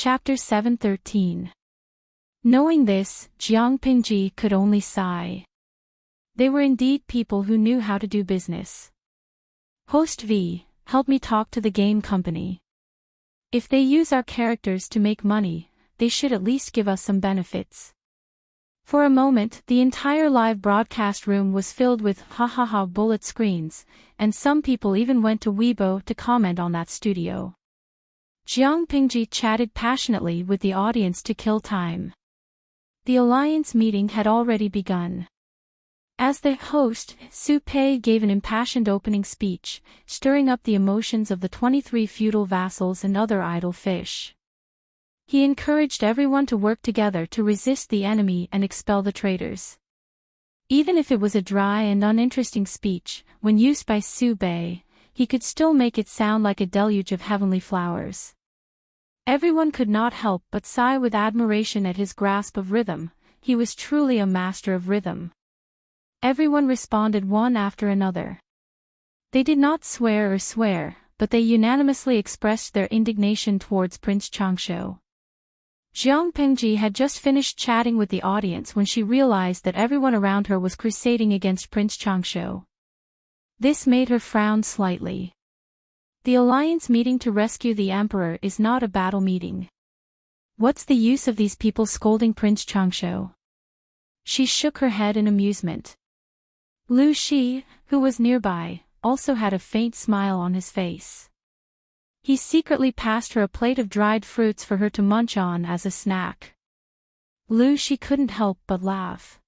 Chapter 713. Knowing this, Jiang Pingji could only sigh. They were indeed people who knew how to do business. Host V, help me talk to the game company. If they use our characters to make money, they should at least give us some benefits. For a moment, the entire live broadcast room was filled with ha bullet screens, and some people even went to Weibo to comment on that studio. Jiang Pingji chatted passionately with the audience to kill time. The alliance meeting had already begun. As the host, Su Pei gave an impassioned opening speech, stirring up the emotions of the 23 feudal vassals and other idle fish. He encouraged everyone to work together to resist the enemy and expel the traitors. Even if it was a dry and uninteresting speech, when used by Su Bei, he could still make it sound like a deluge of heavenly flowers. Everyone could not help but sigh with admiration at his grasp of rhythm. He was truly a master of rhythm. Everyone responded one after another. They did not swear, but they unanimously expressed their indignation towards Prince Changshu. Jiang Pingji had just finished chatting with the audience when she realized that everyone around her was crusading against Prince Changshu. This made her frown slightly. The alliance meeting to rescue the emperor is not a battle meeting. What's the use of these people scolding Prince Changshu? She shook her head in amusement. Lu Shi, who was nearby, also had a faint smile on his face. He secretly passed her a plate of dried fruits for her to munch on as a snack. Lu Shi couldn't help but laugh.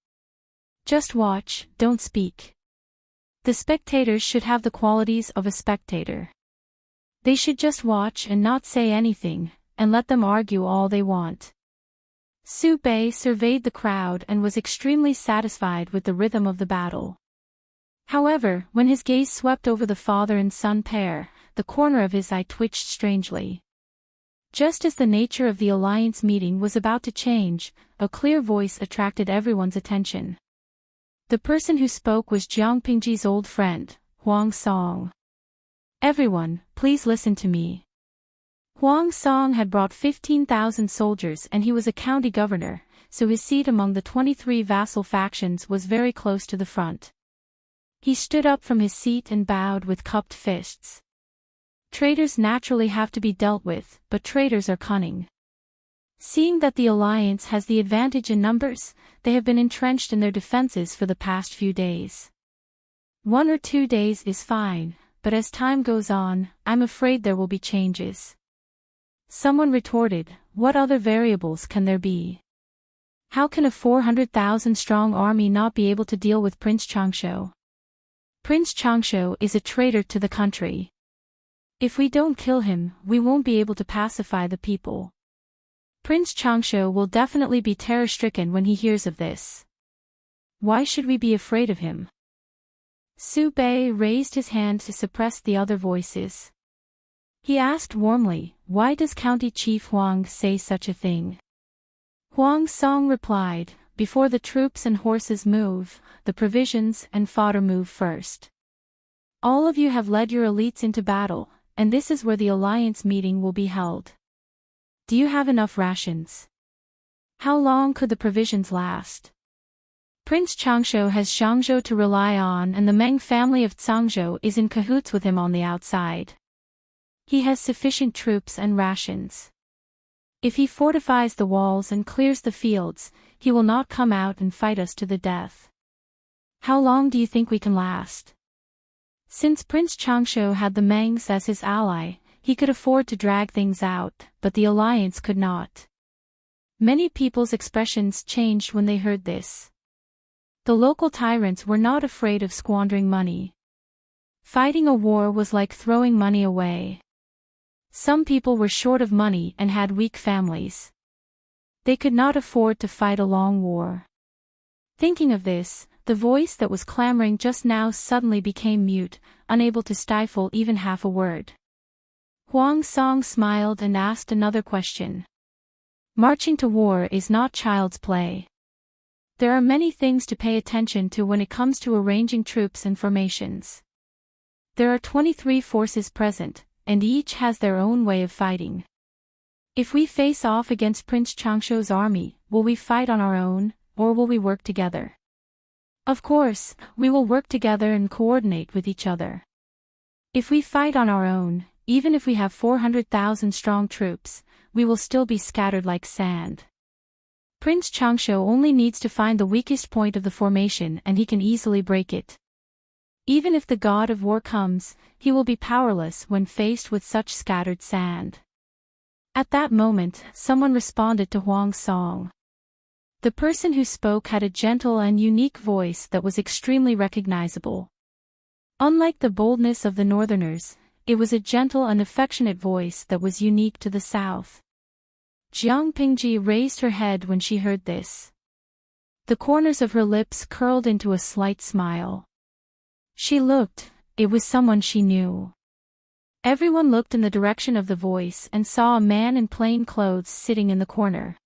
Just watch, don't speak. The spectators should have the qualities of a spectator. They should just watch and not say anything, and let them argue all they want. Su Bei surveyed the crowd and was extremely satisfied with the rhythm of the battle. However, when his gaze swept over the father and son pair, the corner of his eye twitched strangely. Just as the nature of the alliance meeting was about to change, a clear voice attracted everyone's attention. The person who spoke was Jiang Pingji's old friend, Huang Song. Everyone, please listen to me. Huang Song had brought 15,000 soldiers and he was a county governor, so his seat among the 23 vassal factions was very close to the front. He stood up from his seat and bowed with cupped fists. Traitors naturally have to be dealt with, but traitors are cunning. Seeing that the alliance has the advantage in numbers, they have been entrenched in their defenses for the past few days. 1 or 2 days is fine, but as time goes on, I'm afraid there will be changes. Someone retorted, what other variables can there be? How can a 400,000-strong army not be able to deal with Prince Changshu? Prince Changshu is a traitor to the country. If we don't kill him, we won't be able to pacify the people. Prince Changshu will definitely be terror-stricken when he hears of this. Why should we be afraid of him? Su Bei raised his hand to suppress the other voices. He asked warmly, why does County Chief Huang say such a thing? Huang Song replied, before the troops and horses move, the provisions and fodder move first. All of you have led your elites into battle, and this is where the alliance meeting will be held. Do you have enough rations? How long could the provisions last? Prince Changshu has Xiangzhou to rely on and the Meng family of Cangzhou is in cahoots with him on the outside. He has sufficient troops and rations. If he fortifies the walls and clears the fields, he will not come out and fight us to the death. How long do you think we can last? Since Prince Changshu had the Mengs as his ally, he could afford to drag things out, but the alliance could not. Many people's expressions changed when they heard this. The local tyrants were not afraid of squandering money. Fighting a war was like throwing money away. Some people were short of money and had weak families. They could not afford to fight a long war. Thinking of this, the voice that was clamoring just now suddenly became mute, unable to stifle even half a word. Huang Song smiled and asked another question. Marching to war is not child's play. There are many things to pay attention to when it comes to arranging troops and formations. There are 23 forces present, and each has their own way of fighting. If we face off against Prince Changshuo's army, will we fight on our own, or will we work together? Of course, we will work together and coordinate with each other. If we fight on our own, even if we have 400,000 strong troops, we will still be scattered like sand. Prince Changshuo only needs to find the weakest point of the formation and he can easily break it. Even if the god of war comes, he will be powerless when faced with such scattered sand. At that moment, someone responded to Huang's song. The person who spoke had a gentle and unique voice that was extremely recognizable. Unlike the boldness of the northerners, it was a gentle and affectionate voice that was unique to the south. Jiang Pingji raised her head when she heard this. The corners of her lips curled into a slight smile. She looked, it was someone she knew. Everyone looked in the direction of the voice and saw a man in plain clothes sitting in the corner.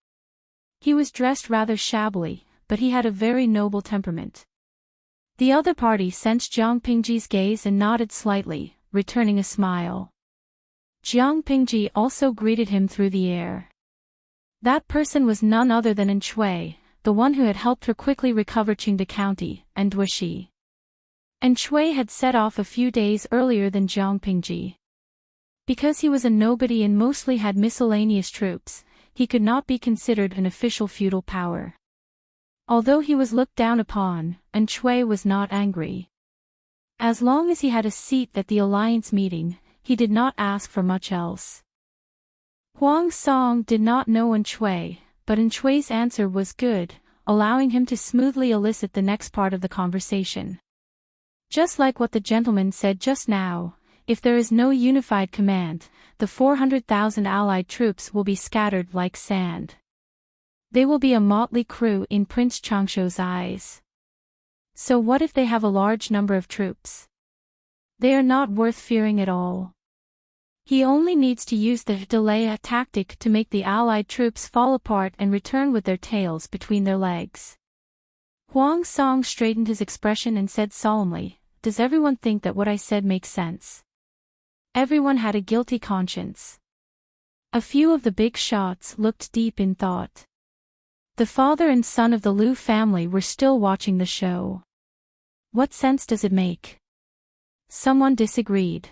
He was dressed rather shabbily, but he had a very noble temperament. The other party sensed Jiang Pingji's gaze and nodded slightly, returning a smile. Jiang Pingji also greeted him through the air. That person was none other than Enchui, the one who had helped her quickly recover Qingde County, and Duoxi. Enchui had set off a few days earlier than Jiang Pingji. Because he was a nobody and mostly had miscellaneous troops, he could not be considered an official feudal power. Although he was looked down upon, Enchui was not angry. As long as he had a seat at the alliance meeting, he did not ask for much else. Huang Song did not know Enchui, but Enchui's answer was good, allowing him to smoothly elicit the next part of the conversation. Just like what the gentleman said just now, if there is no unified command, the 400,000 allied troops will be scattered like sand. They will be a motley crew in Prince Changshuo's eyes. So what if they have a large number of troops? They are not worth fearing at all. He only needs to use the delay tactic to make the allied troops fall apart and return with their tails between their legs. Huang Song straightened his expression and said solemnly, "Does everyone think that what I said makes sense?" Everyone had a guilty conscience. A few of the big shots looked deep in thought. The father and son of the Liu family were still watching the show. What sense does it make? Someone disagreed.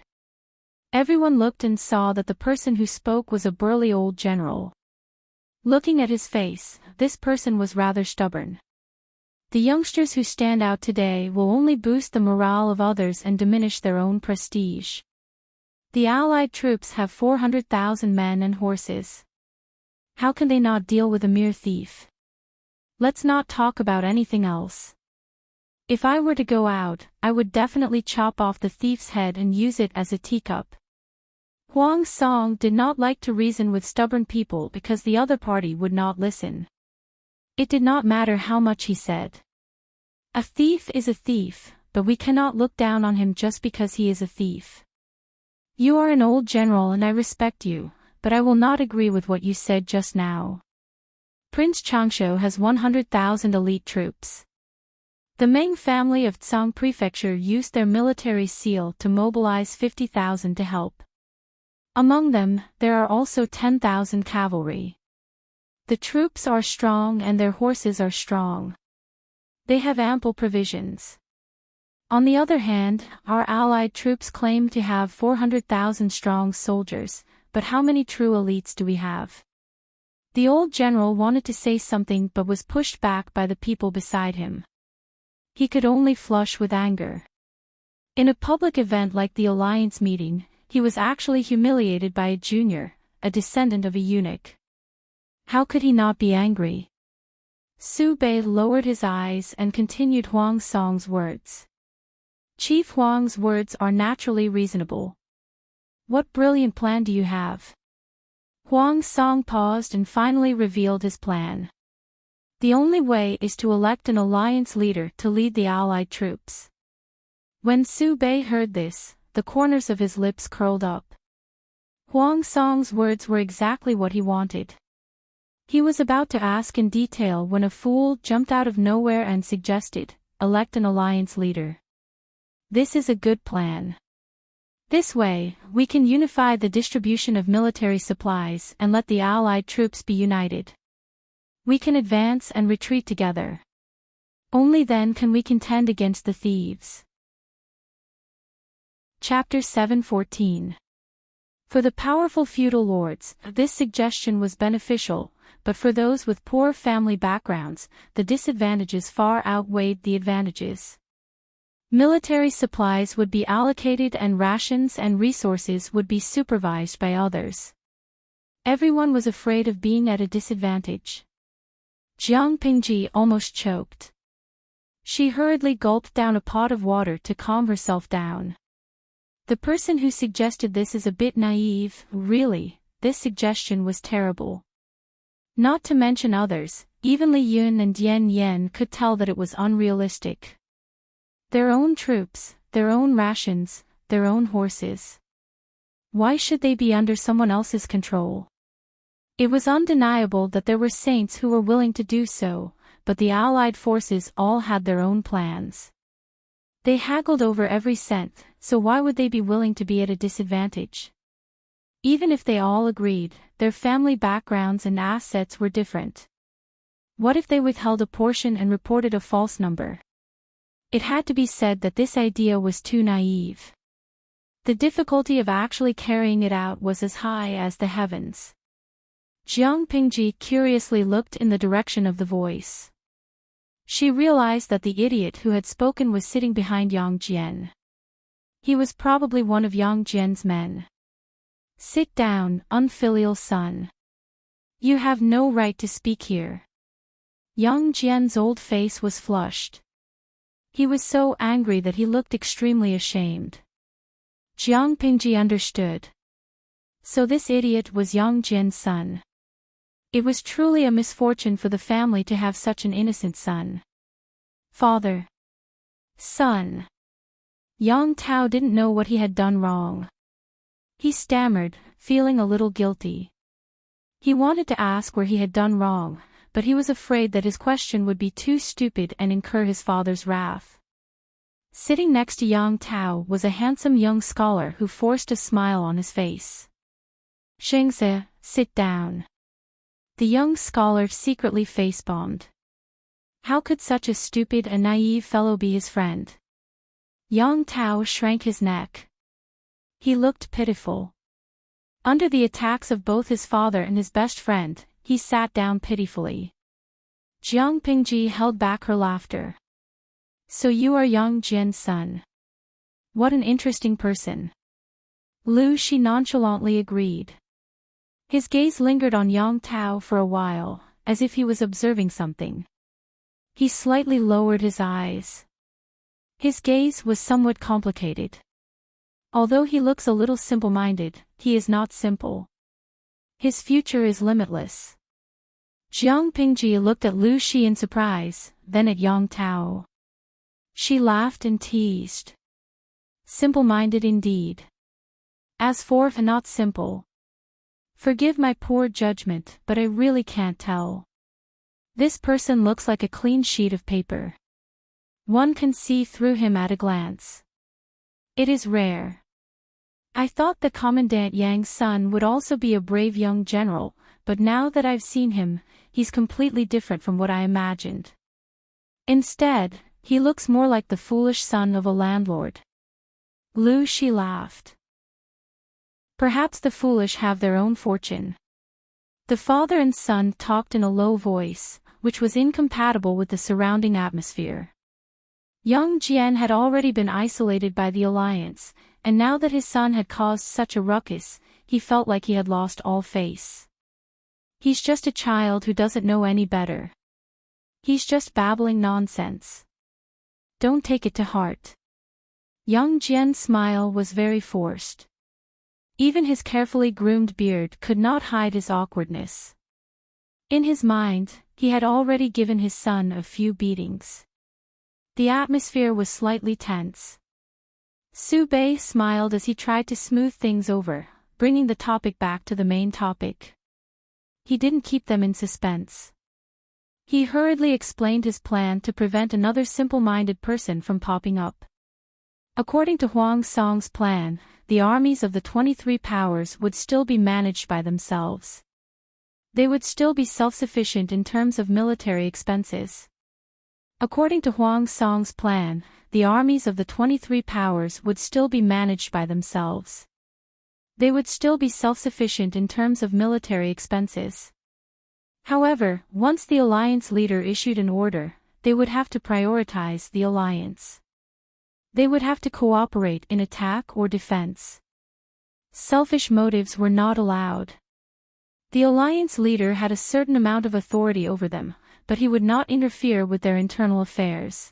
Everyone looked and saw that the person who spoke was a burly old general. Looking at his face, this person was rather stubborn. The youngsters who stand out today will only boost the morale of others and diminish their own prestige. The allied troops have 400,000 men and horses. How can they not deal with a mere thief? Let's not talk about anything else. If I were to go out, I would definitely chop off the thief's head and use it as a teacup. Huang Song did not like to reason with stubborn people because the other party would not listen. It did not matter how much he said. A thief is a thief, but we cannot look down on him just because he is a thief. You are an old general and I respect you, but I will not agree with what you said just now. Prince Changshuo has 100,000 elite troops. The Meng family of Tsang Prefecture used their military seal to mobilize 50,000 to help. Among them, there are also 10,000 cavalry. The troops are strong and their horses are strong. They have ample provisions. On the other hand, our allied troops claim to have 400,000 strong soldiers, but how many true elites do we have? The old general wanted to say something but was pushed back by the people beside him. He could only flush with anger. In a public event like the alliance meeting, he was actually humiliated by a junior, a descendant of a eunuch. How could he not be angry? Su Bei lowered his eyes and continued Huang Song's words. Chief Huang's words are naturally reasonable. What brilliant plan do you have? Huang Song paused and finally revealed his plan. The only way is to elect an alliance leader to lead the allied troops. When Su Bei heard this, the corners of his lips curled up. Huang Song's words were exactly what he wanted. He was about to ask in detail when a fool jumped out of nowhere and suggested, elect an alliance leader. This is a good plan. This way, we can unify the distribution of military supplies and let the Allied troops be united. We can advance and retreat together. Only then can we contend against the thieves. Chapter 7:14. For the powerful feudal lords, this suggestion was beneficial, but for those with poor family backgrounds, the disadvantages far outweighed the advantages. Military supplies would be allocated and rations and resources would be supervised by others. Everyone was afraid of being at a disadvantage. Jiang Pingji almost choked. She hurriedly gulped down a pot of water to calm herself down. The person who suggested this is a bit naive, really, this suggestion was terrible. Not to mention others, even Li Yun and Dian Yen could tell that it was unrealistic. Their own troops, their own rations, their own horses. Why should they be under someone else's control? It was undeniable that there were saints who were willing to do so, but the Allied forces all had their own plans. They haggled over every cent, so why would they be willing to be at a disadvantage? Even if they all agreed, their family backgrounds and assets were different. What if they withheld a portion and reported a false number? It had to be said that this idea was too naive. The difficulty of actually carrying it out was as high as the heavens. Jiang Pingji curiously looked in the direction of the voice. She realized that the idiot who had spoken was sitting behind Yang Jian. He was probably one of Yang Jian's men. Sit down, unfilial son. You have no right to speak here. Yang Jian's old face was flushed. He was so angry that he looked extremely ashamed. Jiang Pingji understood. So this idiot was Yang Jian's son. It was truly a misfortune for the family to have such an innocent son. Father. Son. Yang Tao didn't know what he had done wrong. He stammered, feeling a little guilty. He wanted to ask where he had done wrong, but he was afraid that his question would be too stupid and incur his father's wrath. Sitting next to Yang Tao was a handsome young scholar who forced a smile on his face. Shengse, sit down. The young scholar secretly face-bombed. How could such a stupid and naive fellow be his friend? Yang Tao shrank his neck. He looked pitiful. Under the attacks of both his father and his best friend, he sat down pitifully. Jiang Pingji held back her laughter. So you are Yang Jian's son. What an interesting person. Lu Shi nonchalantly agreed. His gaze lingered on Yang Tao for a while, as if he was observing something. He slightly lowered his eyes. His gaze was somewhat complicated. Although he looks a little simple-minded, he is not simple. His future is limitless. Jiang Pingji looked at Lu Shi in surprise, then at Yang Tao. She laughed and teased. Simple-minded indeed. As for not simple. Forgive my poor judgment, but I really can't tell. This person looks like a clean sheet of paper. One can see through him at a glance. It is rare. I thought the Commandant Yang's son would also be a brave young general, but now that I've seen him, he's completely different from what I imagined. Instead, he looks more like the foolish son of a landlord. Lu Shi laughed. Perhaps the foolish have their own fortune. The father and son talked in a low voice, which was incompatible with the surrounding atmosphere. Yang Jian had already been isolated by the alliance, and now that his son had caused such a ruckus, he felt like he had lost all face. He's just a child who doesn't know any better. He's just babbling nonsense. Don't take it to heart. Yang Jian's smile was very forced. Even his carefully groomed beard could not hide his awkwardness. In his mind, he had already given his son a few beatings. The atmosphere was slightly tense. Su Bei smiled as he tried to smooth things over, bringing the topic back to the main topic. He didn't keep them in suspense. He hurriedly explained his plan to prevent another simple-minded person from popping up. According to Huang Song's plan, the armies of the 23 powers would still be managed by themselves. They would still be self-sufficient in terms of military expenses. According to Huang Song's plan, the armies of the 23 powers would still be managed by themselves. They would still be self-sufficient in terms of military expenses. However, once the alliance leader issued an order, they would have to prioritize the alliance. They would have to cooperate in attack or defense. Selfish motives were not allowed. The alliance leader had a certain amount of authority over them, but he would not interfere with their internal affairs.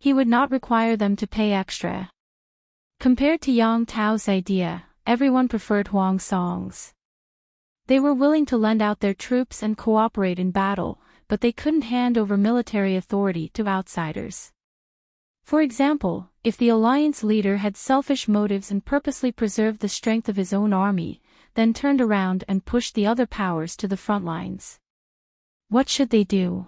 He would not require them to pay extra. Compared to Yang Tao's idea, everyone preferred Huang Song's. They were willing to lend out their troops and cooperate in battle, but they couldn't hand over military authority to outsiders. For example, if the alliance leader had selfish motives and purposely preserved the strength of his own army, then turned around and pushed the other powers to the front lines, what should they do?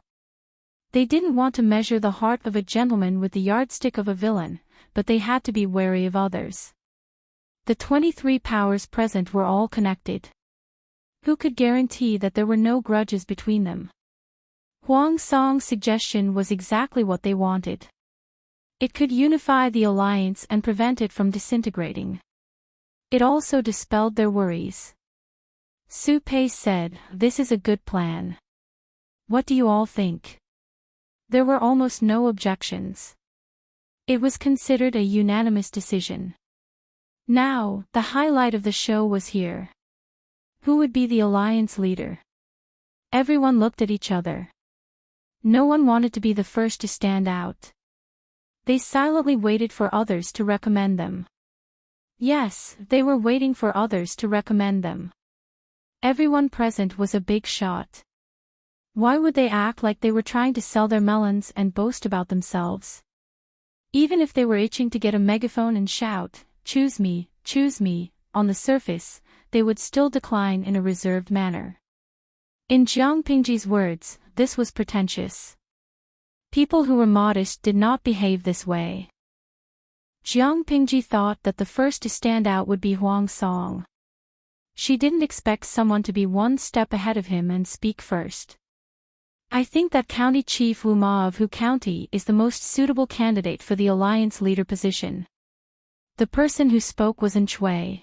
They didn't want to measure the heart of a gentleman with the yardstick of a villain, but they had to be wary of others. The 23 powers present were all connected. Who could guarantee that there were no grudges between them? Huang Song's suggestion was exactly what they wanted. It could unify the alliance and prevent it from disintegrating. It also dispelled their worries. Su Pei said, "This is a good plan. What do you all think?" There were almost no objections. It was considered a unanimous decision. Now, the highlight of the show was here. Who would be the alliance leader? Everyone looked at each other. No one wanted to be the first to stand out. They silently waited for others to recommend them. Yes, they were waiting for others to recommend them. Everyone present was a big shot. Why would they act like they were trying to sell their melons and boast about themselves? Even if they were itching to get a megaphone and shout, choose me," on the surface, they would still decline in a reserved manner. In Jiang Pingji's words, this was pretentious. People who were modest did not behave this way. Jiang Pingji thought that the first to stand out would be Huang Song. She didn't expect someone to be one step ahead of him and speak first. "I think that County Chief Wu Ma of Hu County is the most suitable candidate for the alliance leader position." The person who spoke was Enchui.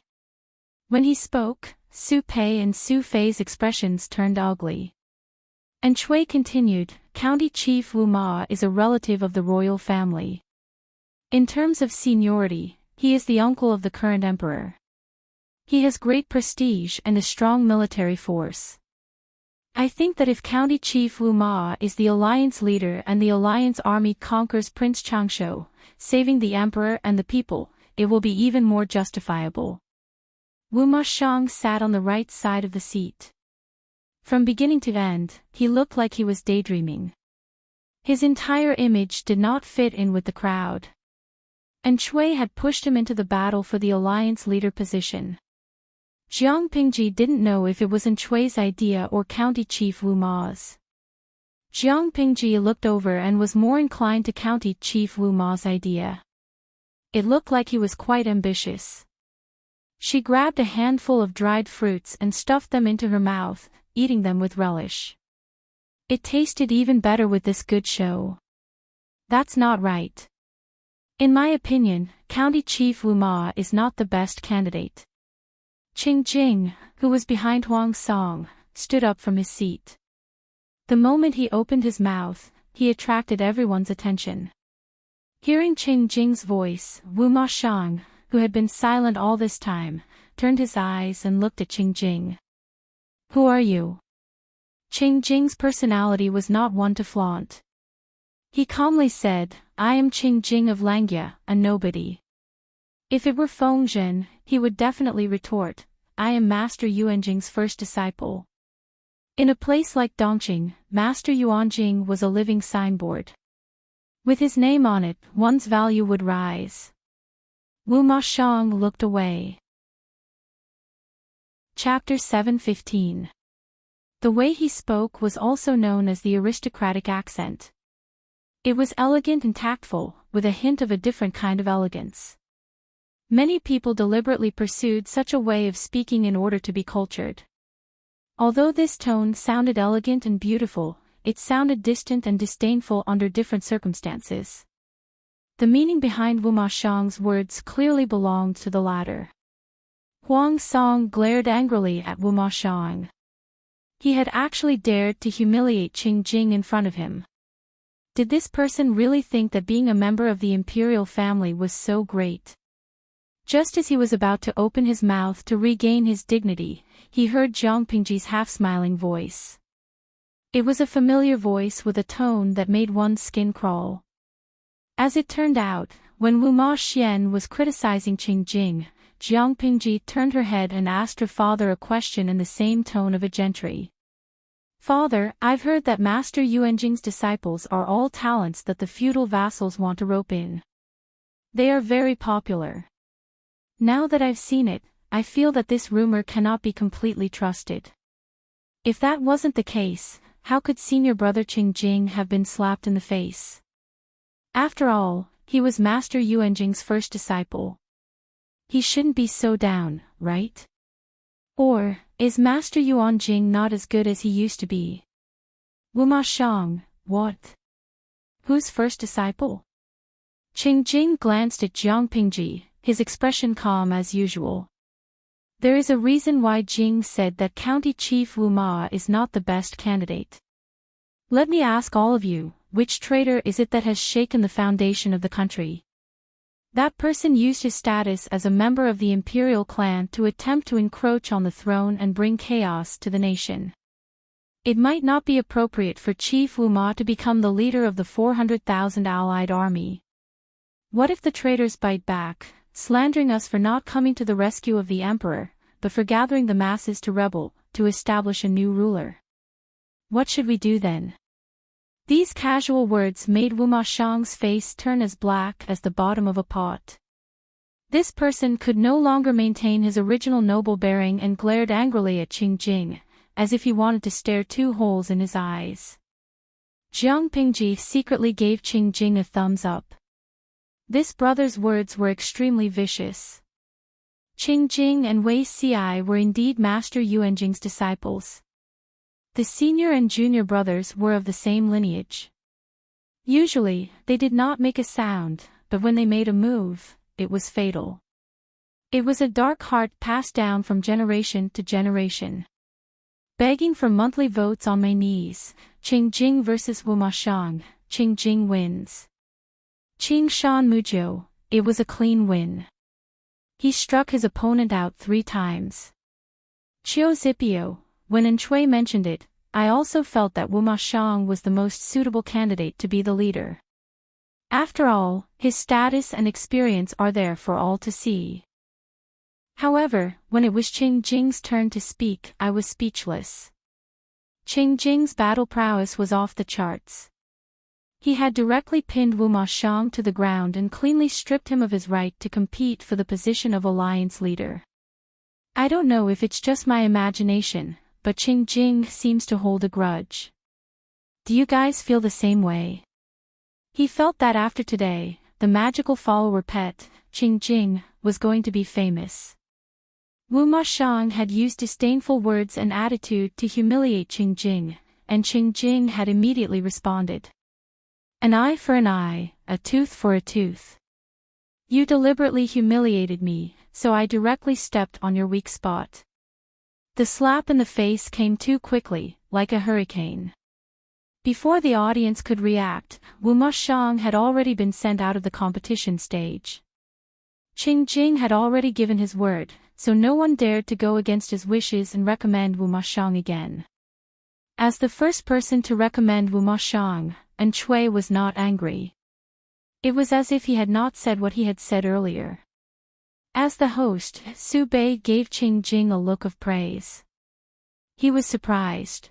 When he spoke, Su Pei and Su Fei's expressions turned ugly. Enchui continued, "County Chief Wu Ma is a relative of the royal family. In terms of seniority, he is the uncle of the current emperor. He has great prestige and a strong military force. I think that if County Chief Wu Ma is the alliance leader and the alliance army conquers Prince Changsho, saving the emperor and the people, it will be even more justifiable." Wu Ma Shang sat on the right side of the seat. From beginning to end, he looked like he was daydreaming. His entire image did not fit in with the crowd. And Chui had pushed him into the battle for the alliance leader position. Jiang Pingji didn't know if it was Enchui's idea or County Chief Wu Ma's. Jiang Pingji looked over and was more inclined to County Chief Wu Ma's idea. It looked like he was quite ambitious. She grabbed a handful of dried fruits and stuffed them into her mouth, eating them with relish. It tasted even better with this good show. That's not right. In my opinion, County Chief Wu Ma is not the best candidate. Qing Jing, who was behind Huang Song, stood up from his seat. The moment he opened his mouth, he attracted everyone's attention. Hearing Qing Jing's voice, Wu Ma Shang, who had been silent all this time, turned his eyes and looked at Qing Jing. "Who are you?" Qing Jing's personality was not one to flaunt. He calmly said, "I am Qing Jing of Langya, a nobody." If it were Feng Zhen, he would definitely retort, "I am Master Yuanjing's first disciple." In a place like Dongqing, Master Yuanjing was a living signboard. With his name on it, one's value would rise. Wu Ma Shang looked away. Chapter 7:15. The way he spoke was also known as the aristocratic accent. It was elegant and tactful, with a hint of a different kind of elegance. Many people deliberately pursued such a way of speaking in order to be cultured. Although this tone sounded elegant and beautiful, it sounded distant and disdainful under different circumstances. The meaning behind Wu Ma Xiang's words clearly belonged to the latter. Huang Song glared angrily at Wu Ma Xiang. He had actually dared to humiliate Qing Jing in front of him. Did this person really think that being a member of the imperial family was so great? Just as he was about to open his mouth to regain his dignity, he heard Jiang Pingji's half-smiling voice. It was a familiar voice with a tone that made one's skin crawl. As it turned out, when Wu Ma Xian was criticizing Qing Jing, Jiang Pingji turned her head and asked her father a question in the same tone of a gentry. "Father, I've heard that Master Yuanjing's disciples are all talents that the feudal vassals want to rope in. They are very popular. Now that I've seen it, I feel that this rumor cannot be completely trusted. If that wasn't the case, how could senior brother Qing Jing have been slapped in the face? After all, he was Master Yuanjing's first disciple. He shouldn't be so down, right? Or, is Master Yuanjing not as good as he used to be? Wu Ma Xiang, what? Whose first disciple?" Qing Jing glanced at Jiang Pingji, his expression calm as usual. There is a reason why Jing said that County Chief Wu Ma is not the best candidate. Let me ask all of you, which traitor is it that has shaken the foundation of the country? That person used his status as a member of the imperial clan to attempt to encroach on the throne and bring chaos to the nation. It might not be appropriate for Chief Wu Ma to become the leader of the 400,000 allied army. What if the traitors bite back, slandering us for not coming to the rescue of the emperor, but for gathering the masses to rebel, to establish a new ruler? What should we do then? These casual words made Wu Ma Xiang's face turn as black as the bottom of a pot. This person could no longer maintain his original noble bearing and glared angrily at Qing Jing, as if he wanted to stare 2 holes in his eyes. Jiang Pingji secretly gave Qing Jing a thumbs up. This brother's words were extremely vicious. Qing Jing and Wei Ci were indeed Master Yuanjing's disciples. The senior and junior brothers were of the same lineage. Usually, they did not make a sound, but when they made a move, it was fatal. It was a dark art passed down from generation to generation. Begging for monthly votes on my knees, Qing Jing versus Wu Ma Xiang, Qing Jing wins. Qing Shan Mujiu, it was a clean win. He struck his opponent out 3 times. Qiu Zipio, when Enchui mentioned it, I also felt that Wu Ma Xiang was the most suitable candidate to be the leader. After all, his status and experience are there for all to see. However, when it was Qing Jing's turn to speak, I was speechless. Qing Jing's battle prowess was off the charts. He had directly pinned Wu Ma Xiang to the ground and cleanly stripped him of his right to compete for the position of alliance leader. I don't know if it's just my imagination, but Qing Jing seems to hold a grudge. Do you guys feel the same way? He felt that after today, the magical follower pet, Qing Jing, was going to be famous. Wu Ma Xiang had used disdainful words and attitude to humiliate Qing Jing, and Qing Jing had immediately responded. An eye for an eye, a tooth for a tooth. You deliberately humiliated me, so I directly stepped on your weak spot. The slap in the face came too quickly, like a hurricane. Before the audience could react, Wu Ma Xiang had already been sent out of the competition stage. Qing Jing had already given his word, so no one dared to go against his wishes and recommend Wu Ma Xiang again. As the first person to recommend Wu Ma Xiang, Enchui was not angry. It was as if he had not said what he had said earlier. As the host, Su Bei gave Qing Jing a look of praise. He was surprised.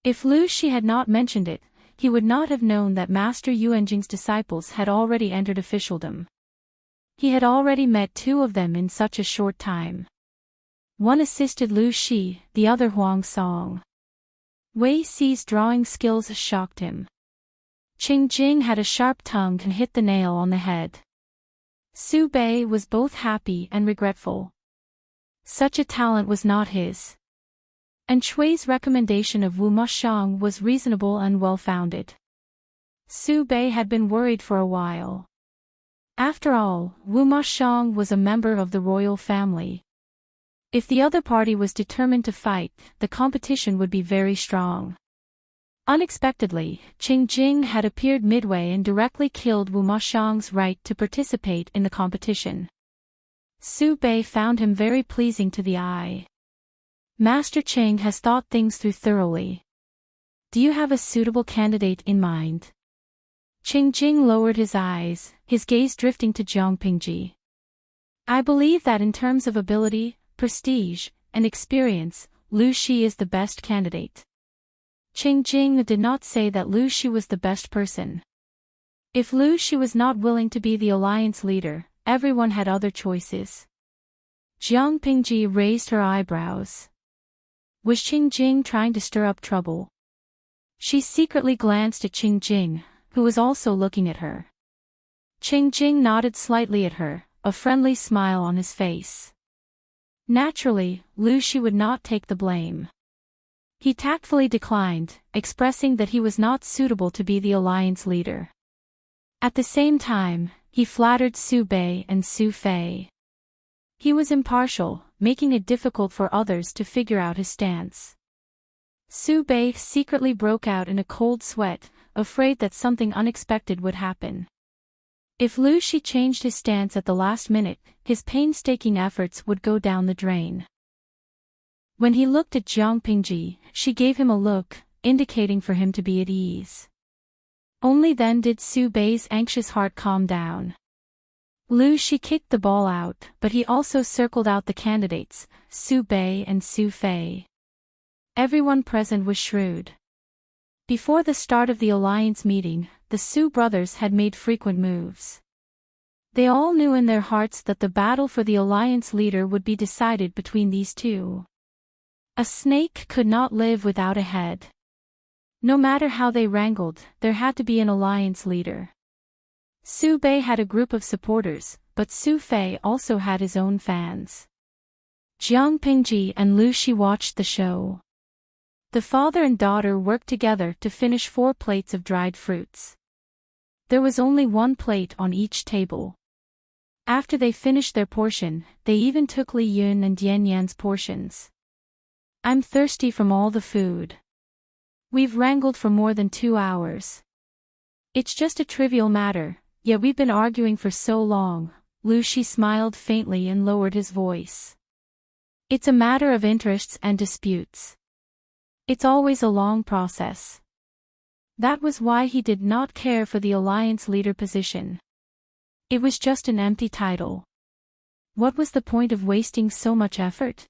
If Lu Shi had not mentioned it, he would not have known that Master Yuanjing's disciples had already entered officialdom. He had already met 2 of them in such a short time. One assisted Lu Shi, the other Huang Song. Wei Ci's drawing skills shocked him. Qing Jing had a sharp tongue and hit the nail on the head. Su Bei was both happy and regretful. Such a talent was not his. And Chui's recommendation of Wu Moshang was reasonable and well-founded. Su Bei had been worried for a while. After all, Wu Moshang was a member of the royal family. If the other party was determined to fight, the competition would be very strong. Unexpectedly, Qing Jing had appeared midway and directly killed Wu Moshang's right to participate in the competition. Su Bei found him very pleasing to the eye. Master Qing has thought things through thoroughly. Do you have a suitable candidate in mind? Qing Jing lowered his eyes, his gaze drifting to Jiang Pingji. I believe that in terms of ability, prestige, and experience, Lu Shi is the best candidate. Qing Jing did not say that Lu Shi was the best person. If Lu Shi was not willing to be the alliance leader, everyone had other choices. Jiang Pingji raised her eyebrows. Was Qing Jing trying to stir up trouble? She secretly glanced at Qing Jing, who was also looking at her. Qing Jing nodded slightly at her, a friendly smile on his face. Naturally, Lu Shi would not take the blame. He tactfully declined, expressing that he was not suitable to be the alliance leader. At the same time, he flattered Su Bei and Su Fei. He was impartial, making it difficult for others to figure out his stance. Su Bei secretly broke out in a cold sweat, afraid that something unexpected would happen. If Lu Shi changed his stance at the last minute, his painstaking efforts would go down the drain. When he looked at Jiang Pingji, she gave him a look, indicating for him to be at ease. Only then did Su Bei's anxious heart calm down. Lu Shi kicked the ball out, but he also circled out the candidates, Su Bei and Su Fei. Everyone present was shrewd. Before the start of the alliance meeting, the Su brothers had made frequent moves. They all knew in their hearts that the battle for the alliance leader would be decided between these two. A snake could not live without a head. No matter how they wrangled, there had to be an alliance leader. Su Bei had a group of supporters, but Su Fei also had his own fans. Jiang Pingji and Lu Shi watched the show. The father and daughter worked together to finish 4 plates of dried fruits. There was only 1 plate on each table. After they finished their portion, they even took Li Yun and Yan Yan's portions. I'm thirsty from all the food. We've wrangled for more than 2 hours. It's just a trivial matter, yet we've been arguing for so long. Lu Shi smiled faintly and lowered his voice. It's a matter of interests and disputes. It's always a long process. That was why he did not care for the alliance leader position. It was just an empty title. What was the point of wasting so much effort?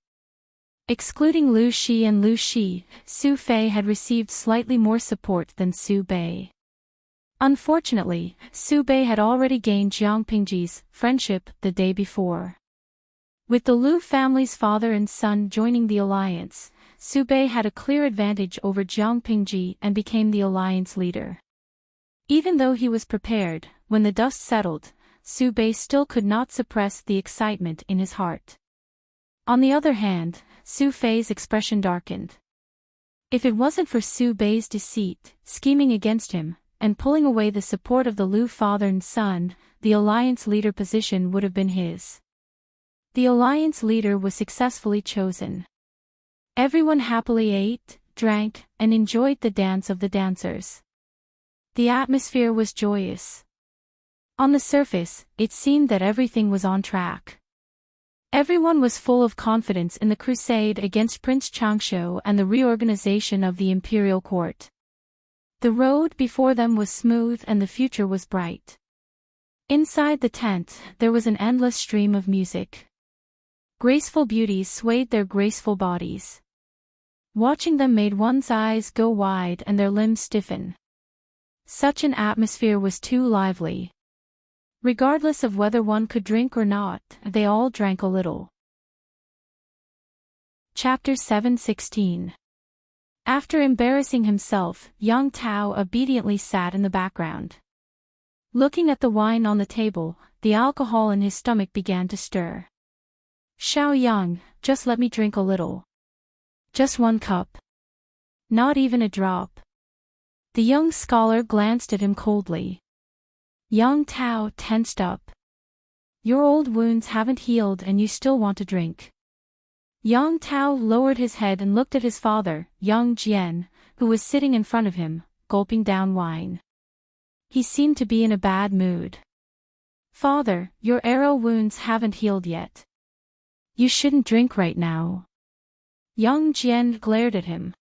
Excluding Lu Shi and Lu Shi, Su Fei had received slightly more support than Su Bei. Unfortunately, Su Bei had already gained Jiang Pingji's friendship the day before. With the Lu family's father and son joining the alliance, Su Bei had a clear advantage over Jiang Pingji and became the alliance leader. Even though he was prepared, when the dust settled, Su Bei still could not suppress the excitement in his heart. On the other hand, Su Fei's expression darkened. If it wasn't for Su Bei's deceit, scheming against him, and pulling away the support of the Lu father and son, the alliance leader position would have been his. The alliance leader was successfully chosen. Everyone happily ate, drank, and enjoyed the dance of the dancers. The atmosphere was joyous. On the surface, it seemed that everything was on track. Everyone was full of confidence in the crusade against Prince Changshu and the reorganization of the imperial court. The road before them was smooth and the future was bright. Inside the tent, there was an endless stream of music. Graceful beauties swayed their graceful bodies. Watching them made one's eyes go wide and their limbs stiffen. Such an atmosphere was too lively. Regardless of whether one could drink or not, they all drank a little. Chapter 7:16. After embarrassing himself, Yang Tao obediently sat in the background. Looking at the wine on the table, the alcohol in his stomach began to stir. Xiao Yang, just let me drink a little. Just 1 cup. Not even a drop. The young scholar glanced at him coldly. Yang Tao tensed up. Your old wounds haven't healed and you still want to drink. Yang Tao lowered his head and looked at his father, Yang Jian, who was sitting in front of him, gulping down wine. He seemed to be in a bad mood. Father, your arrow wounds haven't healed yet. You shouldn't drink right now. Yang Jian glared at him.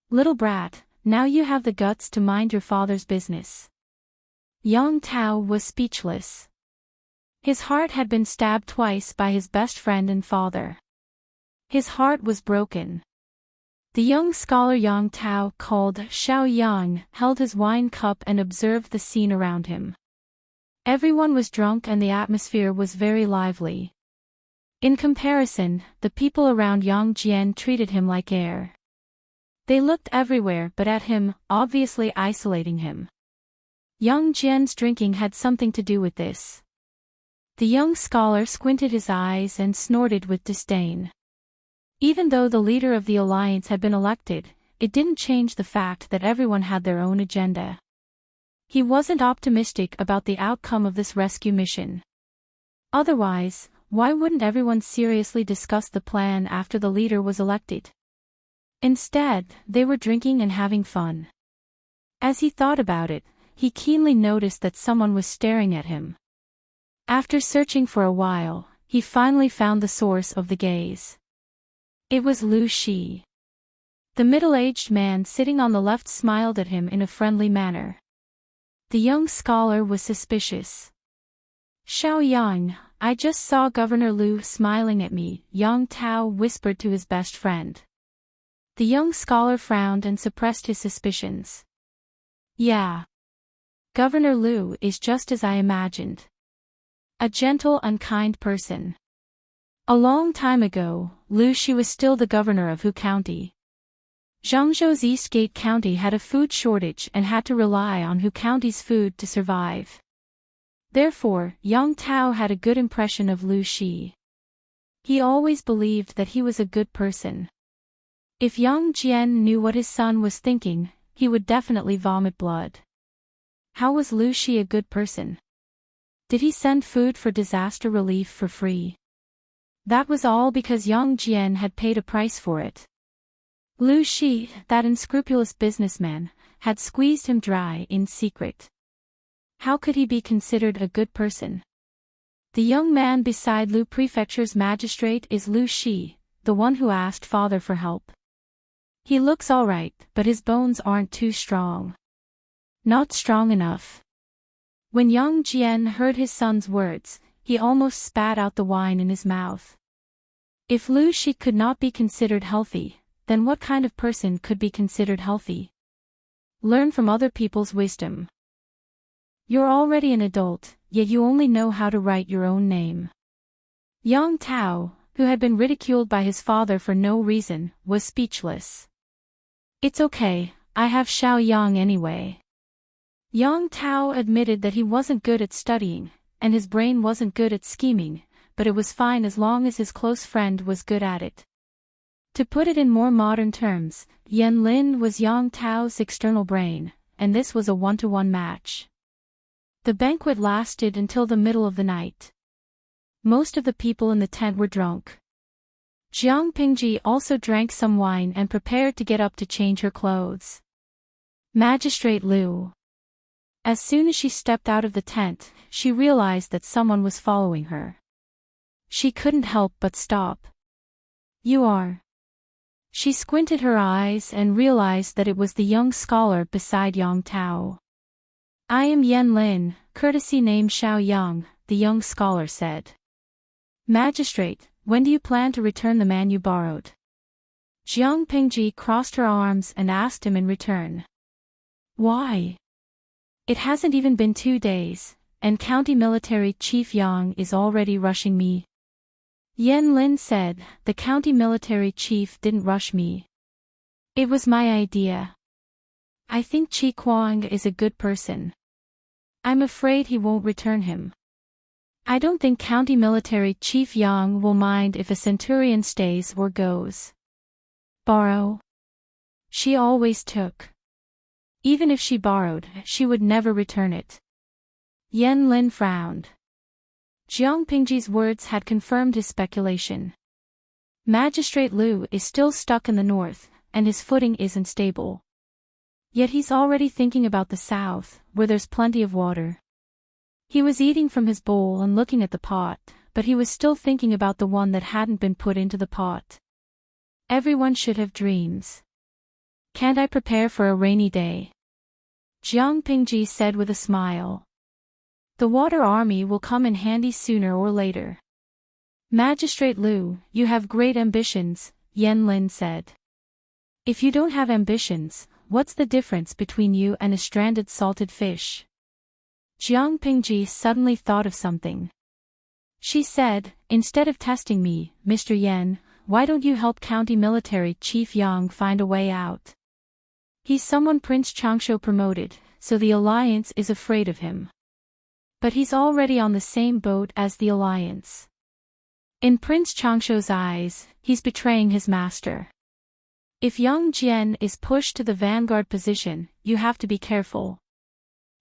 Little brat, now you have the guts to mind your father's business. Yang Tao was speechless. His heart had been stabbed twice by his best friend and father. His heart was broken. The young scholar Yang Tao, called Xiao Yang, held his wine cup and observed the scene around him. Everyone was drunk and the atmosphere was very lively. In comparison, the people around Yang Jian treated him like air. They looked everywhere but at him, obviously isolating him. Yang Jian's drinking had something to do with this. The young scholar squinted his eyes and snorted with disdain. Even though the leader of the alliance had been elected, it didn't change the fact that everyone had their own agenda. He wasn't optimistic about the outcome of this rescue mission. Otherwise, why wouldn't everyone seriously discuss the plan after the leader was elected? Instead, they were drinking and having fun. As he thought about it, he keenly noticed that someone was staring at him. After searching for a while, he finally found the source of the gaze. It was Lu Shi. The middle-aged man sitting on the left smiled at him in a friendly manner. The young scholar was suspicious. Xiao Yang, I just saw Governor Lu smiling at me, Yang Tao whispered to his best friend. The young scholar frowned and suppressed his suspicions. Yeah. Governor Lu is just as I imagined. A gentle and kind person. A long time ago, Lu Shi was still the governor of Hu County. Zhangzhou's Eastgate County had a food shortage and had to rely on Hu County's food to survive. Therefore, Yang Tao had a good impression of Lu Shi. He always believed that he was a good person. If Yang Jian knew what his son was thinking, he would definitely vomit blood. How was Lu Shi a good person? Did he send food for disaster relief for free? That was all because Yang Jian had paid a price for it. Lu Shi, that unscrupulous businessman, had squeezed him dry in secret. How could he be considered a good person? The young man beside Lu Prefecture's magistrate is Lu Shi, the one who asked father for help. He looks alright, but his bones aren't too strong. Not strong enough. When Yang Jian heard his son's words, he almost spat out the wine in his mouth. If Lu Shi could not be considered healthy, then what kind of person could be considered healthy? Learn from other people's wisdom. You're already an adult, yet you only know how to write your own name. Yang Tao, who had been ridiculed by his father for no reason, was speechless. It's okay, I have Xiao Yang anyway. Yang Tao admitted that he wasn't good at studying, and his brain wasn't good at scheming, but it was fine as long as his close friend was good at it. To put it in more modern terms, Yan Lin was Yang Tao's external brain, and this was a one-to-one match. The banquet lasted until the middle of the night. Most of the people in the tent were drunk. Jiang Pingji also drank some wine and prepared to get up to change her clothes. Magistrate Lu. As soon as she stepped out of the tent, she realized that someone was following her. She couldn't help but stop. You are. She squinted her eyes and realized that it was the young scholar beside Yang Tao. I am Yan Lin, courtesy name Xiao Yang, the young scholar said. Magistrate, when do you plan to return the man you borrowed? Jiang Pingji crossed her arms and asked him in return. Why? It hasn't even been 2 days, and County Military Chief Yang is already rushing me. Yan Lin said, the county military chief didn't rush me. It was my idea. I think Chi Kuang is a good person. I'm afraid he won't return him. I don't think County Military Chief Yang will mind if a centurion stays or goes. Borrow. She always took. Even if she borrowed, she would never return it. Yan Lin frowned. Jiang Pingji's words had confirmed his speculation. Magistrate Liu is still stuck in the north, and his footing isn't stable. Yet he's already thinking about the south, where there's plenty of water. He was eating from his bowl and looking at the pot, but he was still thinking about the one that hadn't been put into the pot. Everyone should have dreams. Can't I prepare for a rainy day? Jiang Pingji said with a smile. The water army will come in handy sooner or later. Magistrate Liu, you have great ambitions, Yan Lin said. If you don't have ambitions, what's the difference between you and a stranded salted fish? Jiang Pingji suddenly thought of something. She said, instead of testing me, Mr. Yan, why don't you help County Military Chief Yang find a way out? He's someone Prince Changsho promoted, so the Alliance is afraid of him. But he's already on the same boat as the Alliance. In Prince Changsho's eyes, he's betraying his master. If Yang Jian is pushed to the vanguard position, you have to be careful.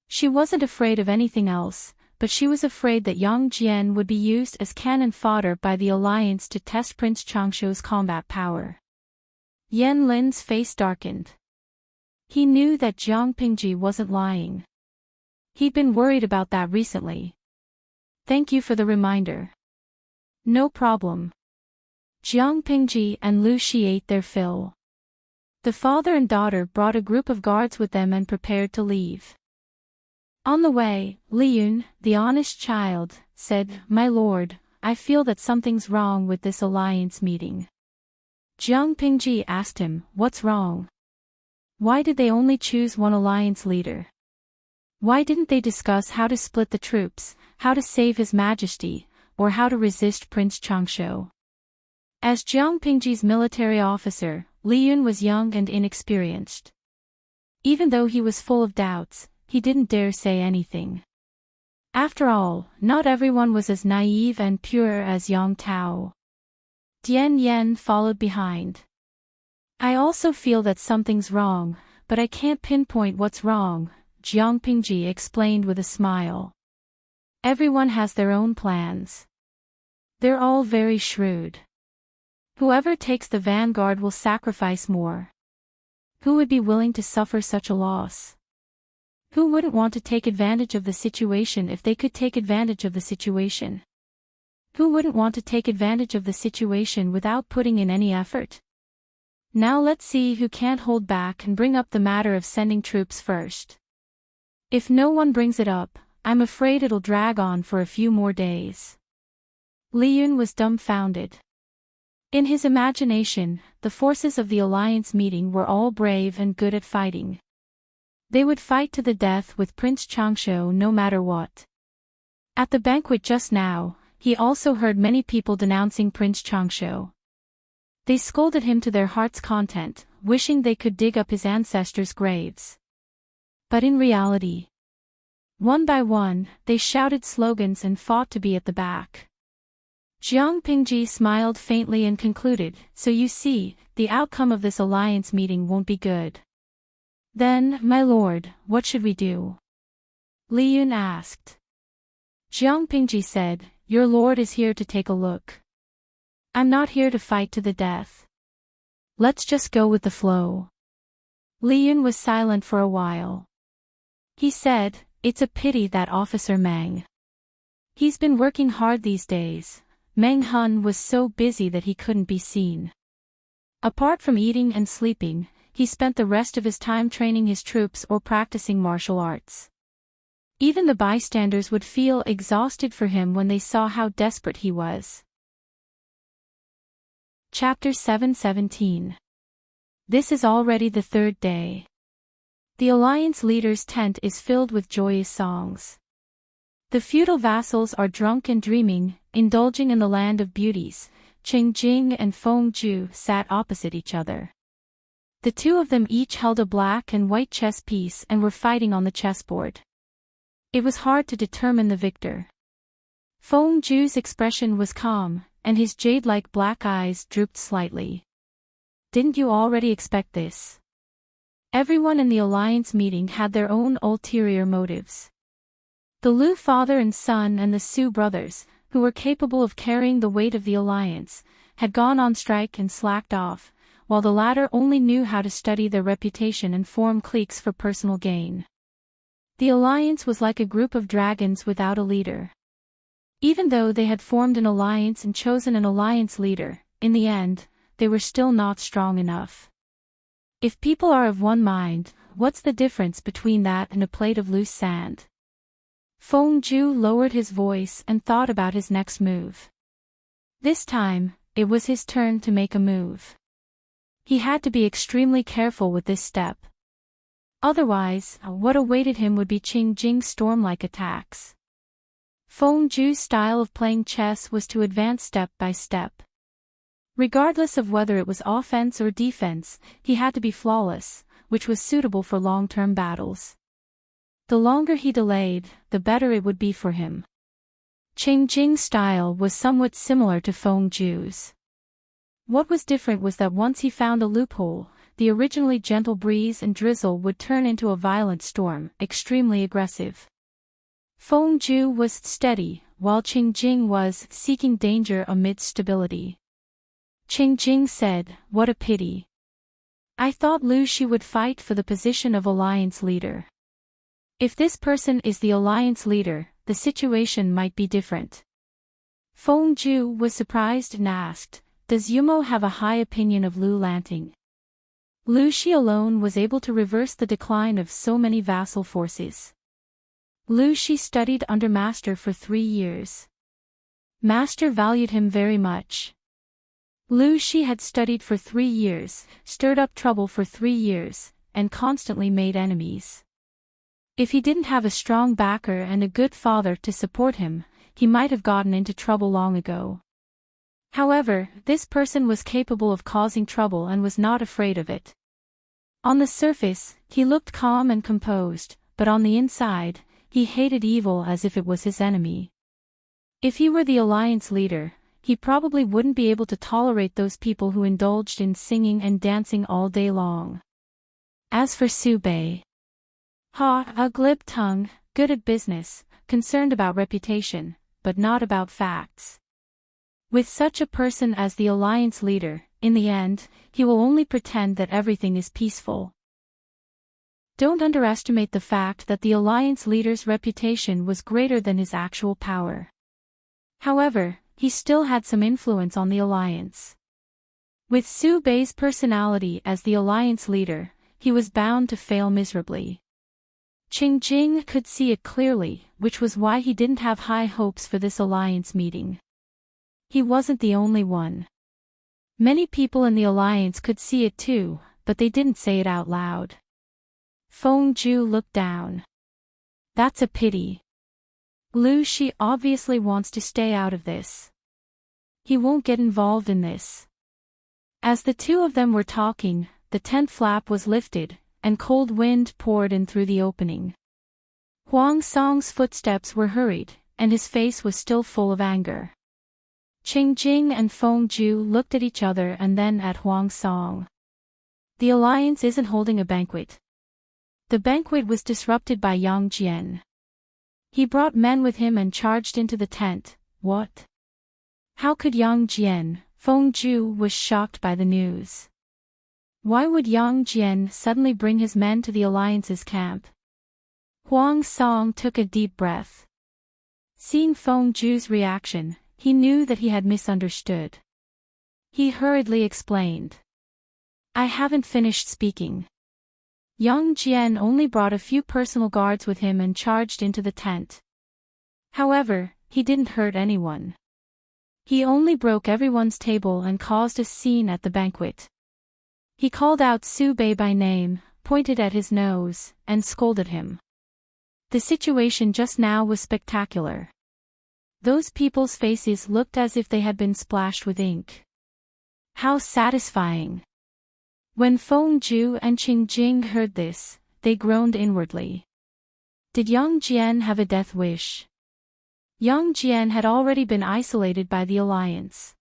She wasn't afraid of anything else, but she was afraid that Yang Jian would be used as cannon fodder by the Alliance to test Prince Changsho's combat power. Yan Lin's face darkened. He knew that Jiang Pingji wasn't lying. He'd been worried about that recently. Thank you for the reminder. No problem. Jiang Pingji and Lu Shi ate their fill. The father and daughter brought a group of guards with them and prepared to leave. On the way, Li Yun, the honest child, said, My lord, I feel that something's wrong with this alliance meeting. Jiang Pingji asked him, what's wrong? Why did they only choose one alliance leader? Why didn't they discuss how to split the troops, how to save His Majesty, or how to resist Prince Changsho? As Jiang Pingji's military officer, Li Yun was young and inexperienced. Even though he was full of doubts, he didn't dare say anything. After all, not everyone was as naive and pure as Yang Tao. Dian Yan followed behind. I also feel that something's wrong, but I can't pinpoint what's wrong, Jiang Pingji explained with a smile. Everyone has their own plans. They're all very shrewd. Whoever takes the vanguard will sacrifice more. Who would be willing to suffer such a loss? Who wouldn't want to take advantage of the situation if they could take advantage of the situation? Who wouldn't want to take advantage of the situation without putting in any effort? Now let's see who can't hold back and bring up the matter of sending troops first. If no one brings it up, I'm afraid it'll drag on for a few more days. Li Yun was dumbfounded. In his imagination, the forces of the alliance meeting were all brave and good at fighting. They would fight to the death with Prince Changsho no matter what. At the banquet just now, he also heard many people denouncing Prince Changsho. They scolded him to their heart's content, wishing they could dig up his ancestors' graves. But in reality, one by one, they shouted slogans and fought to be at the back. Jiang Pingji smiled faintly and concluded, so you see, the outcome of this alliance meeting won't be good. Then, my lord, what should we do? Li Yun asked. Jiang Pingji said, your lord is here to take a look. I'm not here to fight to the death. Let's just go with the flow. Li Yun was silent for a while. He said, it's a pity that Officer Meng. He's been working hard these days. Meng Hun was so busy that he couldn't be seen. Apart from eating and sleeping, he spent the rest of his time training his troops or practicing martial arts. Even the bystanders would feel exhausted for him when they saw how desperate he was. Chapter 7:17. This is already the third day. The alliance leader's tent is filled with joyous songs. The feudal vassals are drunk and dreaming, indulging in the land of beauties. Qing Jing and Feng Ju sat opposite each other. The two of them each held a black and white chess piece and were fighting on the chessboard. It was hard to determine the victor. Feng Zhu's expression was calm, and his jade-like black eyes drooped slightly. Didn't you already expect this? Everyone in the alliance meeting had their own ulterior motives. The Lu father and son and the Su brothers, who were capable of carrying the weight of the alliance, had gone on strike and slacked off, while the latter only knew how to study their reputation and form cliques for personal gain. The alliance was like a group of dragons without a leader. Even though they had formed an alliance and chosen an alliance leader, in the end, they were still not strong enough. If people are of one mind, what's the difference between that and a plate of loose sand? Feng Zhu lowered his voice and thought about his next move. This time, it was his turn to make a move. He had to be extremely careful with this step. Otherwise, what awaited him would be Qing Jing's storm-like attacks. Feng Zhu's style of playing chess was to advance step by step. Regardless of whether it was offense or defense, he had to be flawless, which was suitable for long-term battles. The longer he delayed, the better it would be for him. Qing Jing's style was somewhat similar to Feng Zhu's. What was different was that once he found a loophole, the originally gentle breeze and drizzle would turn into a violent storm, extremely aggressive. Feng Zhu was steady, while Qing Jing was seeking danger amidst stability. Qing Jing said, "What a pity. I thought Lu Shi would fight for the position of alliance leader. If this person is the alliance leader, the situation might be different." Feng Zhu was surprised and asked, "Does Yumo have a high opinion of Lu Lanting?" Lu Shi alone was able to reverse the decline of so many vassal forces. Lu Shi studied under Master for 3 years. Master valued him very much. Lu Shi had studied for 3 years, stirred up trouble for 3 years, and constantly made enemies. If he didn't have a strong backer and a good father to support him, he might have gotten into trouble long ago. However, this person was capable of causing trouble and was not afraid of it. On the surface, he looked calm and composed, but on the inside, he hated evil as if it was his enemy. If he were the alliance leader, he probably wouldn't be able to tolerate those people who indulged in singing and dancing all day long. As for Su Bei, a glib tongue, good at business, concerned about reputation, but not about facts. With such a person as the alliance leader, in the end, he will only pretend that everything is peaceful. Don't underestimate the fact that the alliance leader's reputation was greater than his actual power. However, he still had some influence on the alliance. With Su Bei's personality as the alliance leader, he was bound to fail miserably. Qing Jing could see it clearly, which was why he didn't have high hopes for this alliance meeting. He wasn't the only one. Many people in the alliance could see it too, but they didn't say it out loud. Feng Zhu looked down. That's a pity. Lu Shi obviously wants to stay out of this. He won't get involved in this. As the two of them were talking, the tent flap was lifted, and cold wind poured in through the opening. Huang Song's footsteps were hurried, and his face was still full of anger. Qing Jing and Feng Zhu looked at each other and then at Huang Song. The alliance isn't holding a banquet. The banquet was disrupted by Yang Jian. He brought men with him and charged into the tent. What? How could Yang Jian? Feng Zhu was shocked by the news. Why would Yang Jian suddenly bring his men to the alliance's camp? Huang Song took a deep breath. Seeing Feng Zhu's reaction, he knew that he had misunderstood. He hurriedly explained. I haven't finished speaking. Yang Jian only brought a few personal guards with him and charged into the tent. However, he didn't hurt anyone. He only broke everyone's table and caused a scene at the banquet. He called out Su Bei by name, pointed at his nose, and scolded him. The situation just now was spectacular. Those people's faces looked as if they had been splashed with ink. How satisfying! When Feng Zhu and Qing Jing heard this, they groaned inwardly. Did Yang Jian have a death wish? Yang Jian had already been isolated by the alliance.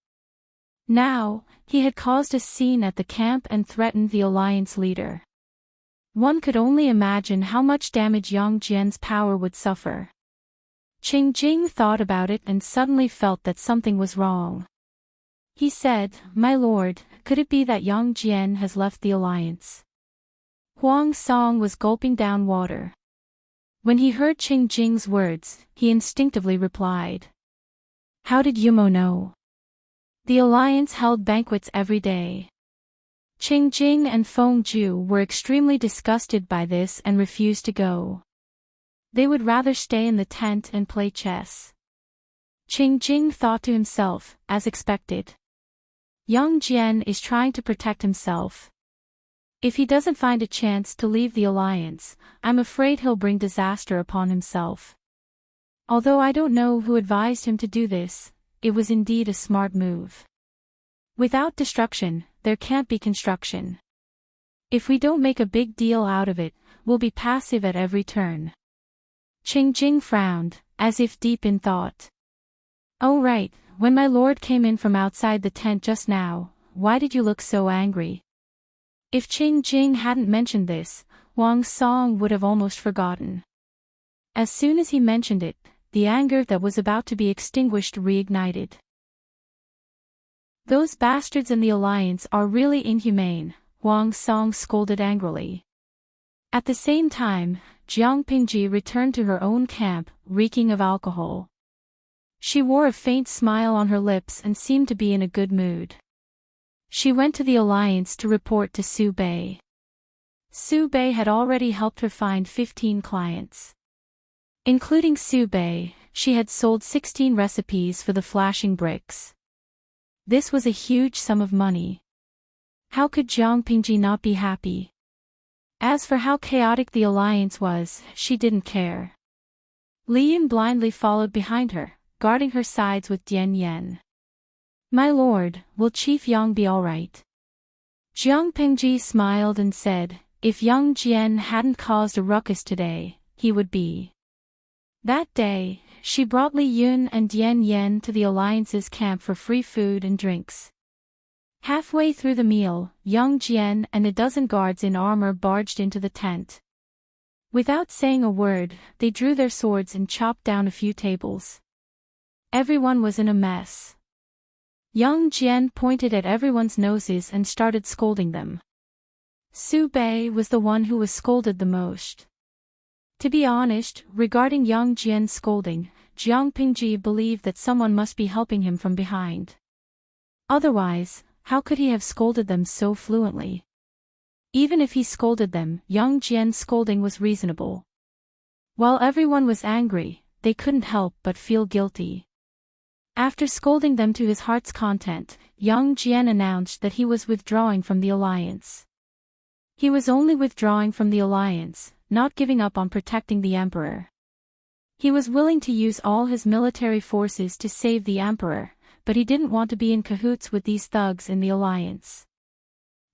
Now, he had caused a scene at the camp and threatened the alliance leader. One could only imagine how much damage Yang Jian's power would suffer. Qing Jing thought about it and suddenly felt that something was wrong. He said, "My lord, could it be that Yang Jian has left the alliance?" Huang Song was gulping down water. When he heard Qing Jing's words, he instinctively replied. How did Yumo know? The alliance held banquets every day. Qing Jing and Feng Zhu were extremely disgusted by this and refused to go. They would rather stay in the tent and play chess. Qing Jing thought to himself, as expected. Yang Jian is trying to protect himself. If he doesn't find a chance to leave the alliance, I'm afraid he'll bring disaster upon himself. Although I don't know who advised him to do this, it was indeed a smart move. Without destruction, there can't be construction. If we don't make a big deal out of it, we'll be passive at every turn. Qing Jing frowned, as if deep in thought. Oh right, when my lord came in from outside the tent just now, why did you look so angry? If Qing Jing hadn't mentioned this, Huang Song would have almost forgotten. As soon as he mentioned it, the anger that was about to be extinguished reignited. Those bastards in the alliance are really inhumane, Huang Song scolded angrily. At the same time, Jiang Pingji returned to her own camp, reeking of alcohol. She wore a faint smile on her lips and seemed to be in a good mood. She went to the alliance to report to Su Bei. Su Bei had already helped her find 15 clients. Including Su Bei, she had sold 16 recipes for the flashing bricks. This was a huge sum of money. How could Jiang Pingji not be happy? As for how chaotic the alliance was, she didn't care. Li Yun blindly followed behind her, guarding her sides with Dian Yen. My lord, will Chief Yang be all right? Jiang Pingji smiled and said, if Yang Jian hadn't caused a ruckus today, he would be. That day, she brought Li Yun and Dian Yen to the alliance's camp for free food and drinks. Halfway through the meal, Yang Jian and a dozen guards in armor barged into the tent. Without saying a word, they drew their swords and chopped down a few tables. Everyone was in a mess. Yang Jian pointed at everyone's noses and started scolding them. Su Bei was the one who was scolded the most. To be honest, regarding Yang Jian's scolding, Jiang Pingji believed that someone must be helping him from behind. Otherwise, how could he have scolded them so fluently? Even if he scolded them, Yang Jian's scolding was reasonable. While everyone was angry, they couldn't help but feel guilty. After scolding them to his heart's content, Yang Jian announced that he was withdrawing from the alliance. He was only withdrawing from the alliance, not giving up on protecting the emperor. He was willing to use all his military forces to save the emperor, but he didn't want to be in cahoots with these thugs in the alliance.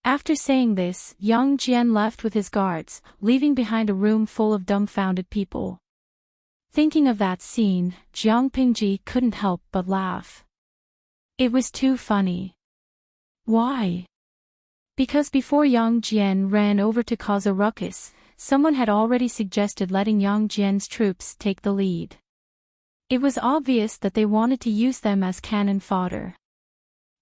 After saying this, Yang Jian left with his guards, leaving behind a room full of dumbfounded people. Thinking of that scene, Jiang Pingji couldn't help but laugh. It was too funny. Why? Because before Yang Jian ran over to cause a ruckus, someone had already suggested letting Yang Jian's troops take the lead. It was obvious that they wanted to use them as cannon fodder.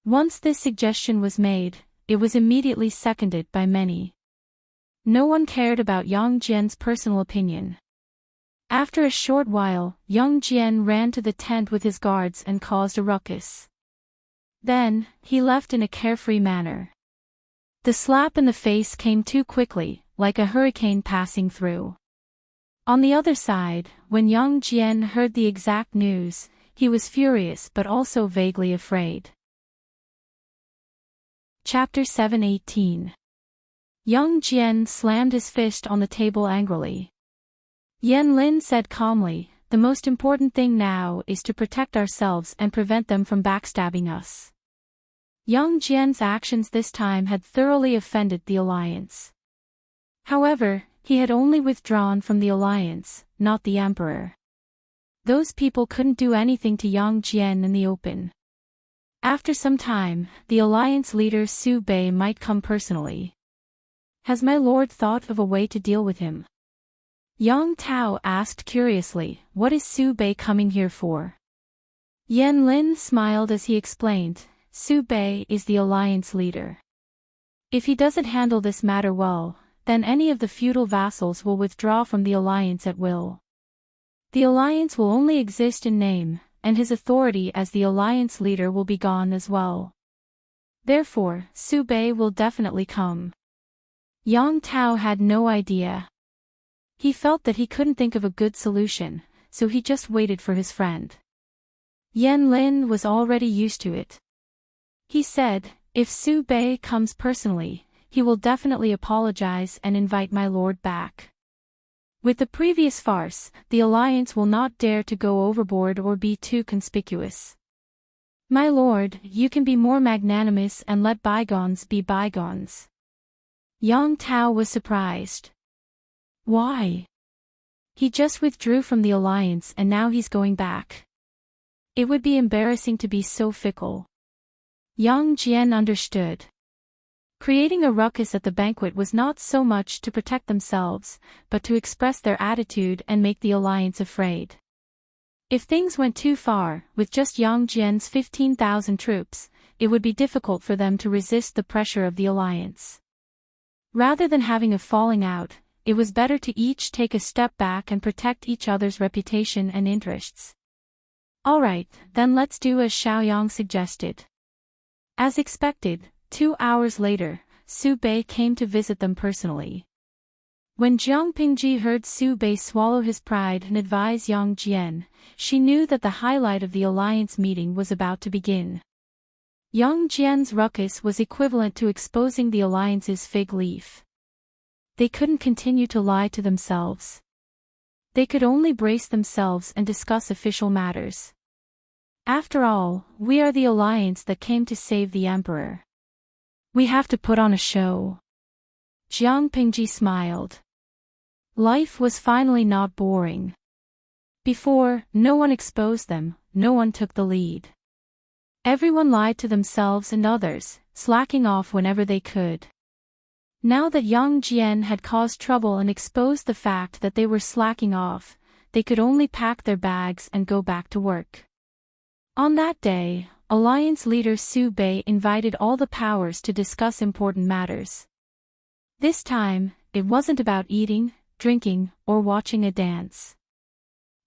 Once this suggestion was made, it was immediately seconded by many. No one cared about Yang Jian's personal opinion. After a short while, Yang Jian ran to the tent with his guards and caused a ruckus. Then, he left in a carefree manner. The slap in the face came too quickly, like a hurricane passing through. On the other side, when Yang Jian heard the exact news, he was furious but also vaguely afraid. Chapter 7:18. Yang Jian slammed his fist on the table angrily. Yan Lin said calmly, the most important thing now is to protect ourselves and prevent them from backstabbing us. Yang Jian's actions this time had thoroughly offended the alliance. However, he had only withdrawn from the alliance, not the emperor. Those people couldn't do anything to Yang Jian in the open. After some time, the alliance leader Su Bei might come personally. Has my lord thought of a way to deal with him? Yang Tao asked curiously, what is Su Bei coming here for? Yan Lin smiled as he explained, Su Bei is the alliance leader. If he doesn't handle this matter well, then any of the feudal vassals will withdraw from the alliance at will. The alliance will only exist in name, and his authority as the alliance leader will be gone as well. Therefore, Su Bei will definitely come. Yang Tao had no idea. He felt that he couldn't think of a good solution, so he just waited for his friend. Yan Lin was already used to it. He said, if Su Bei comes personally, he will definitely apologize and invite my lord back. With the previous farce, the alliance will not dare to go overboard or be too conspicuous. My lord, you can be more magnanimous and let bygones be bygones. Yang Tao was surprised. Why? He just withdrew from the alliance and now he's going back. It would be embarrassing to be so fickle. Yang Jian understood. Creating a ruckus at the banquet was not so much to protect themselves, but to express their attitude and make the alliance afraid. If things went too far, with just Yang Jian's 15,000 troops, it would be difficult for them to resist the pressure of the alliance. Rather than having a falling out, it was better to each take a step back and protect each other's reputation and interests. Alright, then let's do as Xiaoyang suggested. As expected, 2 hours later, Su Bei came to visit them personally. When Jiang Pingji heard Su Bei swallow his pride and advise Yang Jian, she knew that the highlight of the alliance meeting was about to begin. Yang Jian's ruckus was equivalent to exposing the alliance's fig leaf. They couldn't continue to lie to themselves. They could only brace themselves and discuss official matters. After all, we are the alliance that came to save the emperor. We have to put on a show. Jiang Pingji smiled. Life was finally not boring. Before, no one exposed them, no one took the lead. Everyone lied to themselves and others, slacking off whenever they could. Now that Yang Jian had caused trouble and exposed the fact that they were slacking off, they could only pack their bags and go back to work. On that day, alliance leader Su Bei invited all the powers to discuss important matters. This time, it wasn't about eating, drinking, or watching a dance.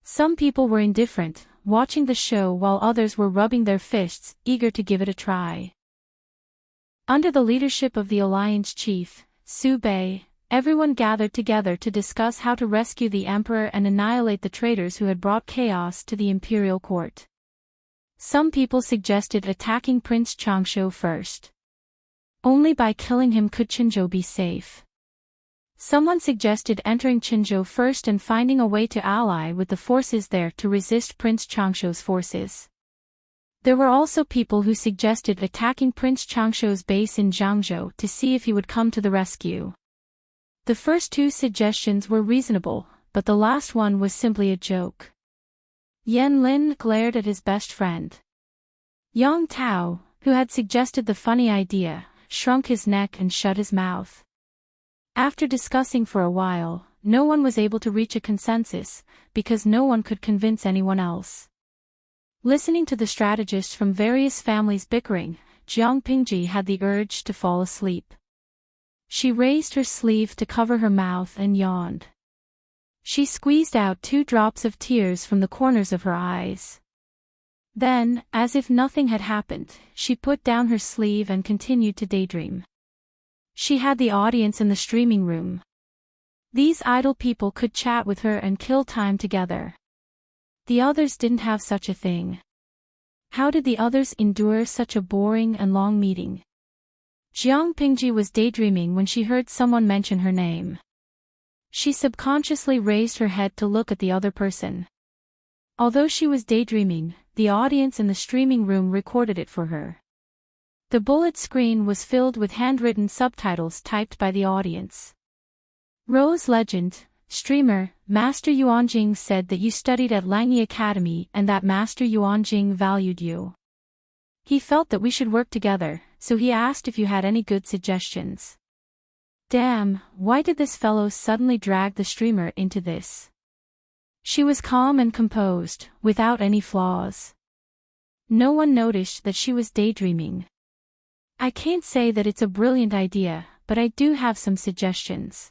Some people were indifferent, watching the show while others were rubbing their fists, eager to give it a try. Under the leadership of the alliance chief, Su Bei, everyone gathered together to discuss how to rescue the emperor and annihilate the traitors who had brought chaos to the imperial court. Some people suggested attacking Prince Changshu first. Only by killing him could Qinzhou be safe. Someone suggested entering Qinzhou first and finding a way to ally with the forces there to resist Prince Changshu's forces. There were also people who suggested attacking Prince Changshu's base in Jiangzhou to see if he would come to the rescue. The first two suggestions were reasonable, but the last one was simply a joke. Yan Lin glared at his best friend. Yang Tao, who had suggested the funny idea, shrunk his neck and shut his mouth. After discussing for a while, no one was able to reach a consensus, because no one could convince anyone else. Listening to the strategists from various families bickering, Jiang Pingji had the urge to fall asleep. She raised her sleeve to cover her mouth and yawned. She squeezed out 2 drops of tears from the corners of her eyes. Then, as if nothing had happened, she put down her sleeve and continued to daydream. She had the audience in the streaming room. These idle people could chat with her and kill time together. The others didn't have such a thing. How did the others endure such a boring and long meeting? Jiang Pingji was daydreaming when she heard someone mention her name. She subconsciously raised her head to look at the other person. Although she was daydreaming, the audience in the streaming room recorded it for her. The bullet screen was filled with handwritten subtitles typed by the audience. Rose Legend, Streamer, Master Yuanjing said that you studied at Langyi Academy and that Master Yuanjing valued you. He felt that we should work together, so he asked if you had any good suggestions. Damn, why did this fellow suddenly drag the streamer into this? She was calm and composed, without any flaws. No one noticed that she was daydreaming. I can't say that it's a brilliant idea, but I do have some suggestions.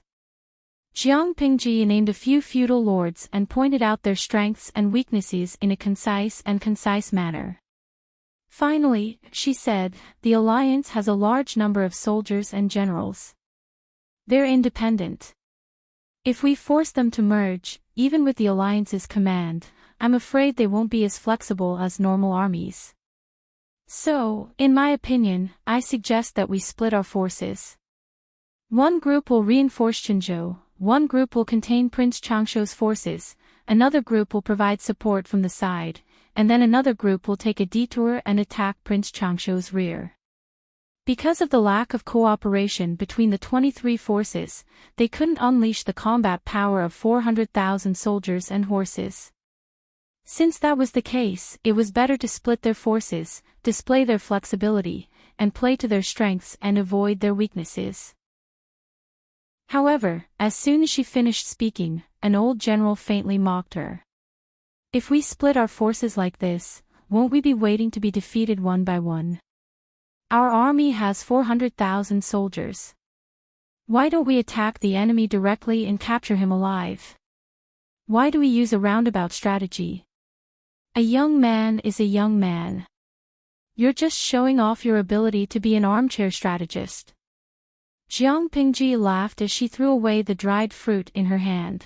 Jiang Pingji named a few feudal lords and pointed out their strengths and weaknesses in a concise manner. Finally, she said, the alliance has a large number of soldiers and generals. They're independent. If we force them to merge, even with the alliance's command, I'm afraid they won't be as flexible as normal armies. So, in my opinion, I suggest that we split our forces. One group will reinforce Qinzhou, one group will contain Prince Changshuo's forces, another group will provide support from the side, and then another group will take a detour and attack Prince Changshuo's rear. Because of the lack of cooperation between the 23 forces, they couldn't unleash the combat power of 400,000 soldiers and horses. Since that was the case, it was better to split their forces, display their flexibility, and play to their strengths and avoid their weaknesses. However, as soon as she finished speaking, an old general faintly mocked her. If we split our forces like this, won't we be waiting to be defeated one by one? Our army has 400,000 soldiers. Why don't we attack the enemy directly and capture him alive? Why do we use a roundabout strategy? A young man is a young man. You're just showing off your ability to be an armchair strategist. Jiang Pingji laughed as she threw away the dried fruit in her hand.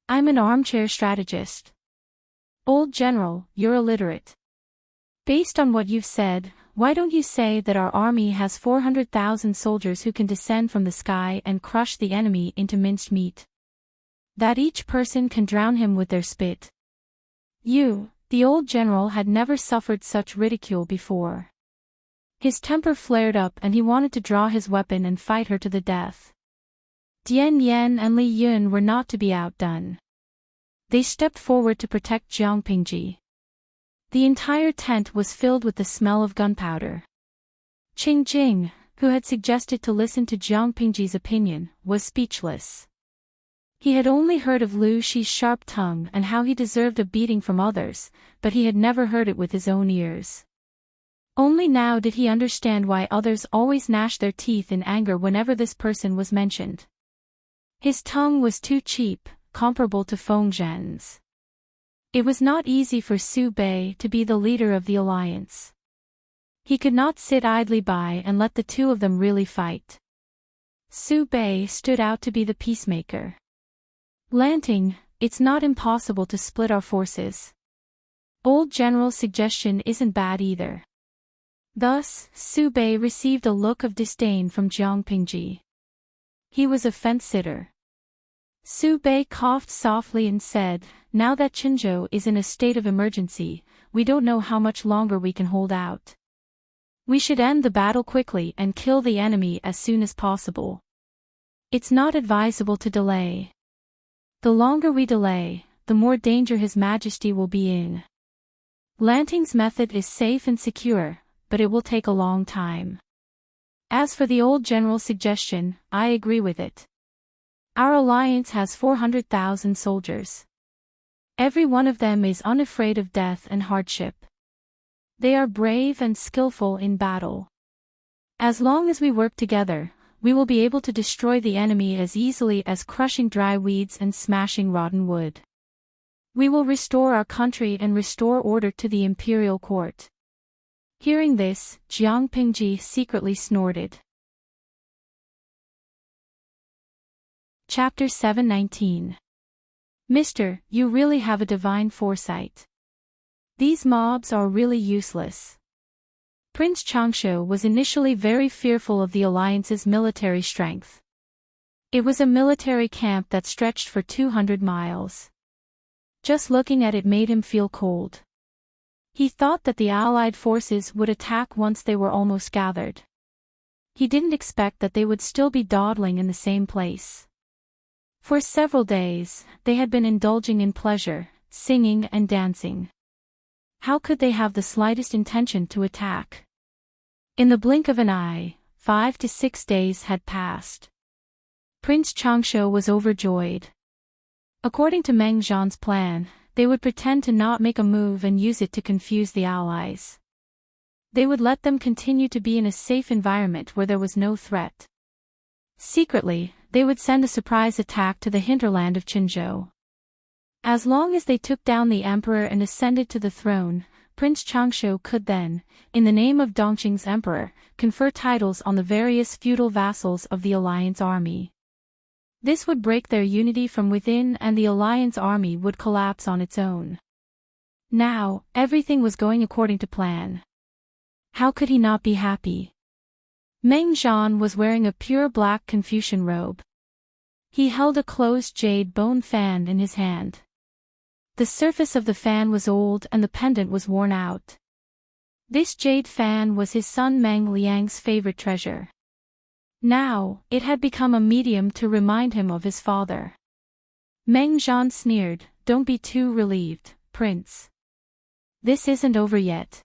I'm an armchair strategist. Old general, you're illiterate. Based on what you've said, why don't you say that our army has 400,000 soldiers who can descend from the sky and crush the enemy into minced meat? That each person can drown him with their spit. The old general had never suffered such ridicule before. His temper flared up and he wanted to draw his weapon and fight her to the death. Dian Yan and Li Yun were not to be outdone. They stepped forward to protect Jiang Pingji. The entire tent was filled with the smell of gunpowder. Qing Jing, who had suggested to listen to Jiang Pingji's opinion, was speechless. He had only heard of Lu Shi's sharp tongue and how he deserved a beating from others, but he had never heard it with his own ears. Only now did he understand why others always gnashed their teeth in anger whenever this person was mentioned. His tongue was too cheap, comparable to Feng Zhen's. It was not easy for Su Bei to be the leader of the alliance. He could not sit idly by and let the two of them really fight. Su Bei stood out to be the peacemaker. Lanting, it's not impossible to split our forces. Old General's suggestion isn't bad either. Thus, Su Bei received a look of disdain from Jiang Pingji. He was a fence-sitter. Su Bei coughed softly and said, now that Qinzhou is in a state of emergency, we don't know how much longer we can hold out. We should end the battle quickly and kill the enemy as soon as possible. It's not advisable to delay. The longer we delay, the more danger His Majesty will be in. Lanting's method is safe and secure, but it will take a long time. As for the old general's suggestion, I agree with it. Our alliance has 400,000 soldiers. Every one of them is unafraid of death and hardship. They are brave and skillful in battle. As long as we work together, we will be able to destroy the enemy as easily as crushing dry weeds and smashing rotten wood. We will restore our country and restore order to the imperial court. Hearing this, Jiang Pingji secretly snorted. Chapter 719. Mister, you really have a divine foresight. These mobs are really useless. Prince Changshu was initially very fearful of the alliance's military strength. It was a military camp that stretched for 200 miles. Just looking at it made him feel cold. He thought that the Allied forces would attack once they were almost gathered. He didn't expect that they would still be dawdling in the same place. For several days, they had been indulging in pleasure, singing and dancing. How could they have the slightest intention to attack? In the blink of an eye, 5 to 6 days had passed. Prince Changshu was overjoyed. According to Meng Zhan's plan, they would pretend to not make a move and use it to confuse the allies. They would let them continue to be in a safe environment where there was no threat. Secretly, they would send a surprise attack to the hinterland of Qinzhou. As long as they took down the emperor and ascended to the throne, Prince Changshu could then, in the name of Dongqing's emperor, confer titles on the various feudal vassals of the alliance army. This would break their unity from within and the alliance army would collapse on its own. Now, everything was going according to plan. How could he not be happy? Meng Zhan was wearing a pure black Confucian robe. He held a closed jade bone fan in his hand. The surface of the fan was old and the pendant was worn out. This jade fan was his son Meng Liang's favorite treasure. Now, it had become a medium to remind him of his father. Meng Zhan sneered, "Don't be too relieved, Prince. This isn't over yet."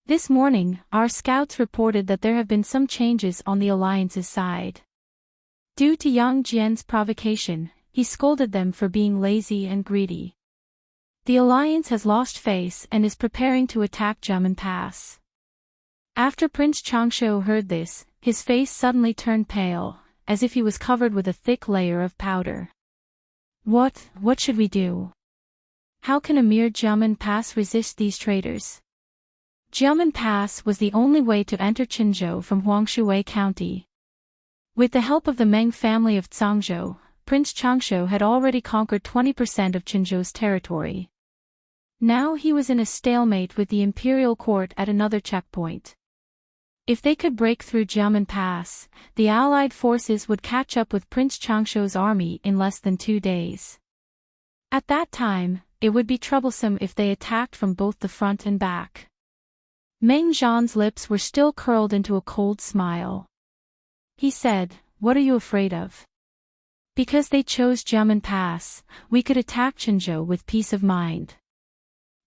This morning, our scouts reported that there have been some changes on the alliance's side. Due to Yang Jian's provocation, he scolded them for being lazy and greedy. The alliance has lost face and is preparing to attack Jiamen Pass. After Prince Changshu heard this, his face suddenly turned pale, as if he was covered with a thick layer of powder. What should we do? How can a mere Jiamen Pass resist these traitors? Jiamen Pass was the only way to enter Qinzhou from Huangshui County. With the help of the Meng family of Zhangzhou, Prince Changshu had already conquered 20% of Qinzhou's territory. Now he was in a stalemate with the imperial court at another checkpoint. If they could break through Jiamen Pass, the allied forces would catch up with Prince Changshu's army in less than 2 days. At that time, it would be troublesome if they attacked from both the front and back. Meng Zhan's lips were still curled into a cold smile. He said, "What are you afraid of? Because they chose Jiamen Pass, we could attack Qinzhou with peace of mind.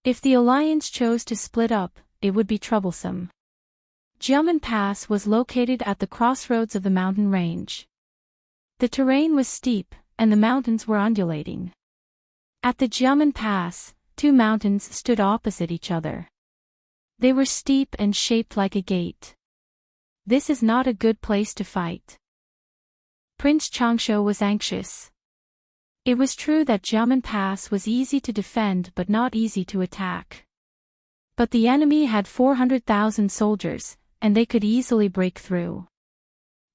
If the alliance chose to split up, it would be troublesome." Jiamen Pass was located at the crossroads of the mountain range. The terrain was steep, and the mountains were undulating. At the Jiamen Pass, 2 mountains stood opposite each other. They were steep and shaped like a gate. This is not a good place to fight. Prince Changshu was anxious. It was true that Jiamen Pass was easy to defend but not easy to attack. But the enemy had 400,000 soldiers, and they could easily break through.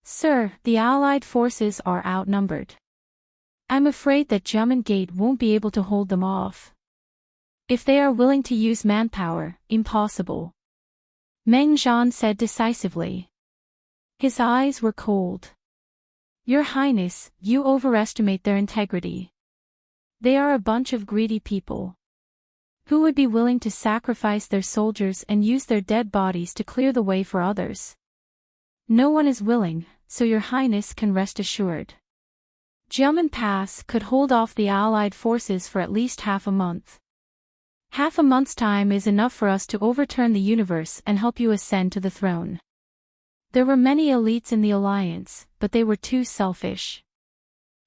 "Sir, the allied forces are outnumbered. I'm afraid that Jiamen Gate won't be able to hold them off. If they are willing to use manpower, impossible," Meng Zhan said decisively. His eyes were cold. "Your Highness, you overestimate their integrity. They are a bunch of greedy people. Who would be willing to sacrifice their soldiers and use their dead bodies to clear the way for others? No one is willing, so your Highness can rest assured. Jiamen Pass could hold off the allied forces for at least half a month. Half a month's time is enough for us to overturn the universe and help you ascend to the throne." There were many elites in the alliance, but they were too selfish.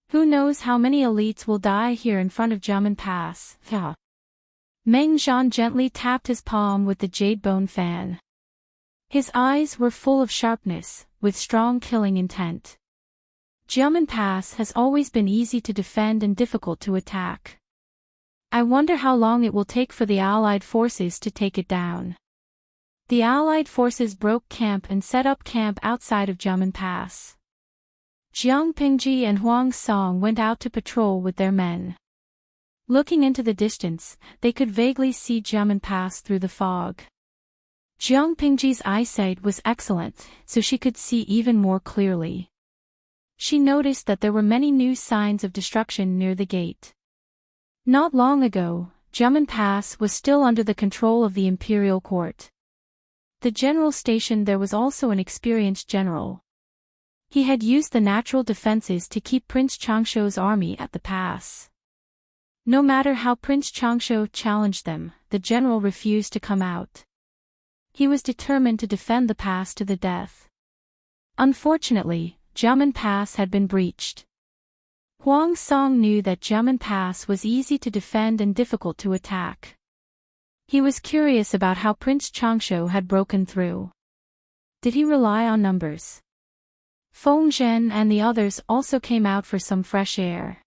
Who knows how many elites will die here in front of Jiamen Pass? Meng Zhan gently tapped his palm with the jade bone fan. His eyes were full of sharpness, with strong killing intent. Jiamen Pass has always been easy to defend and difficult to attack. I wonder how long it will take for the allied forces to take it down. The allied forces broke camp and set up camp outside of Jiamen Pass. Jiang Pingji and Huang Song went out to patrol with their men. Looking into the distance, they could vaguely see Jiamen Pass through the fog. Jiang Pingji's eyesight was excellent, so she could see even more clearly. She noticed that there were many new signs of destruction near the gate. Not long ago, Jiamen Pass was still under the control of the imperial court. The general station there was also an experienced general. He had used the natural defenses to keep Prince Changshuo's army at the pass. No matter how Prince Changshuo challenged them, the general refused to come out. He was determined to defend the pass to the death. Unfortunately, Jiamen Pass had been breached. Huang Song knew that Jiamen Pass was easy to defend and difficult to attack. He was curious about how Prince Changshuo had broken through. Did he rely on numbers? Feng Zhen and the others also came out for some fresh air.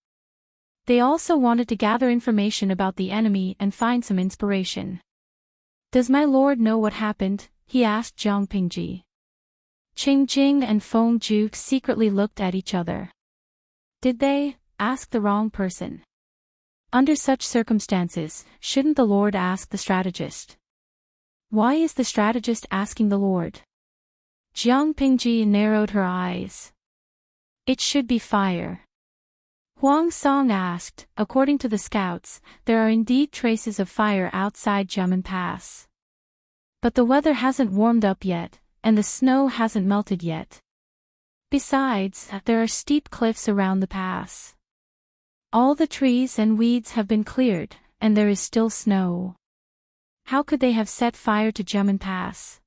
They also wanted to gather information about the enemy and find some inspiration. "Does my lord know what happened?" he asked Zhang Pingji. Qing Jing and Feng Zhu secretly looked at each other. Did they ask the wrong person? Under such circumstances, shouldn't the lord ask the strategist? Why is the strategist asking the lord? Jiang Pingji narrowed her eyes. It should be fire. Huang Song asked, according to the scouts, there are indeed traces of fire outside Jiamen Pass. But the weather hasn't warmed up yet, and the snow hasn't melted yet. Besides, there are steep cliffs around the pass. All the trees and weeds have been cleared, and there is still snow. How could they have set fire to Jiamen Pass?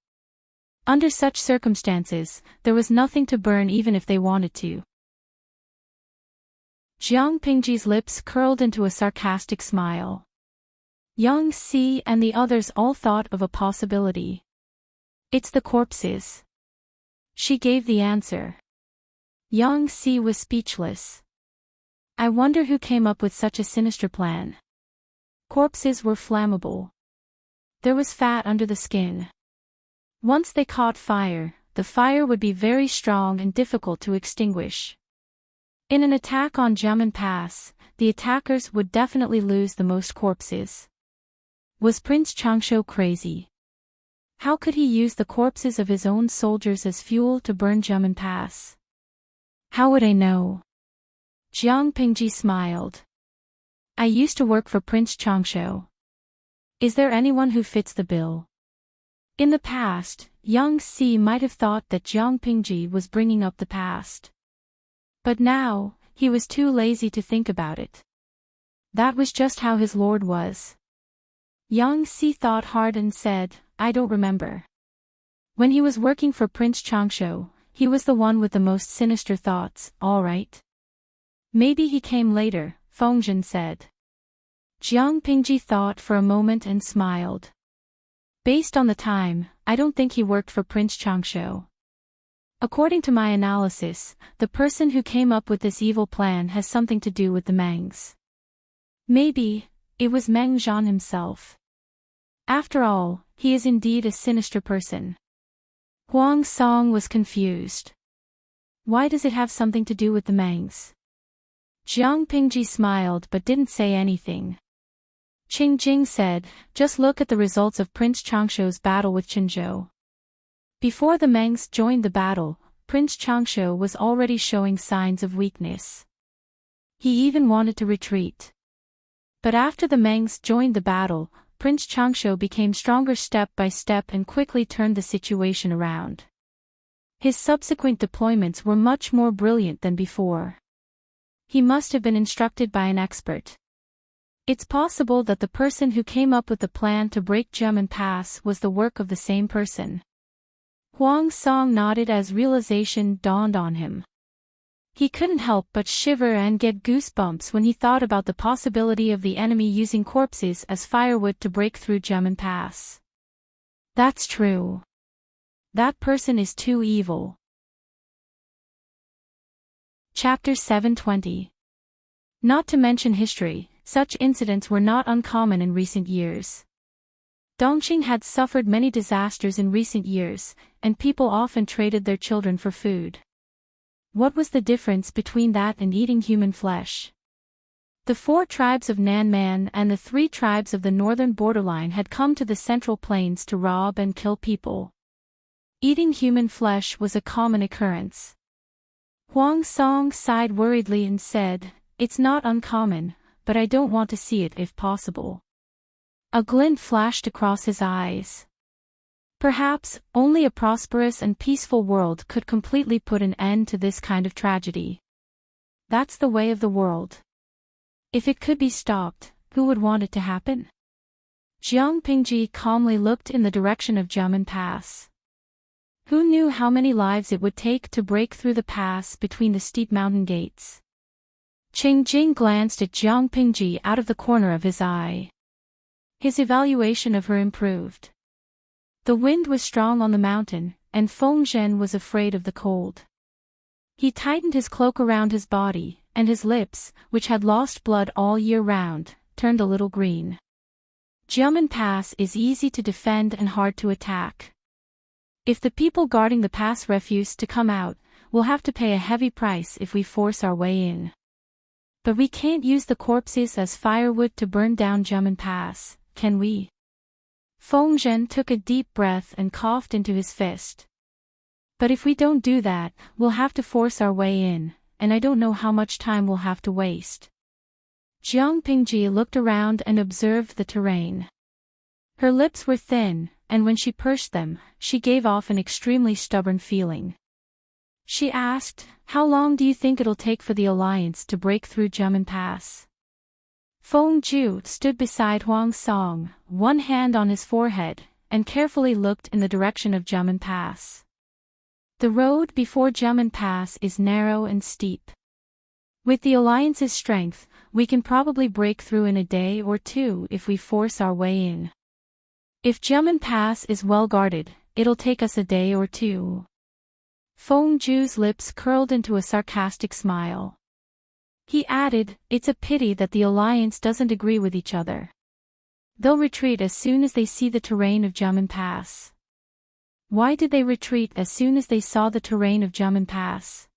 Under such circumstances, there was nothing to burn even if they wanted to. Jiang Pingji's lips curled into a sarcastic smile. Yang Si and the others all thought of a possibility. It's the corpses. She gave the answer. Yang Si was speechless. I wonder who came up with such a sinister plan. Corpses were flammable. There was fat under the skin. Once they caught fire, the fire would be very strong and difficult to extinguish. In an attack on Jiamen Pass, the attackers would definitely lose the most corpses. Was Prince Changshuo crazy? How could he use the corpses of his own soldiers as fuel to burn Jiamen Pass? How would I know? Jiang Pingji smiled. I used to work for Prince Changshuo. Is there anyone who fits the bill? In the past, Yang Si might have thought that Jiang Pingji was bringing up the past. But now, he was too lazy to think about it. That was just how his lord was. Yang Si thought hard and said, I don't remember. When he was working for Prince Changshuo, he was the one with the most sinister thoughts, all right. Maybe he came later, Feng Zhen said. Jiang Pingji thought for a moment and smiled. Based on the time, I don't think he worked for Prince Changshuo. According to my analysis, the person who came up with this evil plan has something to do with the Mengs. Maybe it was Meng Zhan himself. After all, he is indeed a sinister person. Huang Song was confused. Why does it have something to do with the Mengs? Jiang Pingji smiled but didn't say anything. Qing Jing said, just look at the results of Prince Changshuo's battle with Qinzhou. Before the Mengs joined the battle, Prince Changshuo was already showing signs of weakness. He even wanted to retreat. But after the Mengs joined the battle, Prince Changshuo became stronger step by step and quickly turned the situation around. His subsequent deployments were much more brilliant than before. He must have been instructed by an expert. It's possible that the person who came up with the plan to break Jiamen Pass was the work of the same person. Huang Song nodded as realization dawned on him. He couldn't help but shiver and get goosebumps when he thought about the possibility of the enemy using corpses as firewood to break through Jiamen Pass. That's true. That person is too evil. Chapter 720. Not to mention history, such incidents were not uncommon in recent years. Dongqing had suffered many disasters in recent years, and people often traded their children for food. What was the difference between that and eating human flesh? The 4 tribes of Nanman and the 3 tribes of the northern borderline had come to the Central Plains to rob and kill people. Eating human flesh was a common occurrence. Huang Song sighed worriedly and said, it's not uncommon, but I don't want to see it if possible. A glint flashed across his eyes. Perhaps, only a prosperous and peaceful world could completely put an end to this kind of tragedy. That's the way of the world. If it could be stopped, who would want it to happen? Jiang Pingji calmly looked in the direction of Jiamen Pass. Who knew how many lives it would take to break through the pass between the steep mountain gates? Qing Jing glanced at Jiang Pingji out of the corner of his eye. His evaluation of her improved. The wind was strong on the mountain, and Feng Zhen was afraid of the cold. He tightened his cloak around his body, and his lips, which had lost blood all year round, turned a little green. Jiamen Pass is easy to defend and hard to attack. If the people guarding the pass refuse to come out, we'll have to pay a heavy price if we force our way in. But we can't use the corpses as firewood to burn down Jiamen Pass, can we? Feng Zhen took a deep breath and coughed into his fist. But if we don't do that, we'll have to force our way in, and I don't know how much time we'll have to waste. Jiang Pingji looked around and observed the terrain. Her lips were thin, and when she pursed them, she gave off an extremely stubborn feeling. She asked, "How long do you think it'll take for the Alliance to break through Jiamen Pass?" Feng Zhu stood beside Huang Song, one hand on his forehead, and carefully looked in the direction of Jiamen Pass. The road before Jiamen Pass is narrow and steep. With the Alliance's strength, we can probably break through in a day or two if we force our way in. If Jiamen Pass is well guarded, it'll take us a day or two. Feng Zhu's lips curled into a sarcastic smile. He added, "It's a pity that the Alliance doesn't agree with each other. They'll retreat as soon as they see the terrain of Jiamen Pass." Why did they retreat as soon as they saw the terrain of Jiamen Pass?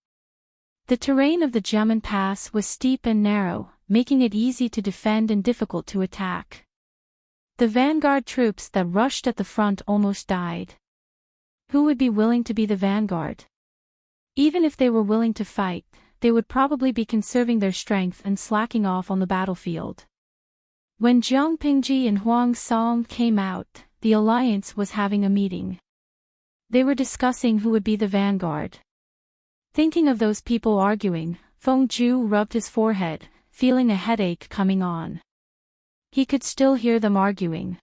The terrain of the Jiamen Pass was steep and narrow, making it easy to defend and difficult to attack. The vanguard troops that rushed at the front almost died. Who would be willing to be the vanguard? Even if they were willing to fight, they would probably be conserving their strength and slacking off on the battlefield. When Jiang Pingji and Huang Song came out, the Alliance was having a meeting. They were discussing who would be the vanguard. Thinking of those people arguing, Feng Zhu rubbed his forehead, feeling a headache coming on. He could still hear them arguing.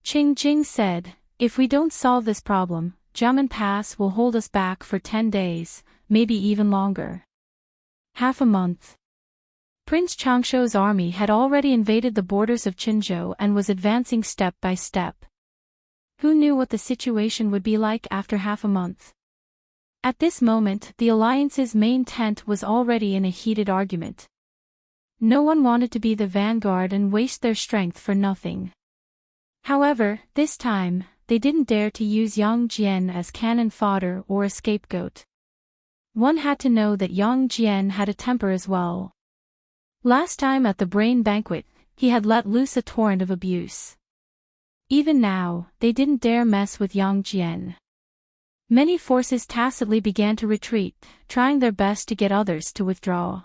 Qing Jing said, "If we don't solve this problem, Jiamen Pass will hold us back for 10 days, maybe even longer. Half a month." Prince Changshuo's army had already invaded the borders of Qinzhou and was advancing step by step. Who knew what the situation would be like after half a month? At this moment, the Alliance's main tent was already in a heated argument. No one wanted to be the vanguard and waste their strength for nothing. However, this time, they didn't dare to use Yang Jian as cannon fodder or a scapegoat. One had to know that Yang Jian had a temper as well. Last time at the brain banquet, he had let loose a torrent of abuse. Even now, they didn't dare mess with Yang Jian. Many forces tacitly began to retreat, trying their best to get others to withdraw.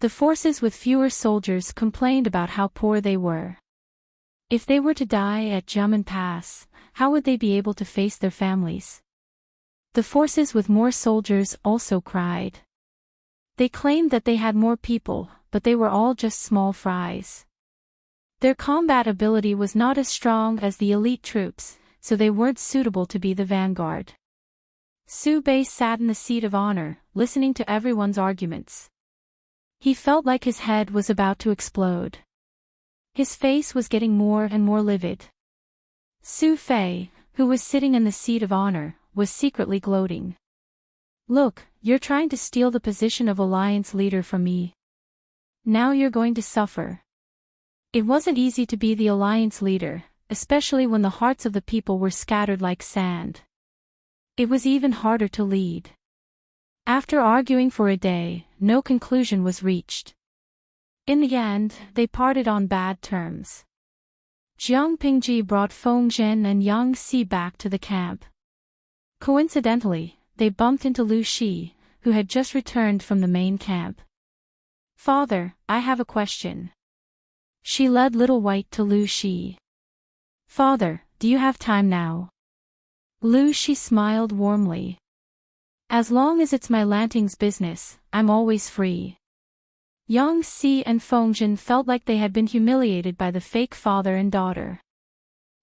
The forces with fewer soldiers complained about how poor they were. If they were to die at Jiamen Pass, how would they be able to face their families? The forces with more soldiers also cried. They claimed that they had more people, but they were all just small fries. Their combat ability was not as strong as the elite troops, so they weren't suitable to be the vanguard. Su Bei sat in the seat of honor, listening to everyone's arguments. He felt like his head was about to explode. His face was getting more and more livid. Su Fei, who was sitting in the seat of honor, was secretly gloating. "Look, you're trying to steal the position of Alliance leader from me. Now you're going to suffer." It wasn't easy to be the Alliance leader, especially when the hearts of the people were scattered like sand. It was even harder to lead. After arguing for a day, no conclusion was reached. In the end, they parted on bad terms. Jiang Pingji brought Feng Zhen and Yang Xi back to the camp. Coincidentally, they bumped into Lu Shi, who had just returned from the main camp. "Father, I have a question." She led Little White to Lu Shi. "Father, do you have time now?" Lu Shi smiled warmly. "As long as it's my Lanting's business, I'm always free." Yang Si and Fengjin felt like they had been humiliated by the fake father and daughter.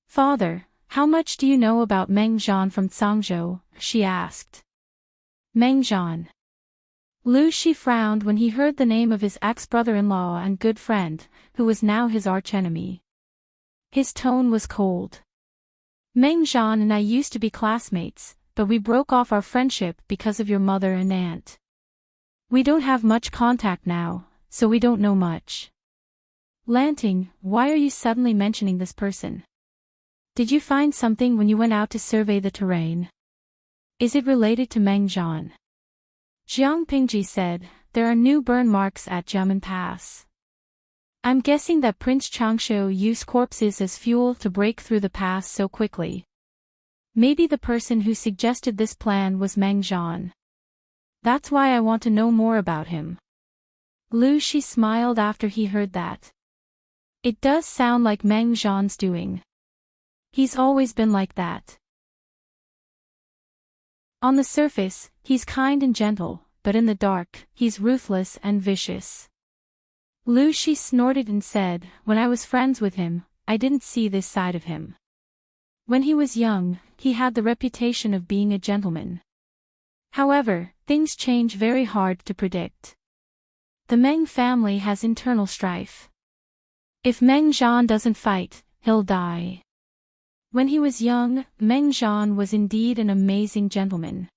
"Father, how much do you know about Meng Zhan from Cangzhou?" she asked. Meng Zhan. Lu Shi frowned when he heard the name of his ex-brother-in-law and good friend, who was now his archenemy. His tone was cold. "Meng Zhan and I used to be classmates, but we broke off our friendship because of your mother and aunt. We don't have much contact now, so we don't know much." "Lanting, why are you suddenly mentioning this person? Did you find something when you went out to survey the terrain? Is it related to Meng Zhan?" Jiang Pingji said, "There are new burn marks at Jiamen Pass. I'm guessing that Prince Changshu used corpses as fuel to break through the pass so quickly. Maybe the person who suggested this plan was Meng Zhan. That's why I want to know more about him." Lu Shi smiled after he heard that. "It does sound like Meng Zhan's doing. He's always been like that. On the surface, he's kind and gentle, but in the dark, he's ruthless and vicious." Lu Shi snorted and said, "When I was friends with him, I didn't see this side of him. When he was young, he had the reputation of being a gentleman. However, things change very hard to predict. The Meng family has internal strife. If Meng Zhan doesn't fight, he'll die. When he was young, Meng Zhan was indeed an amazing gentleman.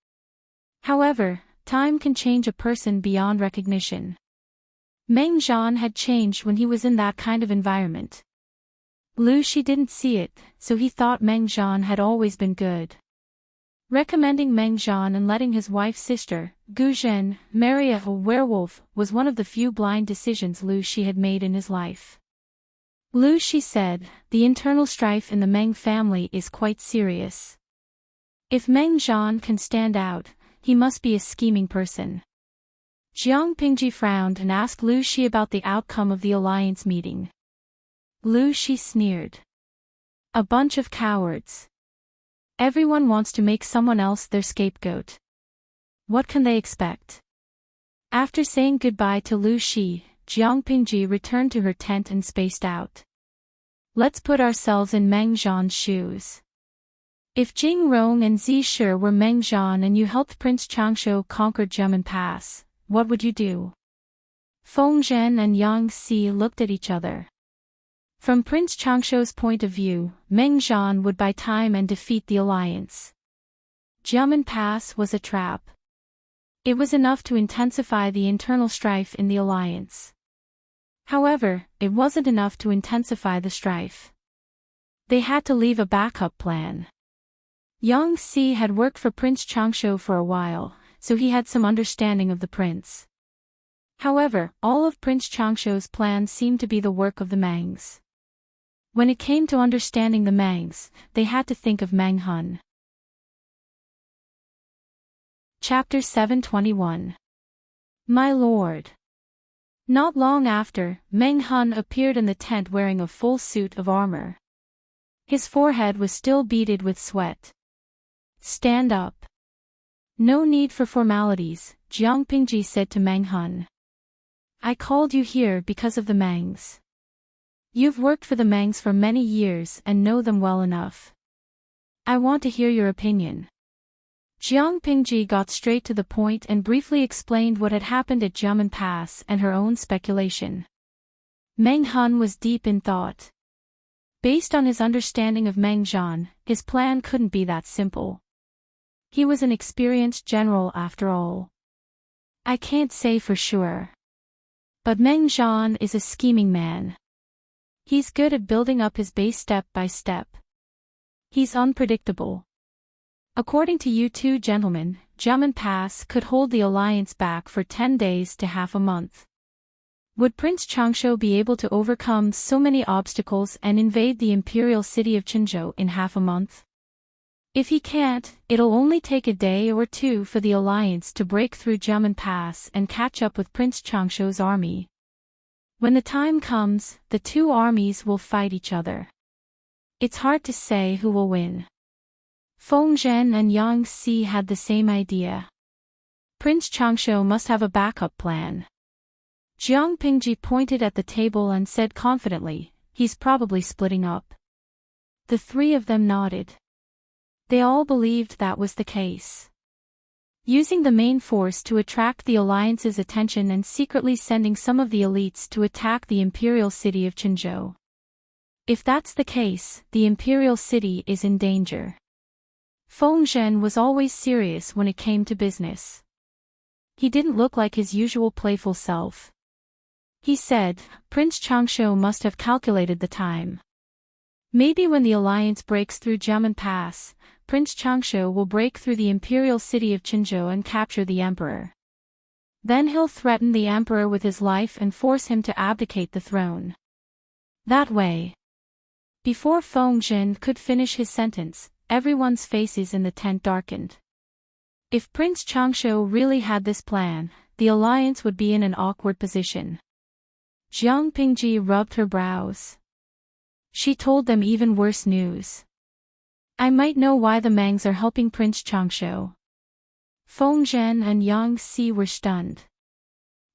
However, time can change a person beyond recognition. Meng Zhan had changed when he was in that kind of environment. Lu Shi didn't see it, so he thought Meng Zhan had always been good. Recommending Meng Zhan and letting his wife's sister, Gu Zhen, marry a werewolf was one of the few blind decisions Lu Shi had made in his life. Lu Shi said, "The internal strife in the Meng family is quite serious. If Meng Zhan can stand out, he must be a scheming person." Jiang Pingji frowned and asked Lu Shi about the outcome of the alliance meeting. Lu Shi sneered. "A bunch of cowards. Everyone wants to make someone else their scapegoat. What can they expect?" After saying goodbye to Lu Shi, Jiang Pingji returned to her tent and spaced out. "Let's put ourselves in Meng Zhan's shoes. If Jing Rong and Zi Shi were Meng Zhan and you helped Prince Changshu conquer Jiamen Pass, what would you do?" Feng Zhen and Yang Si looked at each other. From Prince Changshu's point of view, Meng Zhan would buy time and defeat the alliance. Jiamen Pass was a trap. It was enough to intensify the internal strife in the alliance. However, it wasn't enough to intensify the strife. They had to leave a backup plan. Yang Si had worked for Prince Changshu for a while, so he had some understanding of the prince. However, all of Prince Changshu's plans seemed to be the work of the Mangs. When it came to understanding the Mangs, they had to think of Meng Hun. Chapter 721. My Lord. Not long after, Meng Hun appeared in the tent wearing a full suit of armor. His forehead was still beaded with sweat. "Stand up." "No need for formalities," Jiang Pingji said to Meng Hun. "I called you here because of the Mangs. You've worked for the Mangs for many years and know them well enough. I want to hear your opinion." Jiang Pingji got straight to the point and briefly explained what had happened at Jiamen Pass and her own speculation. Meng Hun was deep in thought. Based on his understanding of Meng Zhan, his plan couldn't be that simple. He was an experienced general after all. "I can't say for sure. But Meng Zhan is a scheming man. He's good at building up his base step by step. He's unpredictable. According to you two gentlemen, Jiamen Pass could hold the alliance back for 10 days to half a month. Would Prince Changshu be able to overcome so many obstacles and invade the imperial city of Qinzhou in half a month? If he can't, it'll only take a day or two for the alliance to break through Jiamen Pass and catch up with Prince Changshu's army. When the time comes, the two armies will fight each other. It's hard to say who will win. Feng Zhen and Yang Si had the same idea. Prince Changshu must have a backup plan. Jiang Pingji pointed at the table and said confidently, he's probably splitting up. The three of them nodded. They all believed that was the case. Using the main force to attract the alliance's attention and secretly sending some of the elites to attack the imperial city of Qinzhou. If that's the case, the imperial city is in danger. Feng Zhen was always serious when it came to business. He didn't look like his usual playful self. He said, Prince Changshu must have calculated the time. Maybe when the alliance breaks through Jiamen Pass, Prince Changshu will break through the imperial city of Qinzhou and capture the emperor. Then he'll threaten the emperor with his life and force him to abdicate the throne. That way. Before Feng Zhen could finish his sentence, everyone's faces in the tent darkened. If Prince Changshu really had this plan, the alliance would be in an awkward position. Jiang Pingji rubbed her brows. She told them even worse news. I might know why the Mangs are helping Prince Changshu. Feng Zhen and Yang Si were stunned.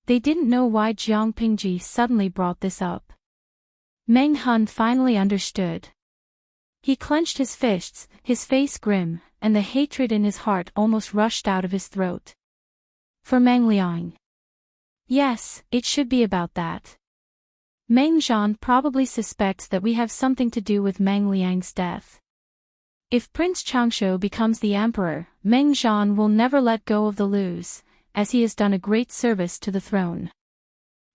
They didn't know why Jiang Pingji suddenly brought this up. Meng Han finally understood. He clenched his fists, his face grim, and the hatred in his heart almost rushed out of his throat. For Meng Liang. Yes, it should be about that. Meng Zhan probably suspects that we have something to do with Meng Liang's death. If Prince Changshu becomes the emperor, Meng Zhan will never let go of the Lus, as he has done a great service to the throne.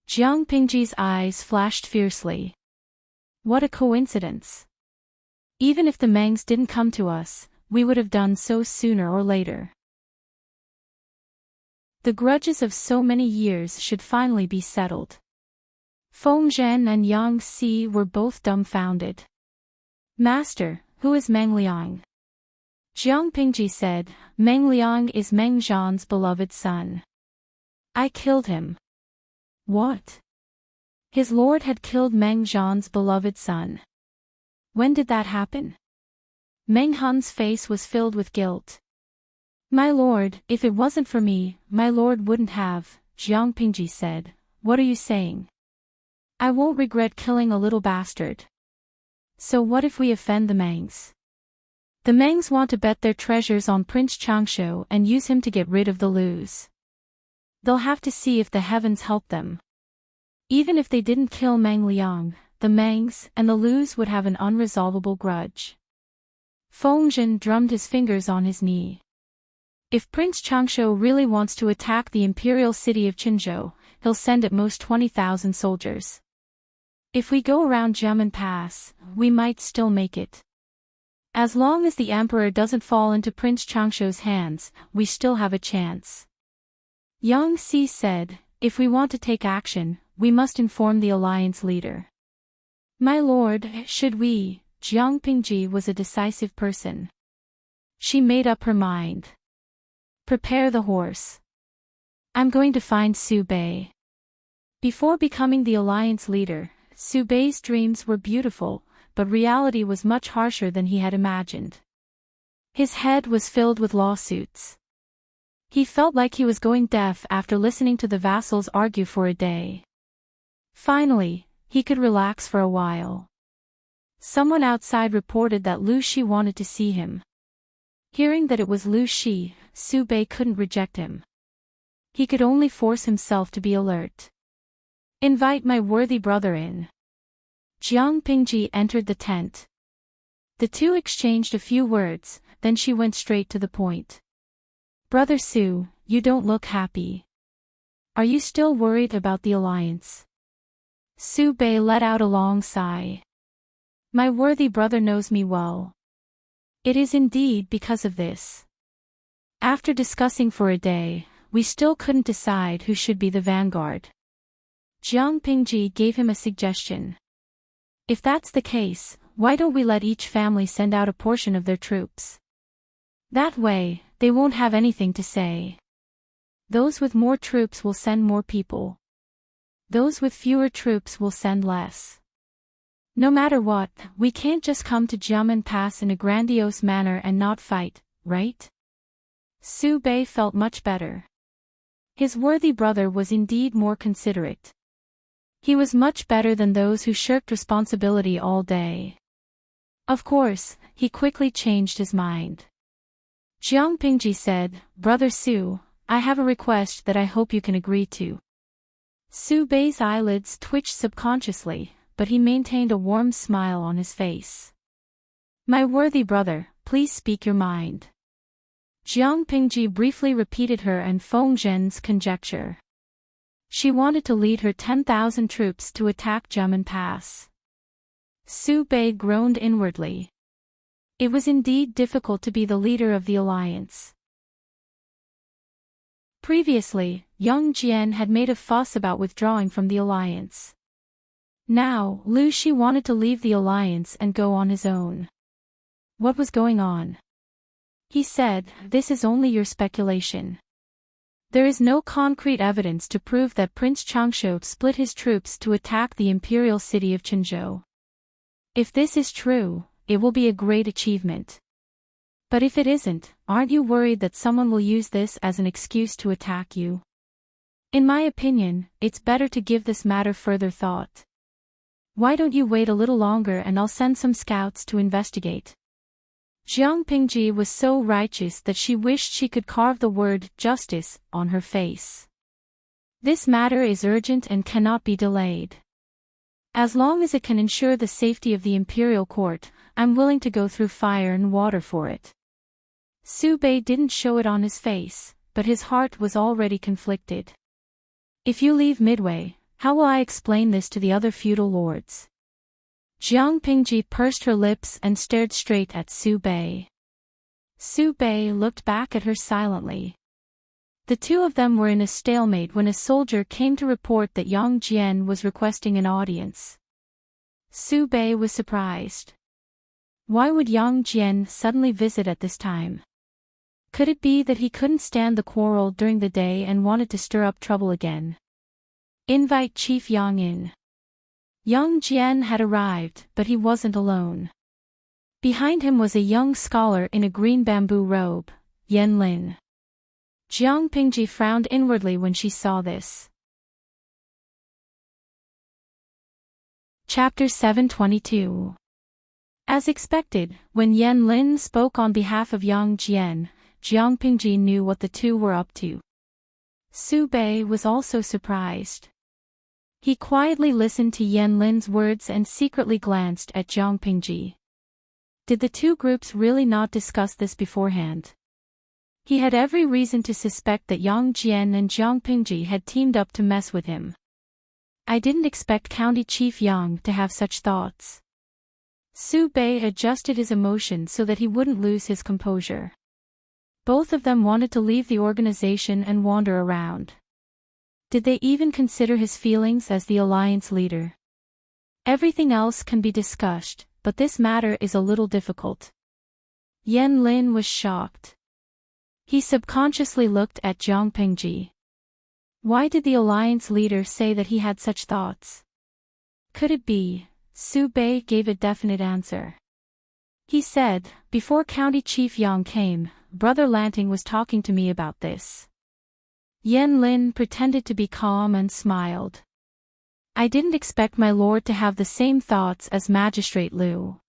Jiang Pingji's eyes flashed fiercely. What a coincidence. Even if the Mangs didn't come to us, we would have done so sooner or later. The grudges of so many years should finally be settled. Feng Zhen and Yang Si were both dumbfounded. Master, who is Meng Liang? Jiang Pingji said, Meng Liang is Meng Zhan's beloved son. I killed him. What? His lord had killed Meng Zhan's beloved son. When did that happen? Meng Han's face was filled with guilt. My lord, if it wasn't for me, my lord wouldn't have, Jiang Pingji said. What are you saying? I won't regret killing a little bastard. So what if we offend the Mangs? The Mangs want to bet their treasures on Prince Changshu and use him to get rid of the Lus. They'll have to see if the heavens help them. Even if they didn't kill Meng Liang, the Mangs and the Lus would have an unresolvable grudge. Feng Zhen drummed his fingers on his knee. If Prince Changshu really wants to attack the imperial city of Qinzhou, he'll send at most 20,000 soldiers. If we go around Jiamen Pass, we might still make it. As long as the emperor doesn't fall into Prince Changshu's hands, we still have a chance. Yang Si said, if we want to take action, we must inform the alliance leader. My lord, should we? Jiang Pingji was a decisive person. She made up her mind. Prepare the horse. I'm going to find Su Bei. Before becoming the alliance leader, Su Bei's dreams were beautiful, but reality was much harsher than he had imagined. His head was filled with lawsuits. He felt like he was going deaf after listening to the vassals argue for a day. Finally, he could relax for a while. Someone outside reported that Lu Shi wanted to see him. Hearing that it was Lu Shi, Su Bei couldn't reject him. He could only force himself to be alert. Invite my worthy brother in. Jiang Pingji entered the tent. The two exchanged a few words, then she went straight to the point. Brother Su, you don't look happy. Are you still worried about the alliance? Su Bei let out a long sigh. My worthy brother knows me well. It is indeed because of this. After discussing for a day, we still couldn't decide who should be the vanguard. Jiang Pingji gave him a suggestion. If that's the case, why don't we let each family send out a portion of their troops? That way, they won't have anything to say. Those with more troops will send more people. those with fewer troops will send less. No matter what, we can't just come to Jiamen Pass in a grandiose manner and not fight, right? Su Bei felt much better. His worthy brother was indeed more considerate. He was much better than those who shirked responsibility all day. Of course, he quickly changed his mind. Jiang Pingji said, "Brother Su, I have a request that I hope you can agree to." Su Bei's eyelids twitched subconsciously, but he maintained a warm smile on his face. "My worthy brother, please speak your mind." Jiang Pingji briefly repeated her and Feng Zhen's conjecture. She wanted to lead her 10,000 troops to attack Jiamen Pass. Su Bei groaned inwardly. It was indeed difficult to be the leader of the alliance. Previously, young Jian had made a fuss about withdrawing from the alliance. Now, Lu Shi wanted to leave the alliance and go on his own. What was going on? He said, "This is only your speculation. There is no concrete evidence to prove that Prince Changshu split his troops to attack the imperial city of Qinzhou. If this is true, it will be a great achievement. But if it isn't, aren't you worried that someone will use this as an excuse to attack you? In my opinion, it's better to give this matter further thought. Why don't you wait a little longer and I'll send some scouts to investigate." Jiang Pingji was so righteous that she wished she could carve the word justice on her face. This matter is urgent and cannot be delayed. As long as it can ensure the safety of the imperial court, I'm willing to go through fire and water for it. Su Bei didn't show it on his face, but his heart was already conflicted. If you leave midway, how will I explain this to the other feudal lords? Jiang Pingji pursed her lips and stared straight at Su Bei. Su Bei looked back at her silently. The two of them were in a stalemate when a soldier came to report that Yang Jian was requesting an audience. Su Bei was surprised. Why would Yang Jian suddenly visit at this time? Could it be that he couldn't stand the quarrel during the day and wanted to stir up trouble again? "Invite Chief Yang in." Yang Jian had arrived, but he wasn't alone. Behind him was a young scholar in a green bamboo robe, Yan Lin. Jiang Pingji frowned inwardly when she saw this. Chapter 722. As expected, when Yan Lin spoke on behalf of Yang Jian, Jiang Pingji knew what the two were up to. Su Bei was also surprised. He quietly listened to Yan Lin's words and secretly glanced at Jiang Pingji. Did the two groups really not discuss this beforehand? He had every reason to suspect that Yang Jian and Jiang Pingji had teamed up to mess with him. I didn't expect County Chief Yang to have such thoughts. Su Bei adjusted his emotions so that he wouldn't lose his composure. Both of them wanted to leave the organization and wander around. Did they even consider his feelings as the alliance leader? Everything else can be discussed, but this matter is a little difficult. Yan Lin was shocked. He subconsciously looked at Jiang Pingji. Why did the alliance leader say that he had such thoughts? Could it be? Su Bei gave a definite answer. He said, "Before County Chief Yang came, Brother Lanting was talking to me about this." Yan Lin pretended to be calm and smiled. "I didn't expect my lord to have the same thoughts as Magistrate Liu."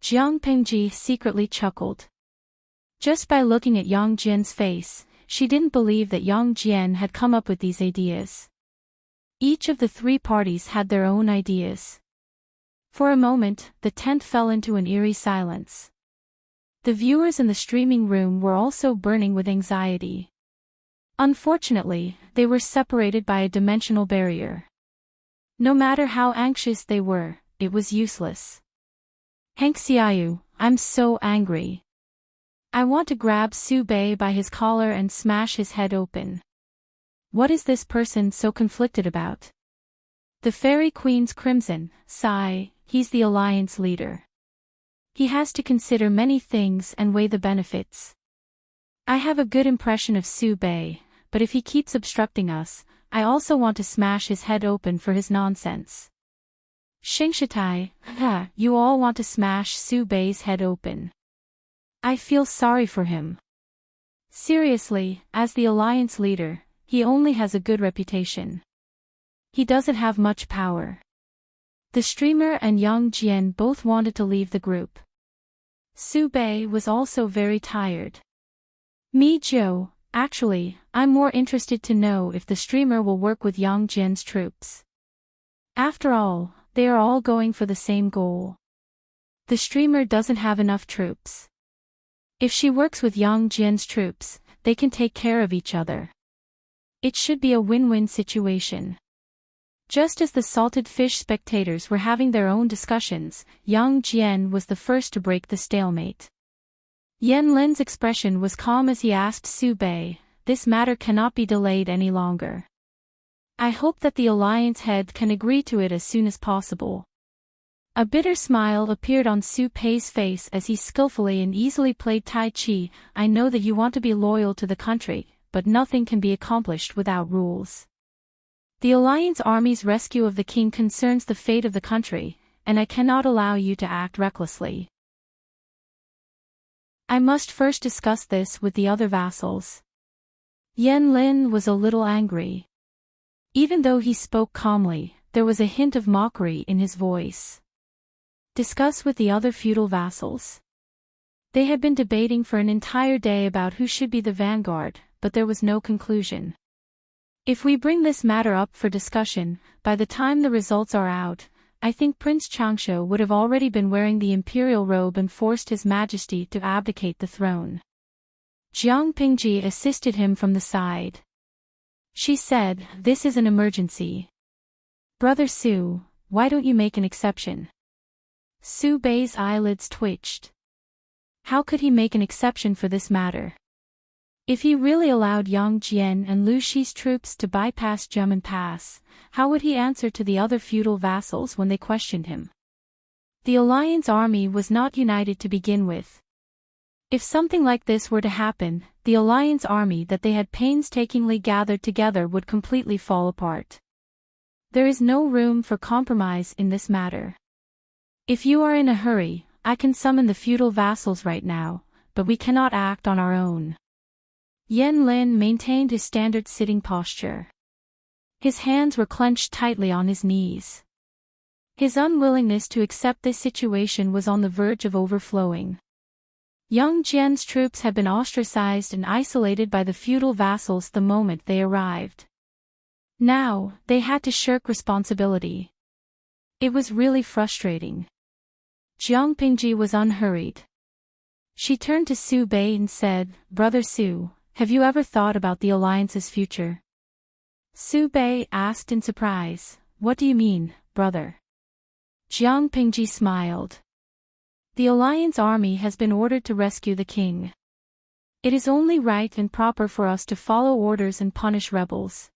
Jiang Pingji secretly chuckled. Just by looking at Yang Jian's face, she didn't believe that Yang Jian had come up with these ideas. Each of the three parties had their own ideas. For a moment, the tent fell into an eerie silence. The viewers in the streaming room were also burning with anxiety. Unfortunately, they were separated by a dimensional barrier. No matter how anxious they were, it was useless. "Hank Xiaoyu, I'm so angry. I want to grab Su Bei by his collar and smash his head open. What is this person so conflicted about?" The Fairy Queen's crimson, sigh, he's the alliance leader. He has to consider many things and weigh the benefits. I have a good impression of Su Bei, but if he keeps obstructing us, I also want to smash his head open for his nonsense. Xingshitai, you all want to smash Su Bei's head open. I feel sorry for him. Seriously, as the alliance leader, he only has a good reputation. He doesn't have much power. The streamer and Yang Jian both wanted to leave the group. Su Bei was also very tired. Mi Zhou, actually, I'm more interested to know if the streamer will work with Yang Jian's troops. After all, they are all going for the same goal. The streamer doesn't have enough troops. If she works with Yang Jian's troops, they can take care of each other. It should be a win-win situation. Just as the salted fish spectators were having their own discussions, Yang Jian was the first to break the stalemate. Yan Lin's expression was calm as he asked Su Bei, "This matter cannot be delayed any longer. I hope that the alliance head can agree to it as soon as possible." A bitter smile appeared on Su Bei's face as he skillfully and easily played Tai Chi. "I know that you want to be loyal to the country, but nothing can be accomplished without rules. The Alliance Army's rescue of the king concerns the fate of the country, and I cannot allow you to act recklessly. I must first discuss this with the other vassals." Yan Lin was a little angry. Even though he spoke calmly, there was a hint of mockery in his voice. Discuss with the other feudal vassals. They had been debating for an entire day about who should be the vanguard, but there was no conclusion. If we bring this matter up for discussion, by the time the results are out, I think Prince Changsho would have already been wearing the imperial robe and forced His Majesty to abdicate the throne. Jiang Pingji assisted him from the side. She said, "This is an emergency. Brother Su, why don't you make an exception?" Su Bei's eyelids twitched. How could he make an exception for this matter? If he really allowed Yang Jian and Lu Shi's troops to bypass Jiamen Pass, how would he answer to the other feudal vassals when they questioned him? The alliance army was not united to begin with. If something like this were to happen, the alliance army that they had painstakingly gathered together would completely fall apart. There is no room for compromise in this matter. If you are in a hurry, I can summon the feudal vassals right now, but we cannot act on our own. Yan Lin maintained his standard sitting posture. His hands were clenched tightly on his knees. His unwillingness to accept this situation was on the verge of overflowing. Yang Jian's troops had been ostracized and isolated by the feudal vassals the moment they arrived. Now, they had to shirk responsibility. It was really frustrating. Jiang Pingji was unhurried. She turned to Su Bei and said, "Brother Su, have you ever thought about the alliance's future?" Su Bei asked in surprise, "What do you mean, brother?" Jiang Pingji smiled. "The alliance army has been ordered to rescue the king. It is only right and proper for us to follow orders and punish rebels.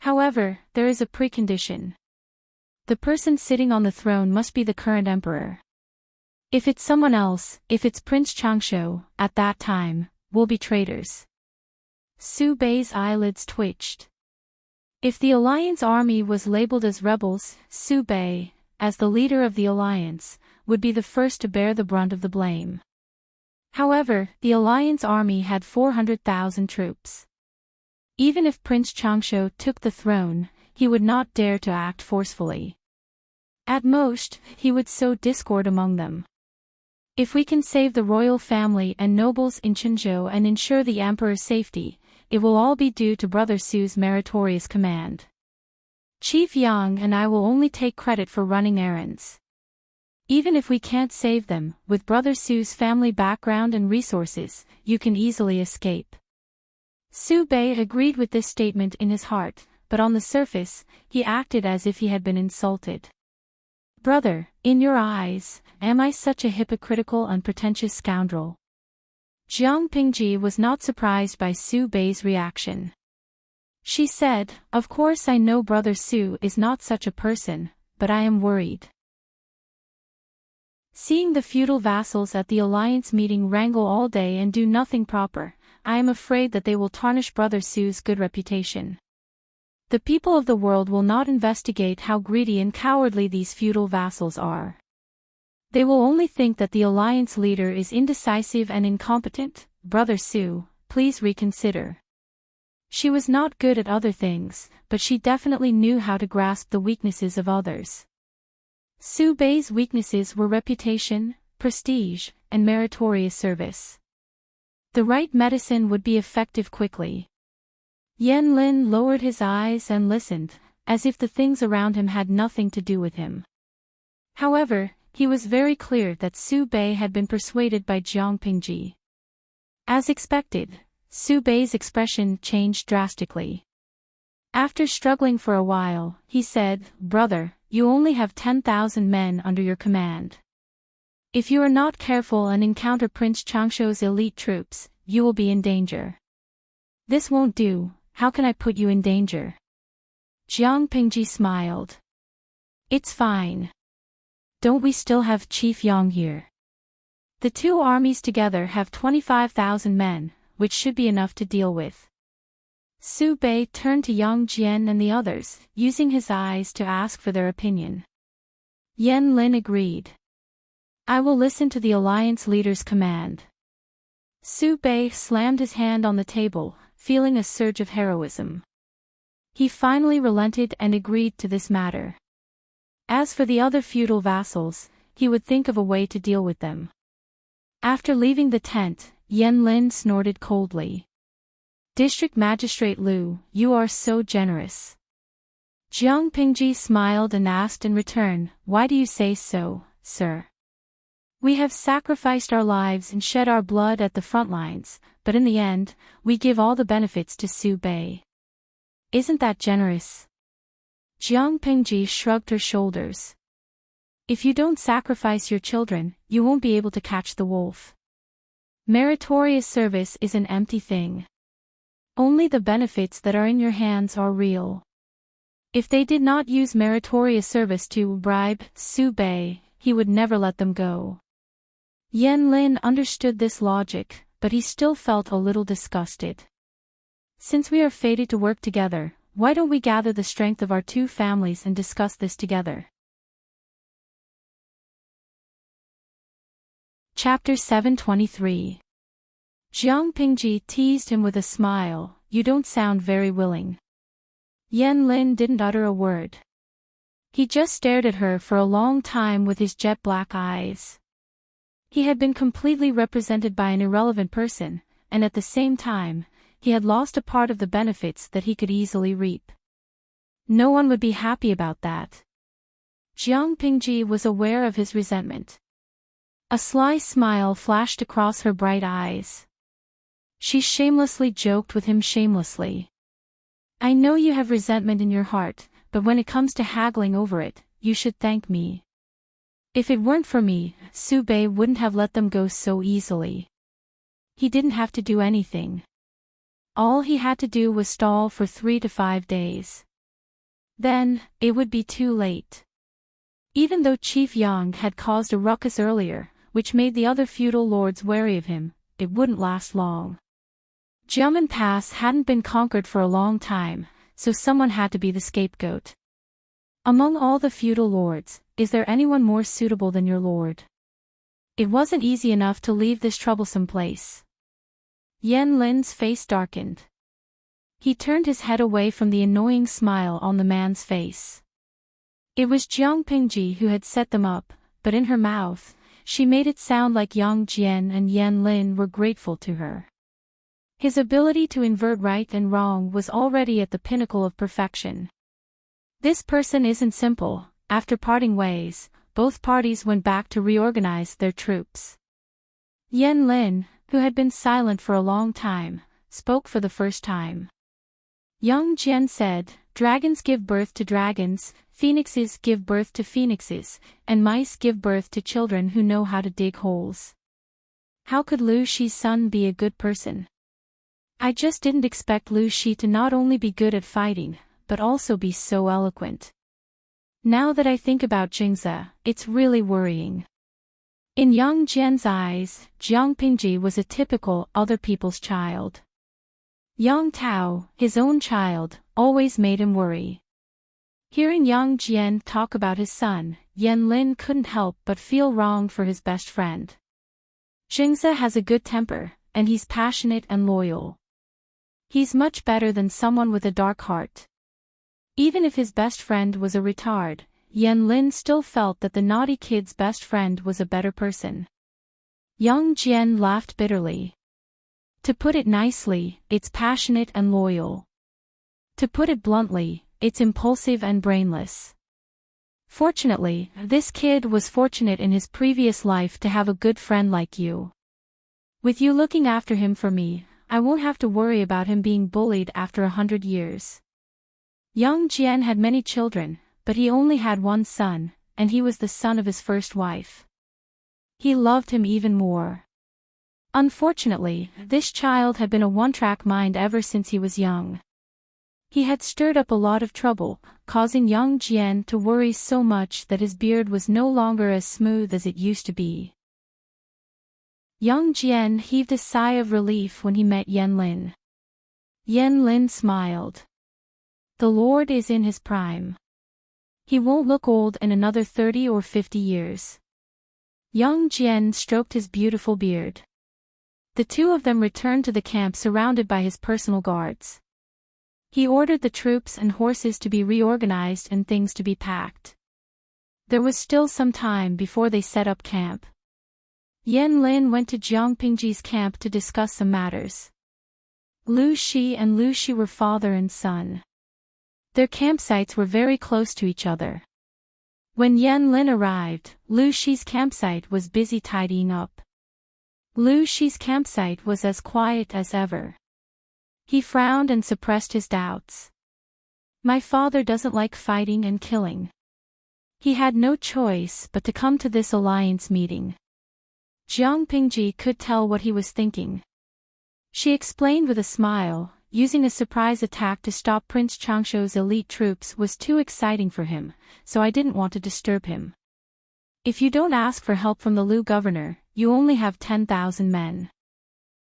However, there is a precondition. The person sitting on the throne must be the current emperor. If it's someone else, if it's Prince Changsho, at that time, we'll be traitors." Su Bei's eyelids twitched. If the alliance army was labeled as rebels, Su Bei, as the leader of the alliance, would be the first to bear the brunt of the blame. However, the alliance army had 400,000 troops. Even if Prince Changsho took the throne, he would not dare to act forcefully. At most, he would sow discord among them. If we can save the royal family and nobles in Qinzhou and ensure the emperor's safety, it will all be due to Brother Su's meritorious command. Chief Yang and I will only take credit for running errands. Even if we can't save them, with Brother Su's family background and resources, you can easily escape." Su Bei agreed with this statement in his heart, but on the surface, he acted as if he had been insulted. "Brother, in your eyes, am I such a hypocritical and pretentious scoundrel?" Jiang Pingji was not surprised by Su Bei's reaction. She said, "Of course I know Brother Su is not such a person, but I am worried." Seeing the feudal vassals at the alliance meeting wrangle all day and do nothing proper, I am afraid that they will tarnish Brother Su's good reputation. The people of the world will not investigate how greedy and cowardly these feudal vassals are. They will only think that the alliance leader is indecisive and incompetent. Brother Su, please reconsider. She was not good at other things, but she definitely knew how to grasp the weaknesses of others. Su Bei's weaknesses were reputation, prestige, and meritorious service. The right medicine would be effective quickly. Yan Lin lowered his eyes and listened, as if the things around him had nothing to do with him. However, he was very clear that Su Bei had been persuaded by Jiang Pingji. As expected, Su Bei's expression changed drastically. After struggling for a while, he said, "Brother, you only have 10,000 men under your command. If you are not careful and encounter Prince Changshou's elite troops, you will be in danger." "This won't do. How can I put you in danger?" Jiang Pingji smiled. "It's fine. Don't we still have Chief Yang here? The two armies together have 25,000 men, which should be enough to deal with." Su Bei turned to Yang Jian and the others, using his eyes to ask for their opinion. Yan Lin agreed. "I will listen to the alliance leader's command." Su Bei slammed his hand on the table, feeling a surge of heroism. He finally relented and agreed to this matter. As for the other feudal vassals, he would think of a way to deal with them. After leaving the tent, Yan Lin snorted coldly. "District Magistrate Liu, you are so generous." Jiang Pingji smiled and asked in return, "Why do you say so, sir? We have sacrificed our lives and shed our blood at the front lines, but in the end, we give all the benefits to Su Bei. Isn't that generous?" Jiang Pingji shrugged her shoulders. "If you don't sacrifice your children, you won't be able to catch the wolf. Meritorious service is an empty thing. Only the benefits that are in your hands are real. If they did not use meritorious service to bribe Su Bei, he would never let them go." Yan Lin understood this logic, but he still felt a little disgusted. "Since we are fated to work together, why don't we gather the strength of our two families and discuss this together?" Chapter 723. Jiang Pingji teased him with a smile, "You don't sound very willing." Yan Lin didn't utter a word. He just stared at her for a long time with his jet black eyes. He had been completely represented by an irrelevant person, and at the same time, he had lost a part of the benefits that he could easily reap. No one would be happy about that. Jiang Pingji was aware of his resentment. A sly smile flashed across her bright eyes. She shamelessly joked with him shamelessly. "I know you have resentment in your heart, but when it comes to haggling over it, you should thank me. If it weren't for me, Su Bei wouldn't have let them go so easily. He didn't have to do anything. All he had to do was stall for 3 to 5 days. Then, it would be too late." Even though Chief Yang had caused a ruckus earlier, which made the other feudal lords wary of him, it wouldn't last long. Jiamen Pass hadn't been conquered for a long time, so someone had to be the scapegoat. Among all the feudal lords, is there anyone more suitable than your lord? It wasn't easy enough to leave this troublesome place. Yan Lin's face darkened. He turned his head away from the annoying smile on the man's face. It was Jiang Pingji who had set them up, but in her mouth, she made it sound like Yang Jian and Yan Lin were grateful to her. His ability to invert right and wrong was already at the pinnacle of perfection. This person isn't simple. After parting ways, both parties went back to reorganize their troops. Yan Lin, who had been silent for a long time, spoke for the first time. Yang Jian said, "Dragons give birth to dragons, phoenixes give birth to phoenixes, and mice give birth to children who know how to dig holes. How could Lu Shi's son be a good person? I just didn't expect Lu Shi to not only be good at fighting, but also be so eloquent. Now that I think about Jingze, it's really worrying." In Yang Jian's eyes, Jiang Pingji was a typical other people's child. Yang Tao, his own child, always made him worry. Hearing young Jian talk about his son, Yan Lin couldn't help but feel wronged for his best friend. Jingze has a good temper, and he's passionate and loyal. He's much better than someone with a dark heart. Even if his best friend was a retard, Yan Lin still felt that the naughty kid's best friend was a better person. Young Jian laughed bitterly. To put it nicely, it's passionate and loyal. To put it bluntly, it's impulsive and brainless. Fortunately, this kid was fortunate in his previous life to have a good friend like you. With you looking after him for me, I won't have to worry about him being bullied after 100 years. Young Jian had many children, but he only had one son, and he was the son of his first wife. He loved him even more. Unfortunately, this child had been a one-track mind ever since he was young. He had stirred up a lot of trouble, causing young Jian to worry so much that his beard was no longer as smooth as it used to be. Young Jian heaved a sigh of relief when he met Yan Lin. Yan Lin smiled. The Lord is in his prime. He won't look old in another 30 or 50 years. Young Jian stroked his beautiful beard. The two of them returned to the camp surrounded by his personal guards. He ordered the troops and horses to be reorganized and things to be packed. There was still some time before they set up camp. Yan Lin went to Jiang Pingji's camp to discuss some matters. Lu Shi and Lu Shi were father and son. Their campsites were very close to each other. When Yan Lin arrived, Lu Shi's campsite was busy tidying up. Lu Shi's campsite was as quiet as ever. He frowned and suppressed his doubts. My father doesn't like fighting and killing. He had no choice but to come to this alliance meeting. Jiang Pingji could tell what he was thinking. She explained with a smile, using a surprise attack to stop Prince Changshou's elite troops was too exciting for him, so I didn't want to disturb him. If you don't ask for help from the Lu governor, you only have 10,000 men.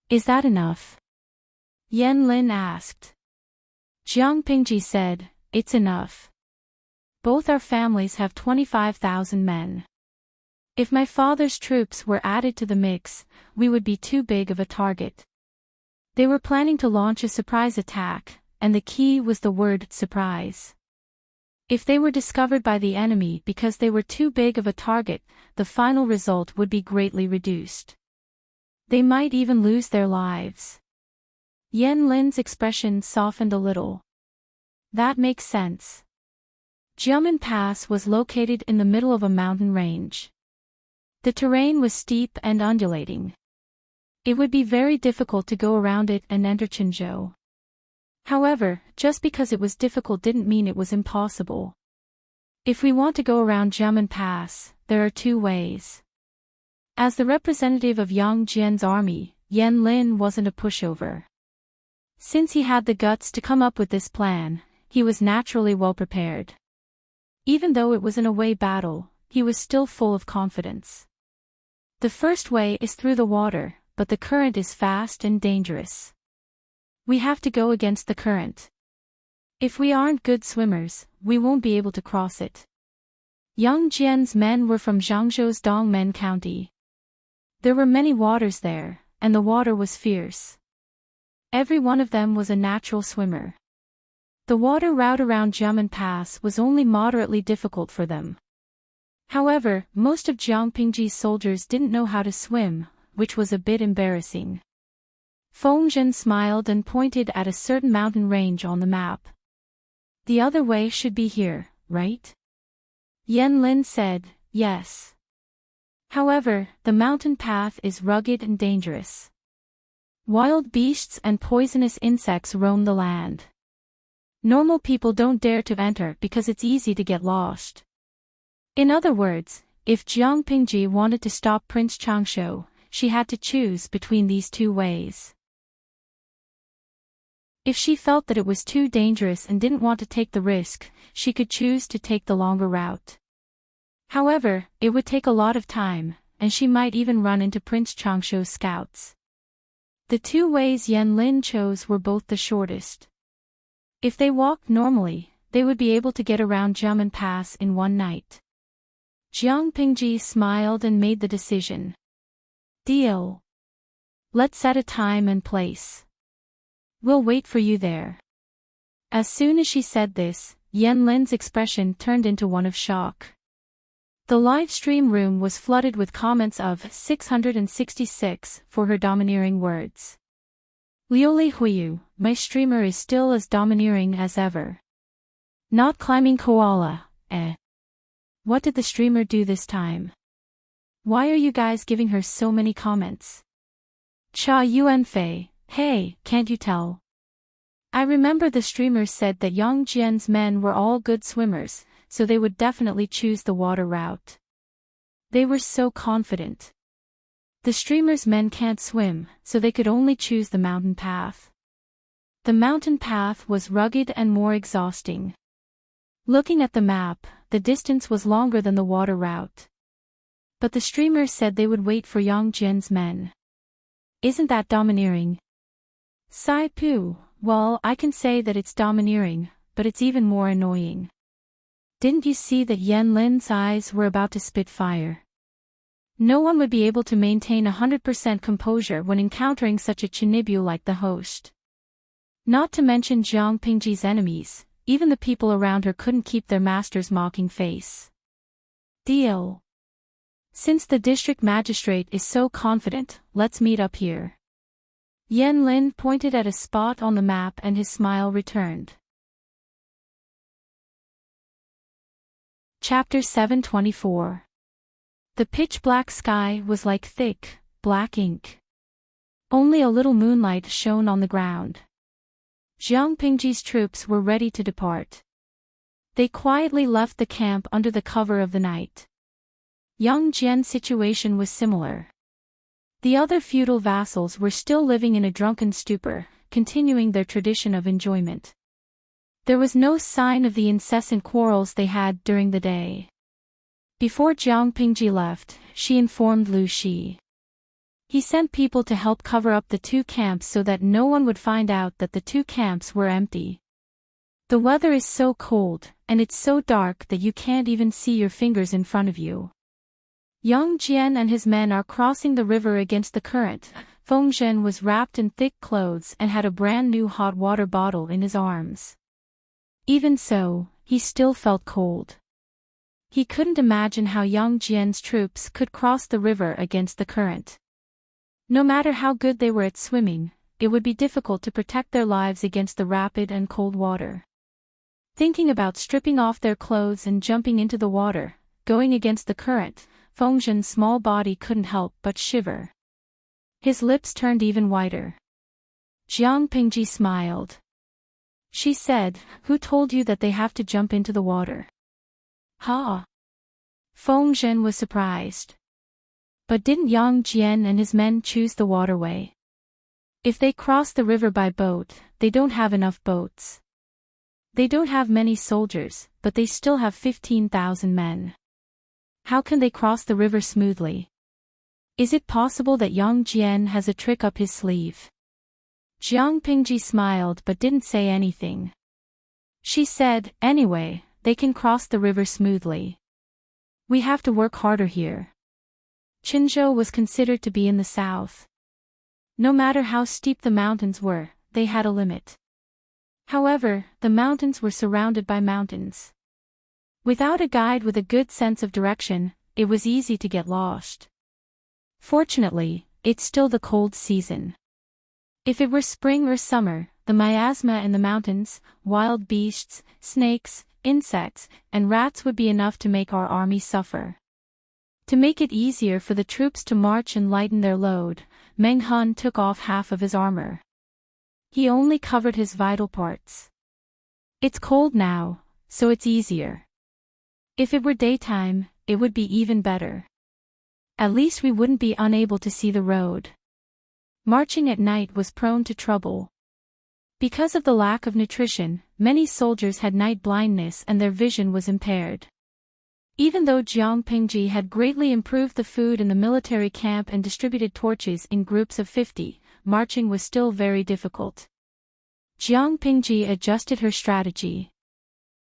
Is that enough? Yan Lin asked. Jiang Pingji said, it's enough. Both our families have 25,000 men. If my father's troops were added to the mix, we would be too big of a target. They were planning to launch a surprise attack, and the key was the word surprise. If they were discovered by the enemy because they were too big of a target, the final result would be greatly reduced. They might even lose their lives. Yan Lin's expression softened a little. That makes sense. Jiamen Pass was located in the middle of a mountain range. The terrain was steep and undulating. It would be very difficult to go around it and enter Qinzhou. However, just because it was difficult didn't mean it was impossible. If we want to go around Jiamen Pass, there are two ways. As the representative of Yang Jian's army, Yan Lin wasn't a pushover. Since he had the guts to come up with this plan, he was naturally well prepared. Even though it was an away battle, he was still full of confidence. The first way is through the water, but the current is fast and dangerous. We have to go against the current. If we aren't good swimmers, we won't be able to cross it. Yang Jian's men were from Zhangzhou's Dongmen County. There were many waters there, and the water was fierce. Every one of them was a natural swimmer. The water route around Jiamen Pass was only moderately difficult for them. However, most of Jiang Pingji's soldiers didn't know how to swim, which was a bit embarrassing. Feng Zhen smiled and pointed at a certain mountain range on the map. The other way should be here, right? Yan Lin said, yes. However, the mountain path is rugged and dangerous. Wild beasts and poisonous insects roam the land. Normal people don't dare to enter because it's easy to get lost. In other words, if Jiang Pingji wanted to stop Prince Changshou, she had to choose between these two ways. If she felt that it was too dangerous and didn't want to take the risk, she could choose to take the longer route. However, it would take a lot of time, and she might even run into Prince Changshou's scouts. The two ways Yan Lin chose were both the shortest. If they walked normally, they would be able to get around Jiamen Pass in one night. Jiang Pingji smiled and made the decision. Deal. Let's set a time and place. We'll wait for you there. As soon as she said this, Yan Lin's expression turned into one of shock. The live stream room was flooded with comments of 666 for her domineering words. Liu Huiyu, my streamer is still as domineering as ever. Not climbing koala, eh? What did the streamer do this time? Why are you guys giving her so many comments? Cha Yuanfei, hey, can't you tell? I remember the streamer said that Yang Jian's men were all good swimmers, so they would definitely choose the water route. They were so confident. The streamer's men can't swim, so they could only choose the mountain path. The mountain path was rugged and more exhausting. Looking at the map, the distance was longer than the water route. But the streamer said they would wait for Yang Jian's men. Isn't that domineering? Sai Pu, well, I can say that it's domineering, but it's even more annoying. Didn't you see that Yan Lin's eyes were about to spit fire? No one would be able to maintain 100% composure when encountering such a chinibyu like the host. Not to mention Jiang Pingji's enemies, even the people around her couldn't keep their master's mocking face. Deal. Since the district magistrate is so confident, let's meet up here. Yan Lin pointed at a spot on the map and his smile returned. Chapter 724. The pitch-black sky was like thick, black ink. Only a little moonlight shone on the ground. Jiang Pingji's troops were ready to depart. They quietly left the camp under the cover of the night. Yang Jian's situation was similar. The other feudal vassals were still living in a drunken stupor, continuing their tradition of enjoyment. There was no sign of the incessant quarrels they had during the day. Before Jiang Pingji left, she informed Lu Shi. He sent people to help cover up the two camps so that no one would find out that the two camps were empty. The weather is so cold, and it's so dark that you can't even see your fingers in front of you. Yang Jian and his men are crossing the river against the current. Feng Zhen was wrapped in thick clothes and had a brand new hot water bottle in his arms. Even so, he still felt cold. He couldn't imagine how Yang Jian's troops could cross the river against the current. No matter how good they were at swimming, it would be difficult to protect their lives against the rapid and cold water. Thinking about stripping off their clothes and jumping into the water, going against the current, Feng Zhen's small body couldn't help but shiver. His lips turned even whiter. Jiang Pingji smiled. She said, "Who told you that they have to jump into the water?" Ha! Feng Zhen was surprised. But didn't Yang Jian and his men choose the waterway? If they cross the river by boat, they don't have enough boats. They don't have many soldiers, but they still have 15,000 men. How can they cross the river smoothly? Is it possible that Yang Jian has a trick up his sleeve? Jiang Pingji smiled but didn't say anything. She said, "Anyway, they can cross the river smoothly. We have to work harder here." Qinzhou was considered to be in the south. No matter how steep the mountains were, they had a limit. However, the mountains were surrounded by mountains. Without a guide with a good sense of direction, it was easy to get lost. Fortunately, it's still the cold season. If it were spring or summer, the miasma in the mountains, wild beasts, snakes, insects, and rats would be enough to make our army suffer. To make it easier for the troops to march and lighten their load, Meng Han took off half of his armor. He only covered his vital parts. It's cold now, so it's easier. If it were daytime, it would be even better. At least we wouldn't be unable to see the road. Marching at night was prone to trouble. Because of the lack of nutrition, many soldiers had night blindness and their vision was impaired. Even though Jiang Pingji had greatly improved the food in the military camp and distributed torches in groups of 50, marching was still very difficult. Jiang Pingji adjusted her strategy.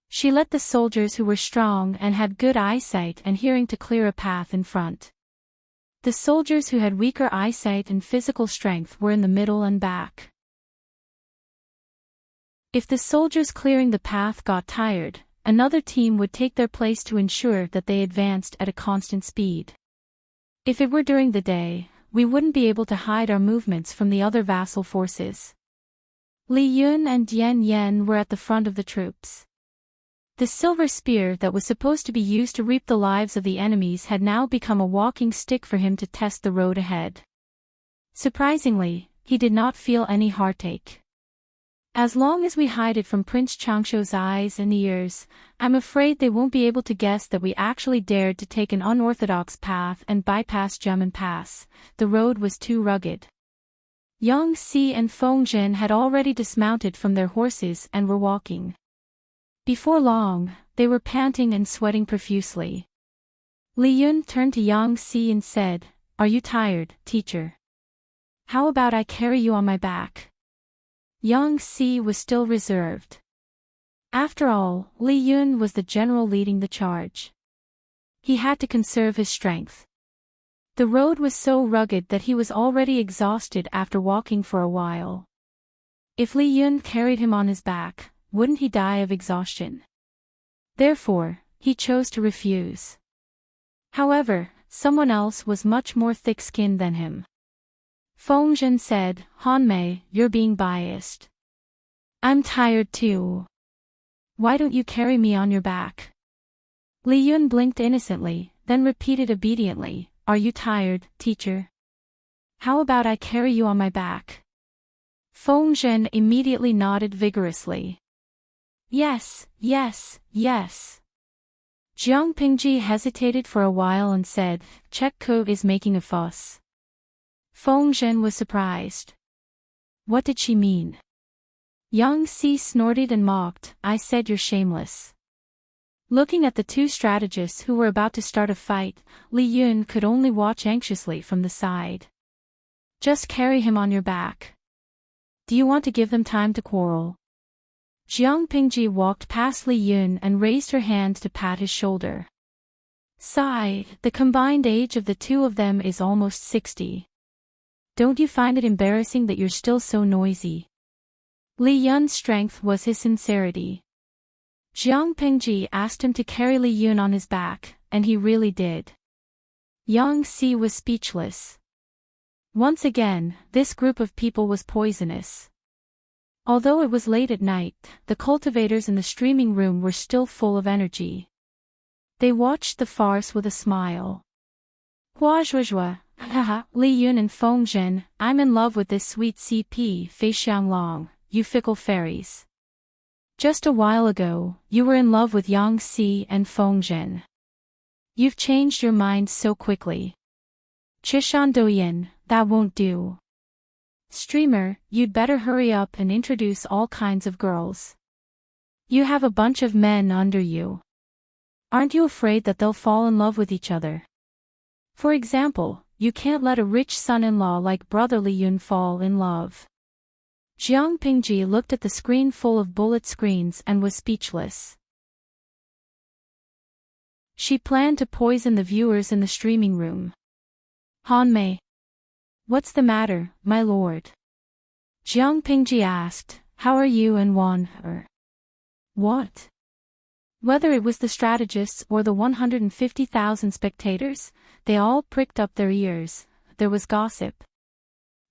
She let the soldiers who were strong and had good eyesight and hearing to clear a path in front. The soldiers who had weaker eyesight and physical strength were in the middle and back. If the soldiers clearing the path got tired, another team would take their place to ensure that they advanced at a constant speed. If it were during the day, we wouldn't be able to hide our movements from the other vassal forces. Li Yun and Dian Yen were at the front of the troops. The silver spear that was supposed to be used to reap the lives of the enemies had now become a walking stick for him to test the road ahead. Surprisingly, he did not feel any heartache. As long as we hide it from Prince Changshuo's eyes and ears, I'm afraid they won't be able to guess that we actually dared to take an unorthodox path and bypass Jiamen Pass. The road was too rugged. Yang Si and Feng Zhen had already dismounted from their horses and were walking. Before long, they were panting and sweating profusely. Li Yun turned to Yang Si and said, "Are you tired, teacher? How about I carry you on my back?" Yang Si was still reserved. After all, Li Yun was the general leading the charge. He had to conserve his strength. The road was so rugged that he was already exhausted after walking for a while. If Li Yun carried him on his back, wouldn't he die of exhaustion? Therefore, he chose to refuse. However, someone else was much more thick-skinned than him. Feng Zhen said, "Han Mei, you're being biased. I'm tired too. Why don't you carry me on your back?" Li Yun blinked innocently, then repeated obediently, "Are you tired, teacher? How about I carry you on my back?" Feng Zhen immediately nodded vigorously. "Yes, yes, yes." Jiang Pingji hesitated for a while and said, "Check Ko is making a fuss." Feng Zhen was surprised. What did she mean? Yang Si snorted and mocked, "I said you're shameless." Looking at the two strategists who were about to start a fight, Li Yun could only watch anxiously from the side. "Just carry him on your back. Do you want to give them time to quarrel?" Jiang Pingji walked past Li Yun and raised her hand to pat his shoulder. Sighed, the combined age of the two of them is almost 60. Don't you find it embarrassing that you're still so noisy? Li Yun's strength was his sincerity. Jiang Pingji asked him to carry Li Yun on his back, and he really did. Yang Si was speechless. Once again, this group of people was poisonous. Although it was late at night, the cultivators in the streaming room were still full of energy. They watched the farce with a smile. Huazhuazhua, haha, Li Yun and Feng Zhen, I'm in love with this sweet CP Fei Xianglong, you fickle fairies. Just a while ago, you were in love with Yang Si and Feng Zhen. You've changed your mind so quickly. Chishan Douyin, that won't do. Streamer, you'd better hurry up and introduce all kinds of girls. You have a bunch of men under you. Aren't you afraid that they'll fall in love with each other? For example, you can't let a rich son-in-law like brother Li Yun fall in love. Jiang Pingji looked at the screen full of bullet screens and was speechless. She planned to poison the viewers in the streaming room. Han Mei. What's the matter, my lord? Jiang Pingji asked, how are you and Wan Er? What? Whether it was the strategists or the 150,000 spectators, they all pricked up their ears. There was gossip.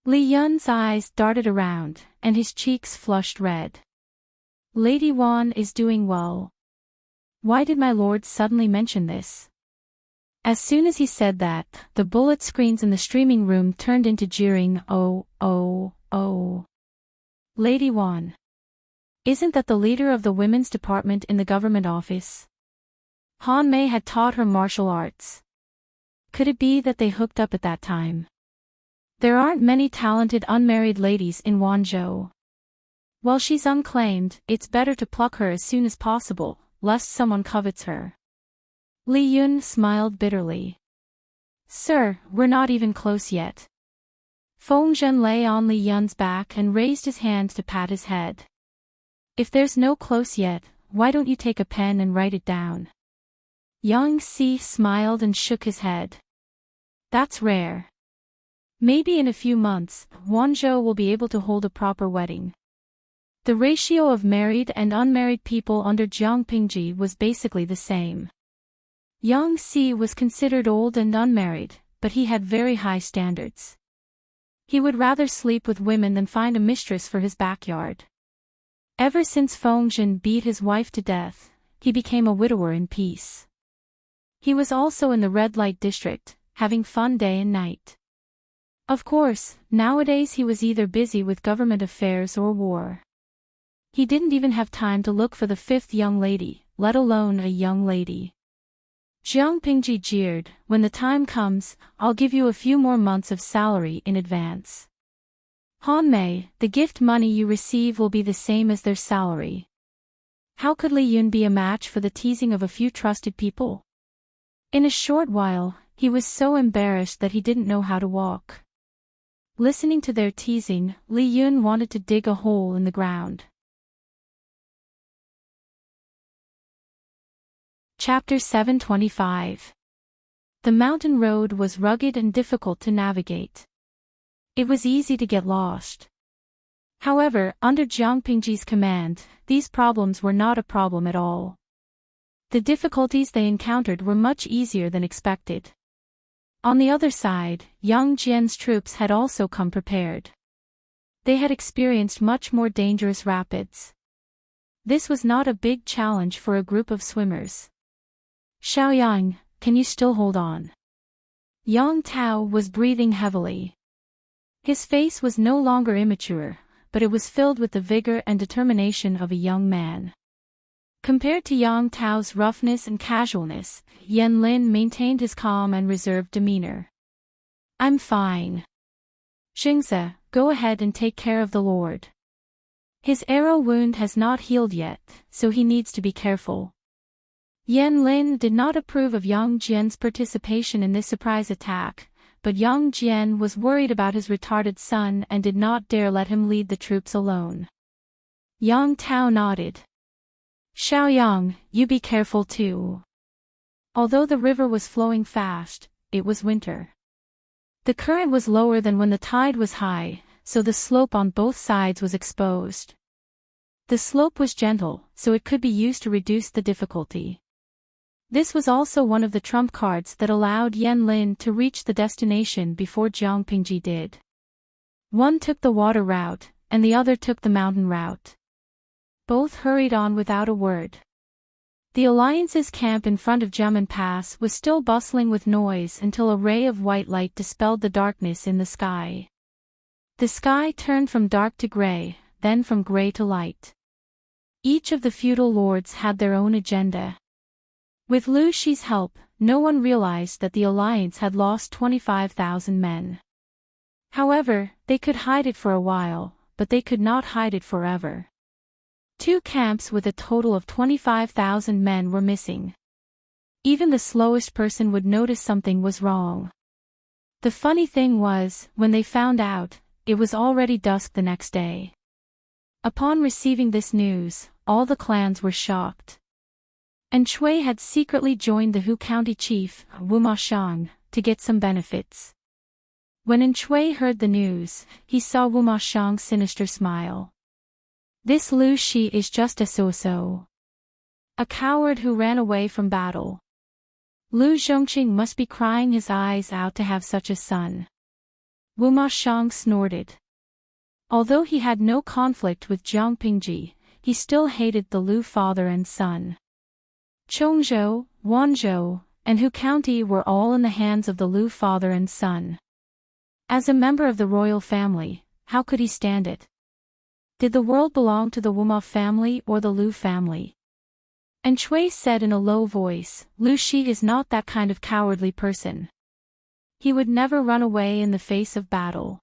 Li Yun's eyes darted around, and his cheeks flushed red. Lady Wan is doing well. Why did my lord suddenly mention this? As soon as he said that, the bullet screens in the streaming room turned into jeering, oh, oh, oh. Lady Wan. Isn't that the leader of the women's department in the government office? Han Mei had taught her martial arts. Could it be that they hooked up at that time? There aren't many talented unmarried ladies in Wanzhou. While she's unclaimed, it's better to pluck her as soon as possible, lest someone covets her. Li Yun smiled bitterly. Sir, we're not even close yet. Feng Zhen lay on Li Yun's back and raised his hand to pat his head. If there's no close yet, why don't you take a pen and write it down? Yang Si smiled and shook his head. That's rare. Maybe in a few months, Wanzhou will be able to hold a proper wedding. The ratio of married and unmarried people under Jiang Pingji was basically the same. Yang Si was considered old and unmarried, but he had very high standards. He would rather sleep with women than find a mistress for his backyard. Ever since Feng Zhen beat his wife to death, he became a widower in peace. He was also in the red light district, having fun day and night. Of course, nowadays he was either busy with government affairs or war. He didn't even have time to look for the fifth young lady, let alone a young lady. Jiang Pingji jeered, when the time comes, I'll give you a few more months of salary in advance. Han Mei, the gift money you receive will be the same as their salary. How could Li Yun be a match for the teasing of a few trusted people? In a short while, he was so embarrassed that he didn't know how to walk. Listening to their teasing, Li Yun wanted to dig a hole in the ground. Chapter 725. The mountain road was rugged and difficult to navigate. It was easy to get lost. However, under Jiang Pingji's command, these problems were not a problem at all. The difficulties they encountered were much easier than expected. On the other side, Yang Jian's troops had also come prepared. They had experienced much more dangerous rapids. This was not a big challenge for a group of swimmers. Xiaoyang, can you still hold on? Yang Tao was breathing heavily. His face was no longer immature, but it was filled with the vigor and determination of a young man. Compared to Yang Tao's roughness and casualness, Yan Lin maintained his calm and reserved demeanor. I'm fine. Xingze, go ahead and take care of the Lord. His arrow wound has not healed yet, so he needs to be careful. Yan Lin did not approve of Yang Jian's participation in this surprise attack, but Yang Jian was worried about his retarded son and did not dare let him lead the troops alone. Yang Tao nodded. Xiaoyang, you be careful too. Although the river was flowing fast, it was winter. The current was lower than when the tide was high, so the slope on both sides was exposed. The slope was gentle, so it could be used to reduce the difficulty. This was also one of the trump cards that allowed Yan Lin to reach the destination before Jiang Pingji did. One took the water route, and the other took the mountain route. Both hurried on without a word. The Alliance's camp in front of Jiamen Pass was still bustling with noise until a ray of white light dispelled the darkness in the sky. The sky turned from dark to gray, then from gray to light. Each of the feudal lords had their own agenda. With Lu Shi's help, no one realized that the Alliance had lost 25,000 men. However, they could hide it for a while, but they could not hide it forever. Two camps with a total of 25,000 men were missing. Even the slowest person would notice something was wrong. The funny thing was, when they found out, it was already dusk the next day. Upon receiving this news, all the clans were shocked. And Chui had secretly joined the Hu County chief, Wu Mashang, to get some benefits. When Chui heard the news, he saw Wu Mashang's sinister smile. This Lu Shi is just a so-so. A coward who ran away from battle. Lu Zhongqing must be crying his eyes out to have such a son. Wu Mashang snorted. Although he had no conflict with Jiang Pingji, he still hated the Lu father and son. Chongzhou, Wanzhou, and Hu County were all in the hands of the Lu father and son. As a member of the royal family, how could he stand it? Did the world belong to the Wuma family or the Lu family? And Chui said in a low voice, Lu Shi is not that kind of cowardly person. He would never run away in the face of battle.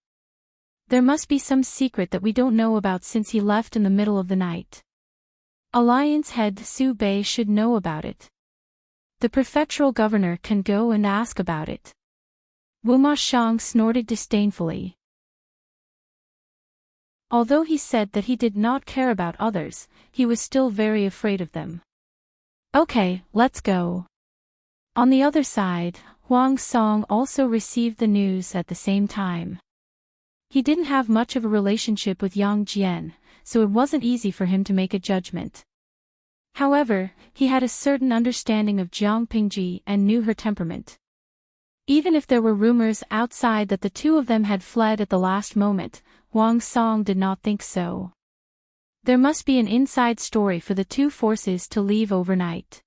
There must be some secret that we don't know about since he left in the middle of the night. Alliance head Su Bei should know about it. The prefectural governor can go and ask about it. Wu Mashang snorted disdainfully. Although he said that he did not care about others, he was still very afraid of them. Okay, let's go. On the other side, Huang Song also received the news at the same time. He didn't have much of a relationship with Yang Jian, so it wasn't easy for him to make a judgment. However, he had a certain understanding of Jiang Pingji and knew her temperament. Even if there were rumors outside that the two of them had fled at the last moment, Huang Song did not think so. There must be an inside story for the two forces to leave overnight.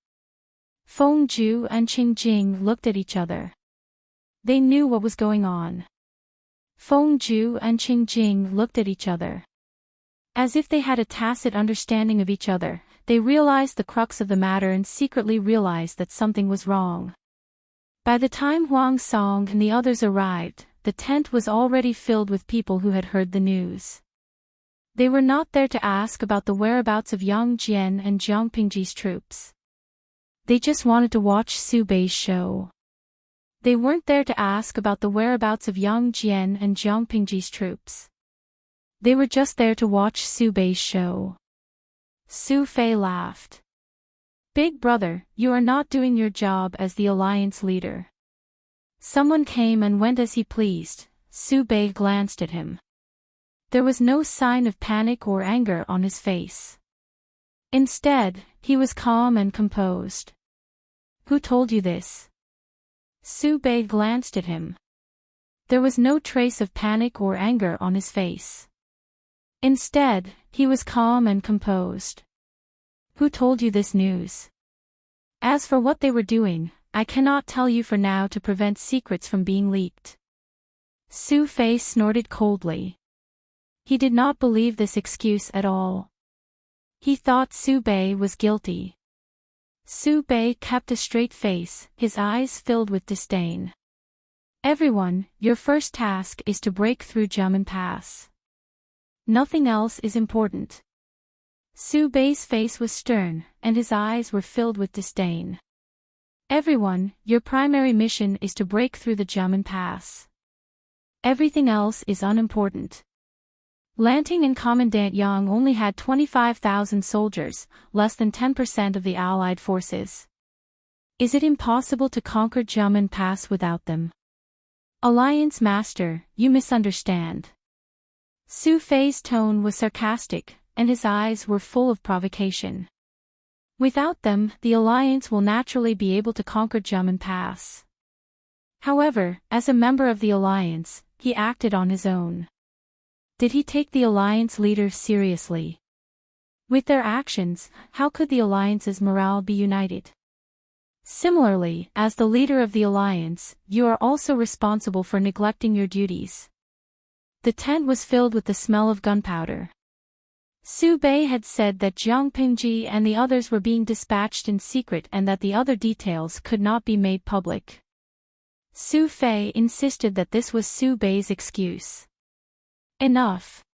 Feng Ju and Qing Jing looked at each other. They knew what was going on. Feng Ju and Qing Jing looked at each other. As if they had a tacit understanding of each other, they realized the crux of the matter and secretly realized that something was wrong. By the time Huang Song and the others arrived, the tent was already filled with people who had heard the news. They were not there to ask about the whereabouts of Yang Jian and Jiang Pingji's troops. They just wanted to watch Su Bei's show. They weren't there to ask about the whereabouts of Yang Jian and Jiang Pingji's troops. They were just there to watch Su Bei's show. Su Fei laughed. Big brother, you are not doing your job as the alliance leader. Someone came and went as he pleased. Su Bei glanced at him. There was no sign of panic or anger on his face. Instead, he was calm and composed. Who told you this? Su Bei glanced at him. There was no trace of panic or anger on his face. Instead, he was calm and composed. Who told you this news? As for what they were doing, I cannot tell you for now to prevent secrets from being leaked. Su Fei snorted coldly. He did not believe this excuse at all. He thought Su Bei was guilty. Su Bei kept a straight face, his eyes filled with disdain. Everyone, your first task is to break through Jiamen Pass. Nothing else is important. Su Bei's face was stern, and his eyes were filled with disdain. Everyone, your primary mission is to break through the Jiamen Pass. Everything else is unimportant. Lanting and Commandant Yang only had 25,000 soldiers, less than 10% of the Allied forces. Is it impossible to conquer Jiamen Pass without them? Alliance Master, you misunderstand. Su Fei's tone was sarcastic, and his eyes were full of provocation. Without them, the Alliance will naturally be able to conquer Jiamen Pass. However, as a member of the Alliance, he acted on his own. Did he take the Alliance leaders seriously? With their actions, how could the Alliance's morale be united? Similarly, as the leader of the Alliance, you are also responsible for neglecting your duties. The tent was filled with the smell of gunpowder. Su Bei had said that Jiang Pingji and the others were being dispatched in secret and that the other details could not be made public. Su Fei insisted that this was Su Bei's excuse. Enough.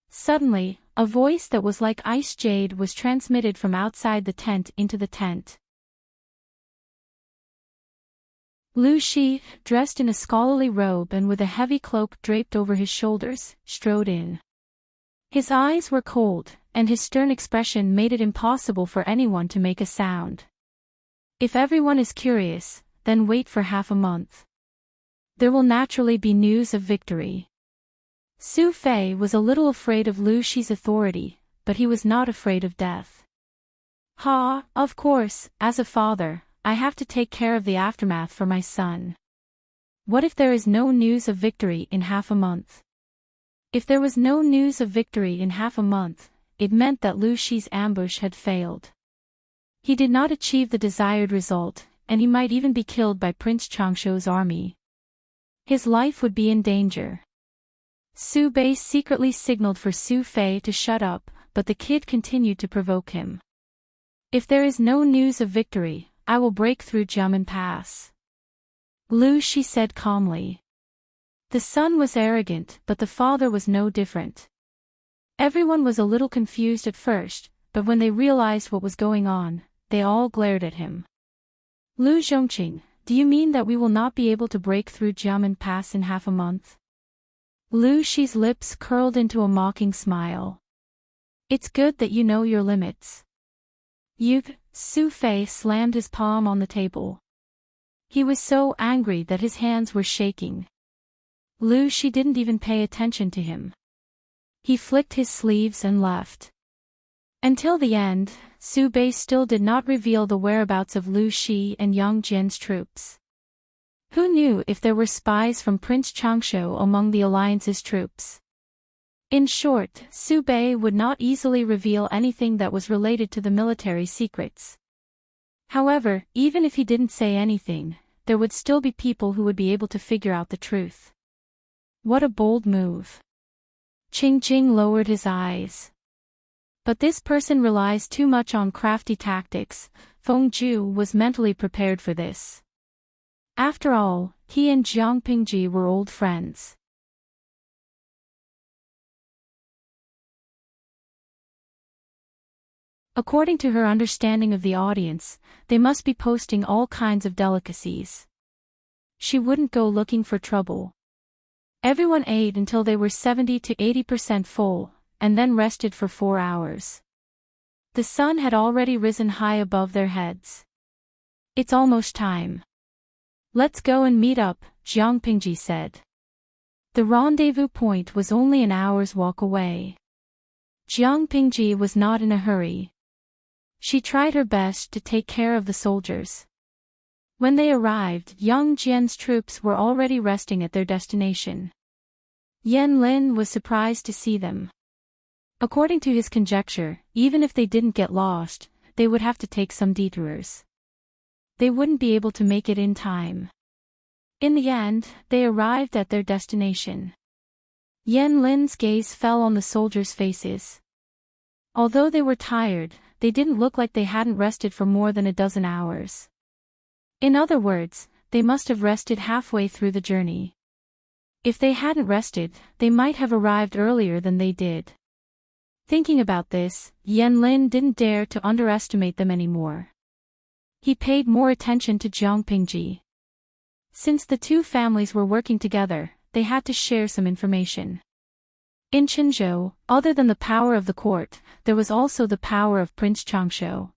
Suddenly, a voice that was like ice jade was transmitted from outside the tent into the tent. Lu Shi, dressed in a scholarly robe and with a heavy cloak draped over his shoulders, strode in. His eyes were cold, and his stern expression made it impossible for anyone to make a sound. If everyone is curious, then wait for half a month. There will naturally be news of victory. Su Fei was a little afraid of Lu Shi's authority, but he was not afraid of death. Of course, as a father, I have to take care of the aftermath for my son. What if there is no news of victory in half a month? If there was no news of victory in half a month, it meant that Lu Shi's ambush had failed. He did not achieve the desired result, and he might even be killed by Prince Changshuo's army. His life would be in danger. Su Bei secretly signaled for Su Fei to shut up, but the kid continued to provoke him. If there is no news of victory, I will break through Jiamen Pass. Lu Shi said calmly. The son was arrogant, but the father was no different. Everyone was a little confused at first, but when they realized what was going on, they all glared at him. Lu Zhongqing, do you mean that we will not be able to break through Jiamen Pass in half a month? Lu Shi's lips curled into a mocking smile. It's good that you know your limits. Su Fei slammed his palm on the table. He was so angry that his hands were shaking. Lu Shi didn't even pay attention to him. He flicked his sleeves and left. Until the end, Su Bei still did not reveal the whereabouts of Lu Shi and Yang Jian's troops. Who knew if there were spies from Prince Changshu among the alliance's troops? In short, Su Bei would not easily reveal anything that was related to the military secrets. However, even if he didn't say anything, there would still be people who would be able to figure out the truth. What a bold move. Qing Jing lowered his eyes. But this person relies too much on crafty tactics. Feng Ju was mentally prepared for this. After all, he and Jiang Pingji were old friends. According to her understanding of the audience, they must be posting all kinds of delicacies. She wouldn't go looking for trouble. Everyone ate until they were 70 to 80% full, and then rested for 4 hours. The sun had already risen high above their heads. It's almost time. Let's go and meet up, Jiang Pingji said. The rendezvous point was only an hour's walk away. Jiang Pingji was not in a hurry. She tried her best to take care of the soldiers. When they arrived, Yang Jian's troops were already resting at their destination. Yan Lin was surprised to see them. According to his conjecture, even if they didn't get lost, they would have to take some detours. They wouldn't be able to make it in time. In the end, they arrived at their destination. Yan Lin's gaze fell on the soldiers' faces. Although they were tired, they didn't look like they hadn't rested for more than a dozen hours. In other words, they must have rested halfway through the journey. If they hadn't rested, they might have arrived earlier than they did. Thinking about this, Yan Lin didn't dare to underestimate them anymore. He paid more attention to Jiang Pingji. Since the two families were working together, they had to share some information. In Qinzhou, other than the power of the court, there was also the power of Prince Changshu.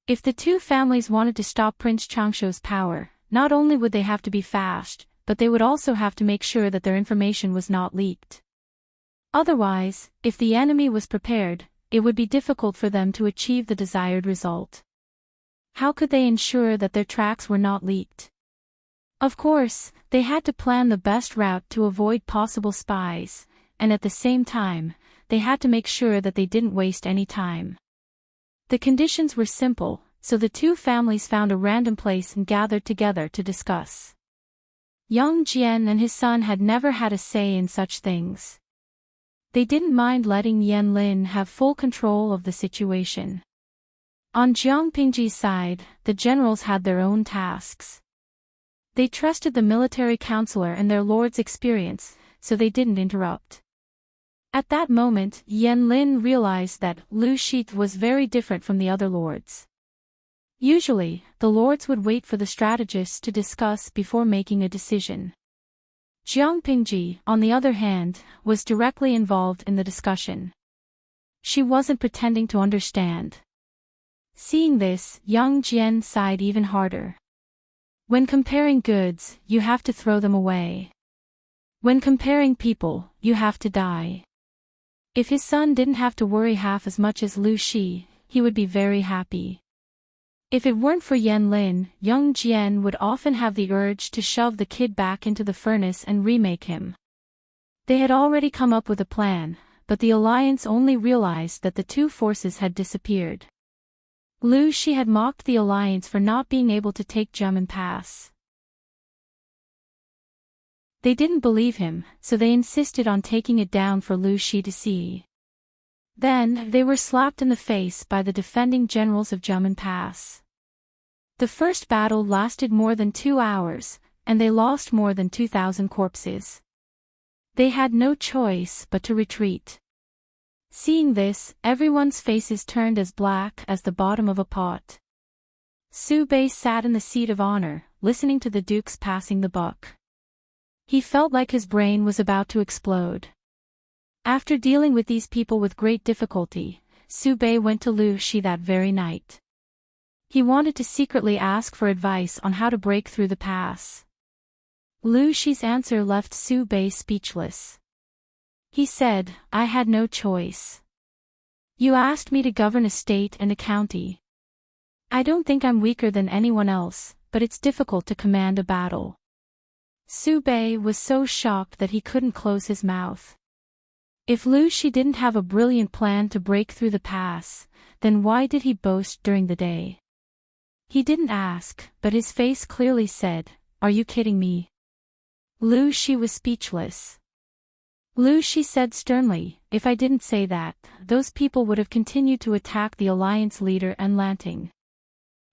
If the two families wanted to stop Prince Changshu's power, not only would they have to be fast, but they would also have to make sure that their information was not leaked. Otherwise, if the enemy was prepared, it would be difficult for them to achieve the desired result. How could they ensure that their tracks were not leaked? Of course, they had to plan the best route to avoid possible spies, and at the same time, they had to make sure that they didn't waste any time. The conditions were simple, so the two families found a random place and gathered together to discuss. Yang Jian and his son had never had a say in such things. They didn't mind letting Yan Lin have full control of the situation. On Jiang Pingji's side, the generals had their own tasks. They trusted the military counselor and their lord's experience, so they didn't interrupt. At that moment, Yan Lin realized that Lu Shi was very different from the other lords. Usually, the lords would wait for the strategists to discuss before making a decision. Jiang Pingji, on the other hand, was directly involved in the discussion. She wasn't pretending to understand. Seeing this, Yang Jian sighed even harder. When comparing goods, you have to throw them away. When comparing people, you have to die. If his son didn't have to worry half as much as Lu Shi, he would be very happy. If it weren't for Yan Lin, Yang Jian would often have the urge to shove the kid back into the furnace and remake him. They had already come up with a plan, but the alliance only realized that the two forces had disappeared. Lu Shi had mocked the alliance for not being able to take Jiamen Pass. They didn't believe him, so they insisted on taking it down for Lu Shi to see. Then, they were slapped in the face by the defending generals of Jiamen Pass. The first battle lasted more than 2 hours, and they lost more than 2,000 corpses. They had no choice but to retreat. Seeing this, everyone's faces turned as black as the bottom of a pot. Su Bei sat in the seat of honor, listening to the dukes passing the buck. He felt like his brain was about to explode. After dealing with these people with great difficulty, Su Bei went to Lu Shi that very night. He wanted to secretly ask for advice on how to break through the pass. Lu Shi's answer left Su Bei speechless. He said, "I had no choice. You asked me to govern a state and a county. I don't think I'm weaker than anyone else, but it's difficult to command a battle." Su Bei was so shocked that he couldn't close his mouth. If Lu Shi didn't have a brilliant plan to break through the pass, then why did he boast during the day? He didn't ask, but his face clearly said, "Are you kidding me?" Lu Shi was speechless. Lu Shi said sternly, "If I didn't say that, those people would have continued to attack the alliance leader Enchanting.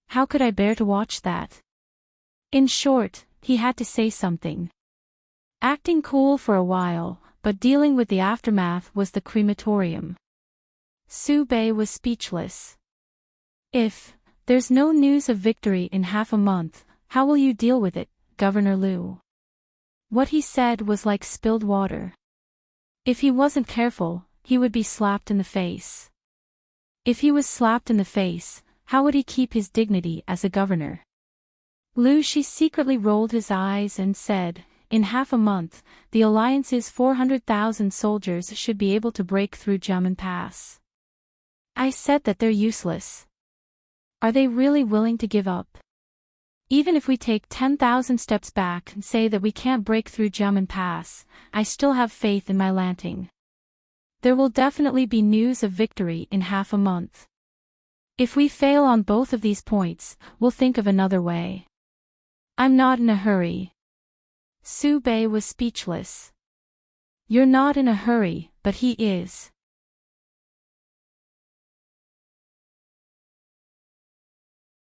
How could I bear to watch that?" In short, he had to say something. Acting cool for a while, but dealing with the aftermath was the crematorium. Su Bei was speechless. "If there's no news of victory in half a month, how will you deal with it, Governor Lu?" What he said was like spilled water. If he wasn't careful, he would be slapped in the face. If he was slapped in the face, how would he keep his dignity as a governor? Lu Shi secretly rolled his eyes and said, "In half a month, the Alliance's 400,000 soldiers should be able to break through Jiamen Pass. I said that they're useless. Are they really willing to give up? Even if we take 10,000 steps back and say that we can't break through Jiamen Pass, I still have faith in my Lanting. There will definitely be news of victory in half a month. If we fail on both of these points, we'll think of another way. I'm not in a hurry." Su Bei was speechless. "You're not in a hurry, but he is."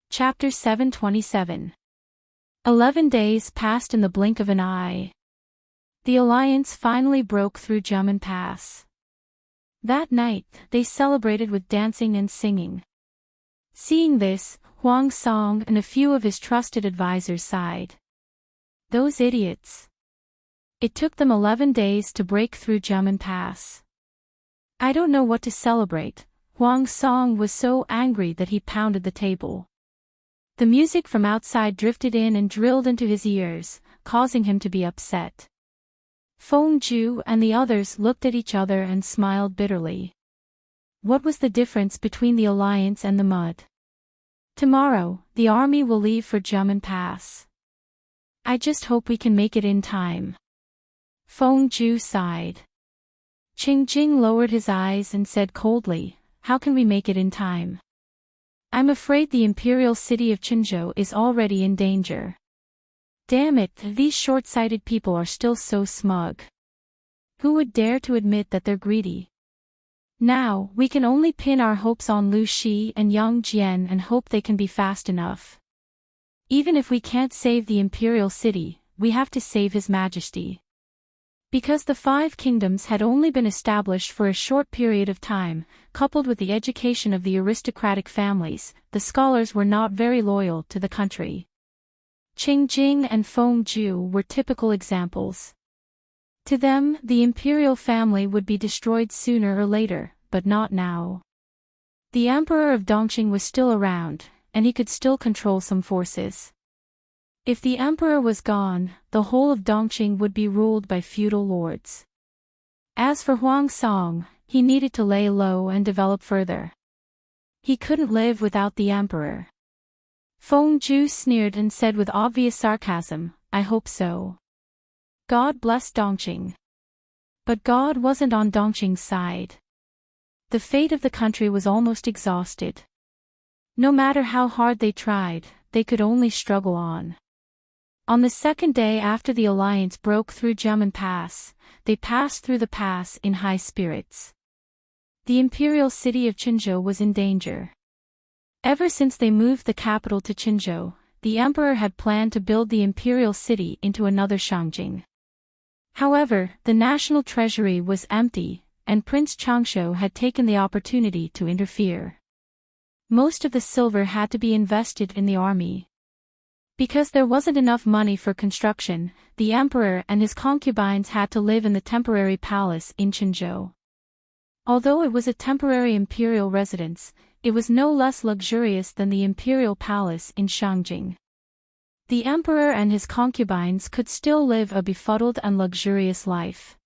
Chapter 727. 11 days passed in the blink of an eye. The alliance finally broke through Jiamen Pass. That night, they celebrated with dancing and singing. Seeing this, Huang Song and a few of his trusted advisors sighed. Those idiots. It took them 11 days to break through Jiamen Pass. I don't know what to celebrate. Huang Song was so angry that he pounded the table. The music from outside drifted in and drilled into his ears, causing him to be upset. Feng Ju and the others looked at each other and smiled bitterly. What was the difference between the alliance and the mud? Tomorrow, the army will leave for Jiamen Pass. I just hope we can make it in time. Feng Ju sighed. Qing Jing lowered his eyes and said coldly, "How can we make it in time? I'm afraid the imperial city of Qinzhou is already in danger. Damn it, these short-sighted people are still so smug. Who would dare to admit that they're greedy? Now, we can only pin our hopes on Lu Shi and Yang Jian and hope they can be fast enough. Even if we can't save the imperial city, we have to save His Majesty." Because the 5 kingdoms had only been established for a short period of time, coupled with the education of the aristocratic families, the scholars were not very loyal to the country. Qing Jing and Feng Ju were typical examples. To them, the imperial family would be destroyed sooner or later, but not now. The Emperor of Dongqing was still around, and he could still control some forces. If the Emperor was gone, the whole of Dongqing would be ruled by feudal lords. As for Huang Song, he needed to lay low and develop further. He couldn't live without the Emperor. Feng Ju sneered and said with obvious sarcasm, "I hope so. God bless Dongqing." But God wasn't on Dongqing's side. The fate of the country was almost exhausted. No matter how hard they tried, they could only struggle on. On the second day after the alliance broke through Jiamen Pass, they passed through the pass in high spirits. The imperial city of Qinzhou was in danger. Ever since they moved the capital to Qinzhou, the emperor had planned to build the imperial city into another Shangjing. However, the national treasury was empty, and Prince Changshu had taken the opportunity to interfere. Most of the silver had to be invested in the army. Because there wasn't enough money for construction, the emperor and his concubines had to live in the temporary palace in Chenzhou. Although it was a temporary imperial residence, it was no less luxurious than the imperial palace in Shangjing. The emperor and his concubines could still live a befuddled and luxurious life.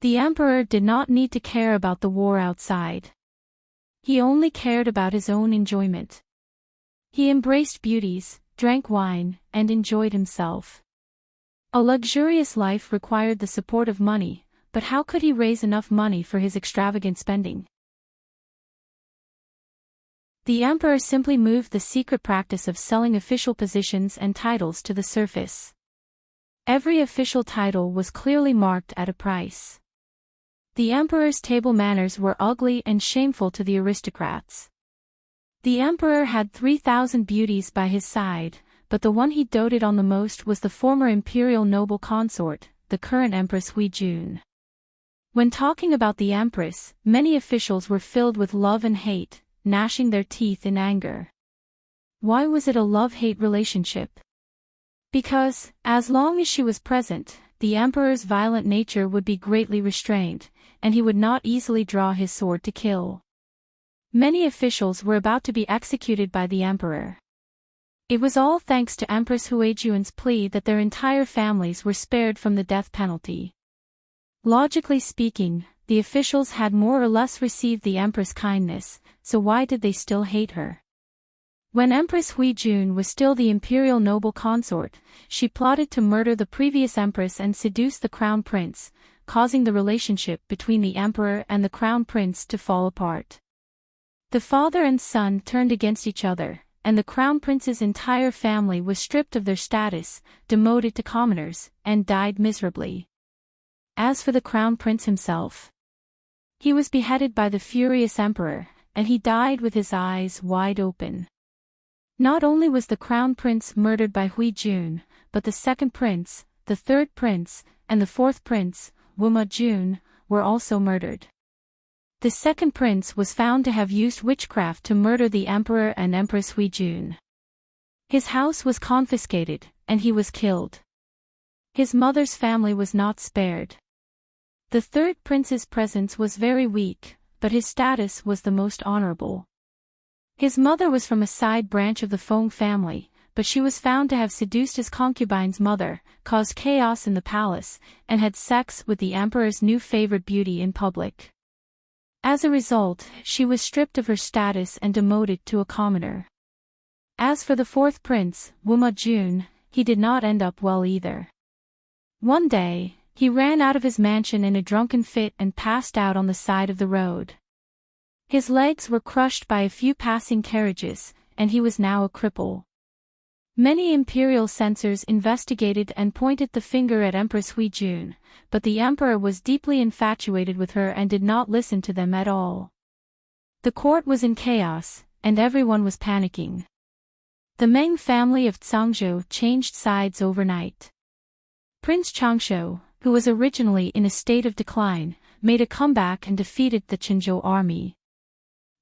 The emperor did not need to care about the war outside. He only cared about his own enjoyment. He embraced beauties, drank wine, and enjoyed himself. A luxurious life required the support of money, but how could he raise enough money for his extravagant spending? The emperor simply moved the secret practice of selling official positions and titles to the surface. Every official title was clearly marked at a price. The emperor's table manners were ugly and shameful to the aristocrats. The emperor had 3,000 beauties by his side, but the one he doted on the most was the former imperial noble consort, the current Empress Huijun. When talking about the Empress, many officials were filled with love and hate, gnashing their teeth in anger. Why was it a love-hate relationship? Because, as long as she was present, the emperor's violent nature would be greatly restrained, and he would not easily draw his sword to kill. Many officials were about to be executed by the emperor. It was all thanks to Empress Huijun's plea that their entire families were spared from the death penalty. Logically speaking, the officials had more or less received the empress' kindness, so why did they still hate her? When Empress Huijun was still the imperial noble consort, she plotted to murder the previous empress and seduce the crown prince, causing the relationship between the emperor and the crown prince to fall apart. The father and son turned against each other, and the crown prince's entire family was stripped of their status, demoted to commoners, and died miserably. As for the crown prince himself, he was beheaded by the furious emperor, and he died with his eyes wide open. Not only was the crown prince murdered by Huijun, but the second prince, the third prince, and the fourth prince, Wuma Jun, were also murdered. The second prince was found to have used witchcraft to murder the emperor and Empress Huijun. His house was confiscated, and he was killed. His mother's family was not spared. The third prince's presence was very weak, but his status was the most honorable. His mother was from a side branch of the Feng family, but she was found to have seduced his concubine's mother, caused chaos in the palace, and had sex with the emperor's new favored beauty in public. As a result, she was stripped of her status and demoted to a commoner. As for the fourth prince, Wuma Jun, he did not end up well either. One day, he ran out of his mansion in a drunken fit and passed out on the side of the road. His legs were crushed by a few passing carriages, and he was now a cripple. Many imperial censors investigated and pointed the finger at Empress Huijun, but the emperor was deeply infatuated with her and did not listen to them at all. The court was in chaos, and everyone was panicking. The Meng family of Zhangzhou changed sides overnight. Prince Changshu, who was originally in a state of decline, made a comeback and defeated the Chenzhou army.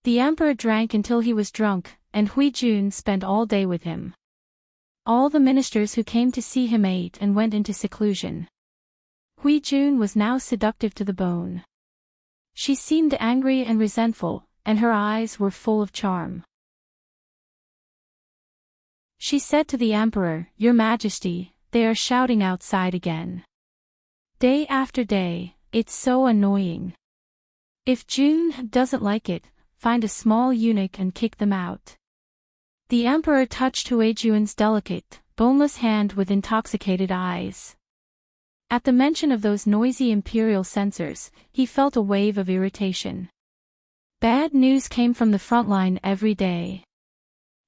The emperor drank until he was drunk, and Huijun spent all day with him. All the ministers who came to see him ate and went into seclusion. Huijun was now seductive to the bone. She seemed angry and resentful, and her eyes were full of charm. She said to the emperor, "Your Majesty, they are shouting outside again. Day after day, it's so annoying. If June doesn't like it, find a small eunuch and kick them out." The emperor touched Huijun's delicate, boneless hand with intoxicated eyes. At the mention of those noisy imperial censors, he felt a wave of irritation. Bad news came from the front line every day.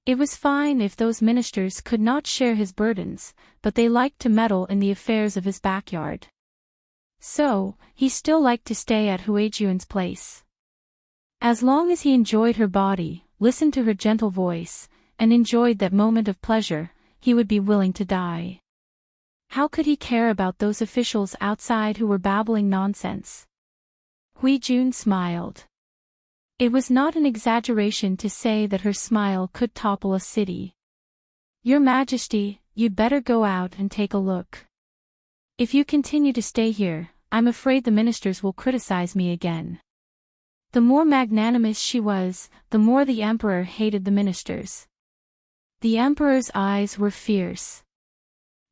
It was fine if those ministers could not share his burdens, but they liked to meddle in the affairs of his backyard. So, he still liked to stay at Huijun's place. As long as he enjoyed her body, listened to her gentle voice, and enjoyed that moment of pleasure, he would be willing to die. How could he care about those officials outside who were babbling nonsense? Huijun smiled. It was not an exaggeration to say that her smile could topple a city. Your Majesty, you'd better go out and take a look. If you continue to stay here, I'm afraid the ministers will criticize me again. The more magnanimous she was, the more the emperor hated the ministers. The emperor's eyes were fierce.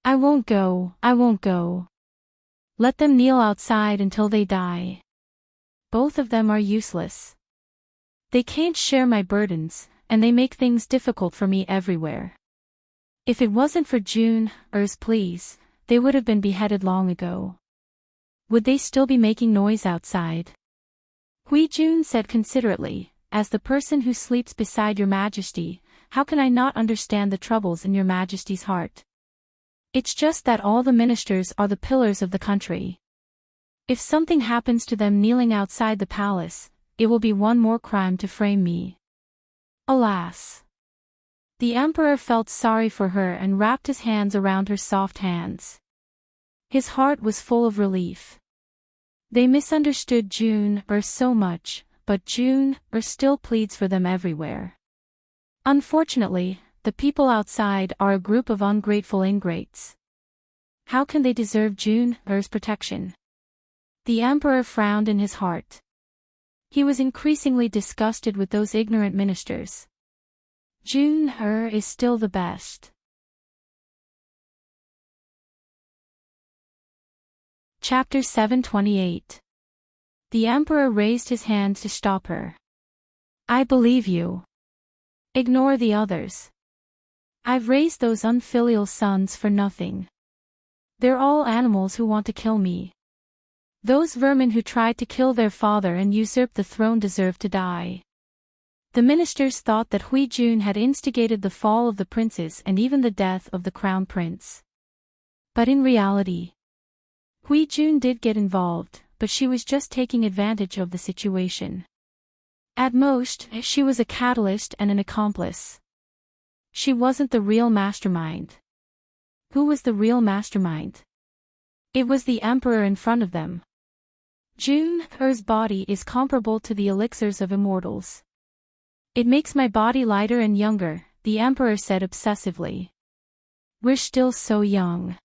I won't go, I won't go. Let them kneel outside until they die. Both of them are useless. They can't share my burdens, and they make things difficult for me everywhere. If it wasn't for Empress, please, they would have been beheaded long ago. Would they still be making noise outside? Jun said considerately, as the person who sleeps beside your Majesty, how can I not understand the troubles in your Majesty's heart? It's just that all the ministers are the pillars of the country. If something happens to them kneeling outside the palace, it will be one more crime to frame me. Alas! The emperor felt sorry for her and wrapped his hands around her soft hands. His heart was full of relief. They misunderstood Empress so much, but Empress still pleads for them everywhere. Unfortunately, the people outside are a group of ungrateful ingrates. How can they deserve Empress' protection? The emperor frowned in his heart. He was increasingly disgusted with those ignorant ministers. Empress is still the best. Chapter 728. The emperor raised his hand to stop her. I believe you. Ignore the others. I've raised those unfilial sons for nothing. They're all animals who want to kill me. Those vermin who tried to kill their father and usurp the throne deserve to die. The ministers thought that Jun had instigated the fall of the princes and even the death of the crown prince. But in reality, Jun did get involved, but she was just taking advantage of the situation. At most, she was a catalyst and an accomplice. She wasn't the real mastermind. Who was the real mastermind? It was the emperor in front of them. Empress' body is comparable to the elixirs of immortals. It makes my body lighter and younger, the emperor said obsessively. We're still so young.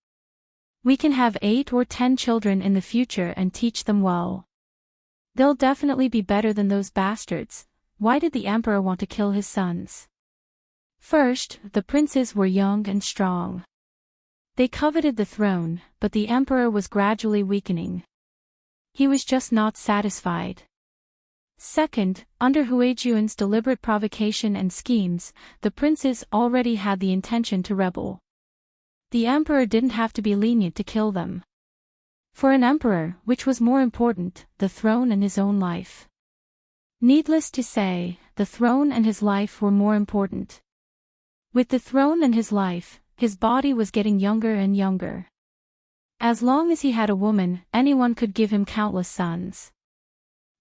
We can have 8 or 10 children in the future and teach them well. They'll definitely be better than those bastards. Why did the emperor want to kill his sons? First, the princes were young and strong. They coveted the throne, but the emperor was gradually weakening. He was just not satisfied. Second, under Jun's deliberate provocation and schemes, the princes already had the intention to rebel. The emperor didn't have to be lenient to kill them. For an emperor, which was more important, the throne and his own life? Needless to say, the throne and his life were more important. With the throne and his life, his body was getting younger and younger. As long as he had a woman, anyone could give him countless sons.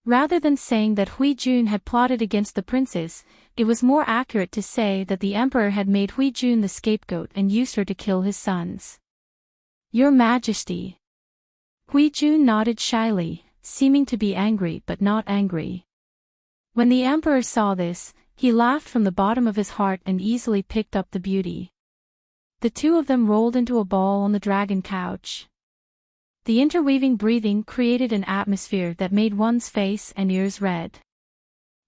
Rather than saying that Jun had plotted against the princes, it was more accurate to say that the emperor had made Jun the scapegoat and used her to kill his sons. Your Majesty. Jun nodded shyly, seeming to be angry but not angry. When the emperor saw this, he laughed from the bottom of his heart and easily picked up the beauty. The two of them rolled into a ball on the dragon couch. The interweaving breathing created an atmosphere that made one's face and ears red.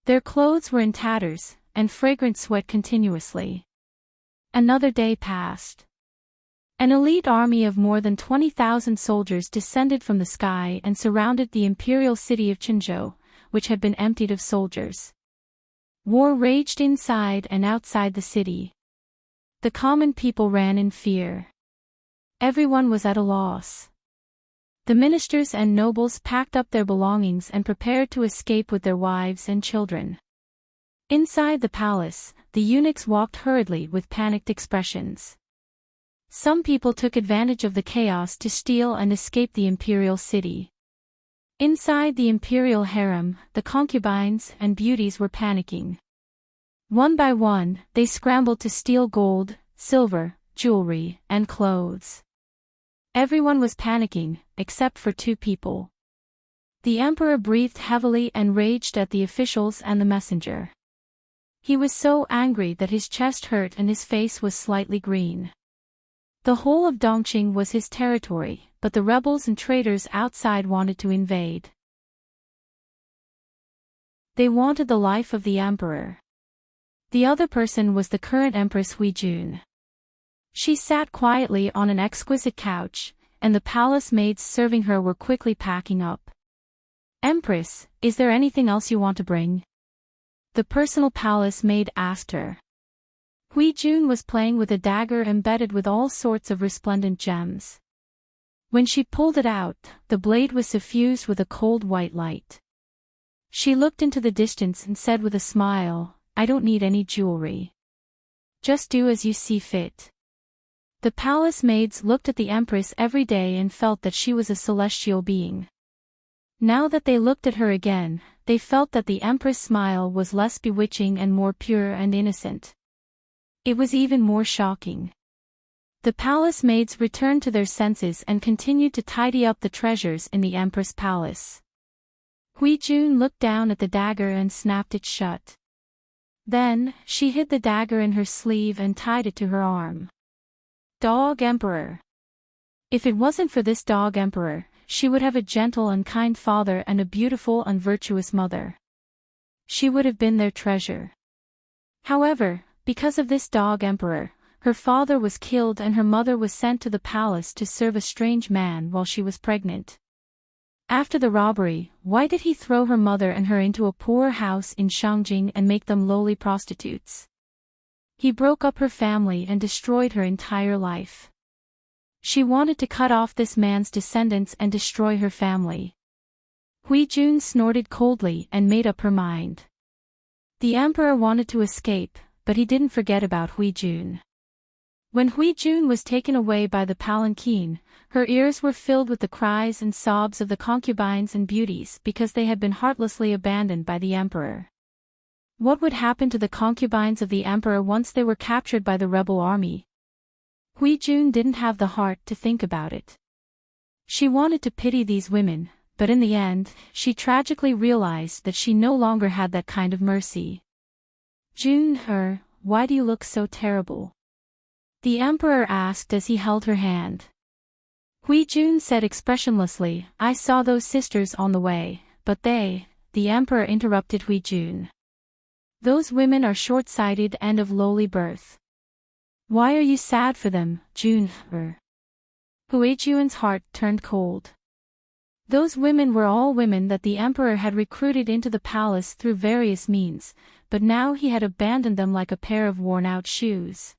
Their clothes were in tatters, and fragrant sweat continuously. Another day passed. An elite army of more than 20,000 soldiers descended from the sky and surrounded the imperial city of Qinzhou, which had been emptied of soldiers. War raged inside and outside the city. The common people ran in fear. Everyone was at a loss. The ministers and nobles packed up their belongings and prepared to escape with their wives and children. Inside the palace, the eunuchs walked hurriedly with panicked expressions. Some people took advantage of the chaos to steal and escape the imperial city. Inside the imperial harem, the concubines and beauties were panicking. One by one, they scrambled to steal gold, silver, jewelry, and clothes. Everyone was panicking, except for 2 people. The emperor breathed heavily and raged at the officials and the messenger. He was so angry that his chest hurt and his face was slightly green. The whole of Dongqing was his territory, but the rebels and traitors outside wanted to invade. They wanted the life of the emperor. The other person was the current Empress Huijun. She sat quietly on an exquisite couch, and the palace maids serving her were quickly packing up. "Empress, is there anything else you want to bring?" the personal palace maid asked her. Huijun was playing with a dagger embedded with all sorts of resplendent gems. When she pulled it out, the blade was suffused with a cold white light. She looked into the distance and said with a smile, "I don't need any jewelry. Just do as you see fit." The palace maids looked at the Empress every day and felt that she was a celestial being. Now that they looked at her again, they felt that the Empress' smile was less bewitching and more pure and innocent. It was even more shocking. The palace maids returned to their senses and continued to tidy up the treasures in the Empress' palace. Huijun looked down at the dagger and snapped it shut. Then, she hid the dagger in her sleeve and tied it to her arm. Dog Emperor. If it wasn't for this dog emperor, she would have a gentle and kind father and a beautiful and virtuous mother. She would have been their treasure. However, because of this dog emperor, her father was killed and her mother was sent to the palace to serve a strange man while she was pregnant. After the robbery, why did he throw her mother and her into a poor house in Shangjing and make them lowly prostitutes? He broke up her family and destroyed her entire life. She wanted to cut off this man's descendants and destroy her family. Huijun snorted coldly and made up her mind. The emperor wanted to escape, but he didn't forget about Huijun. When Huijun was taken away by the palanquin, her ears were filled with the cries and sobs of the concubines and beauties because they had been heartlessly abandoned by the emperor. What would happen to the concubines of the emperor once they were captured by the rebel army? Huijun didn't have the heart to think about it. She wanted to pity these women, but in the end, she tragically realized that she no longer had that kind of mercy. "Jun, why do you look so terrible?" the emperor asked as he held her hand. Huijun said expressionlessly, "I saw those sisters on the way, but the emperor interrupted Huijun. "Those women are short-sighted and of lowly birth. Why are you sad for them, Jun?" Huijun's heart turned cold. Those women were all women that the emperor had recruited into the palace through various means, but now he had abandoned them like a pair of worn-out shoes.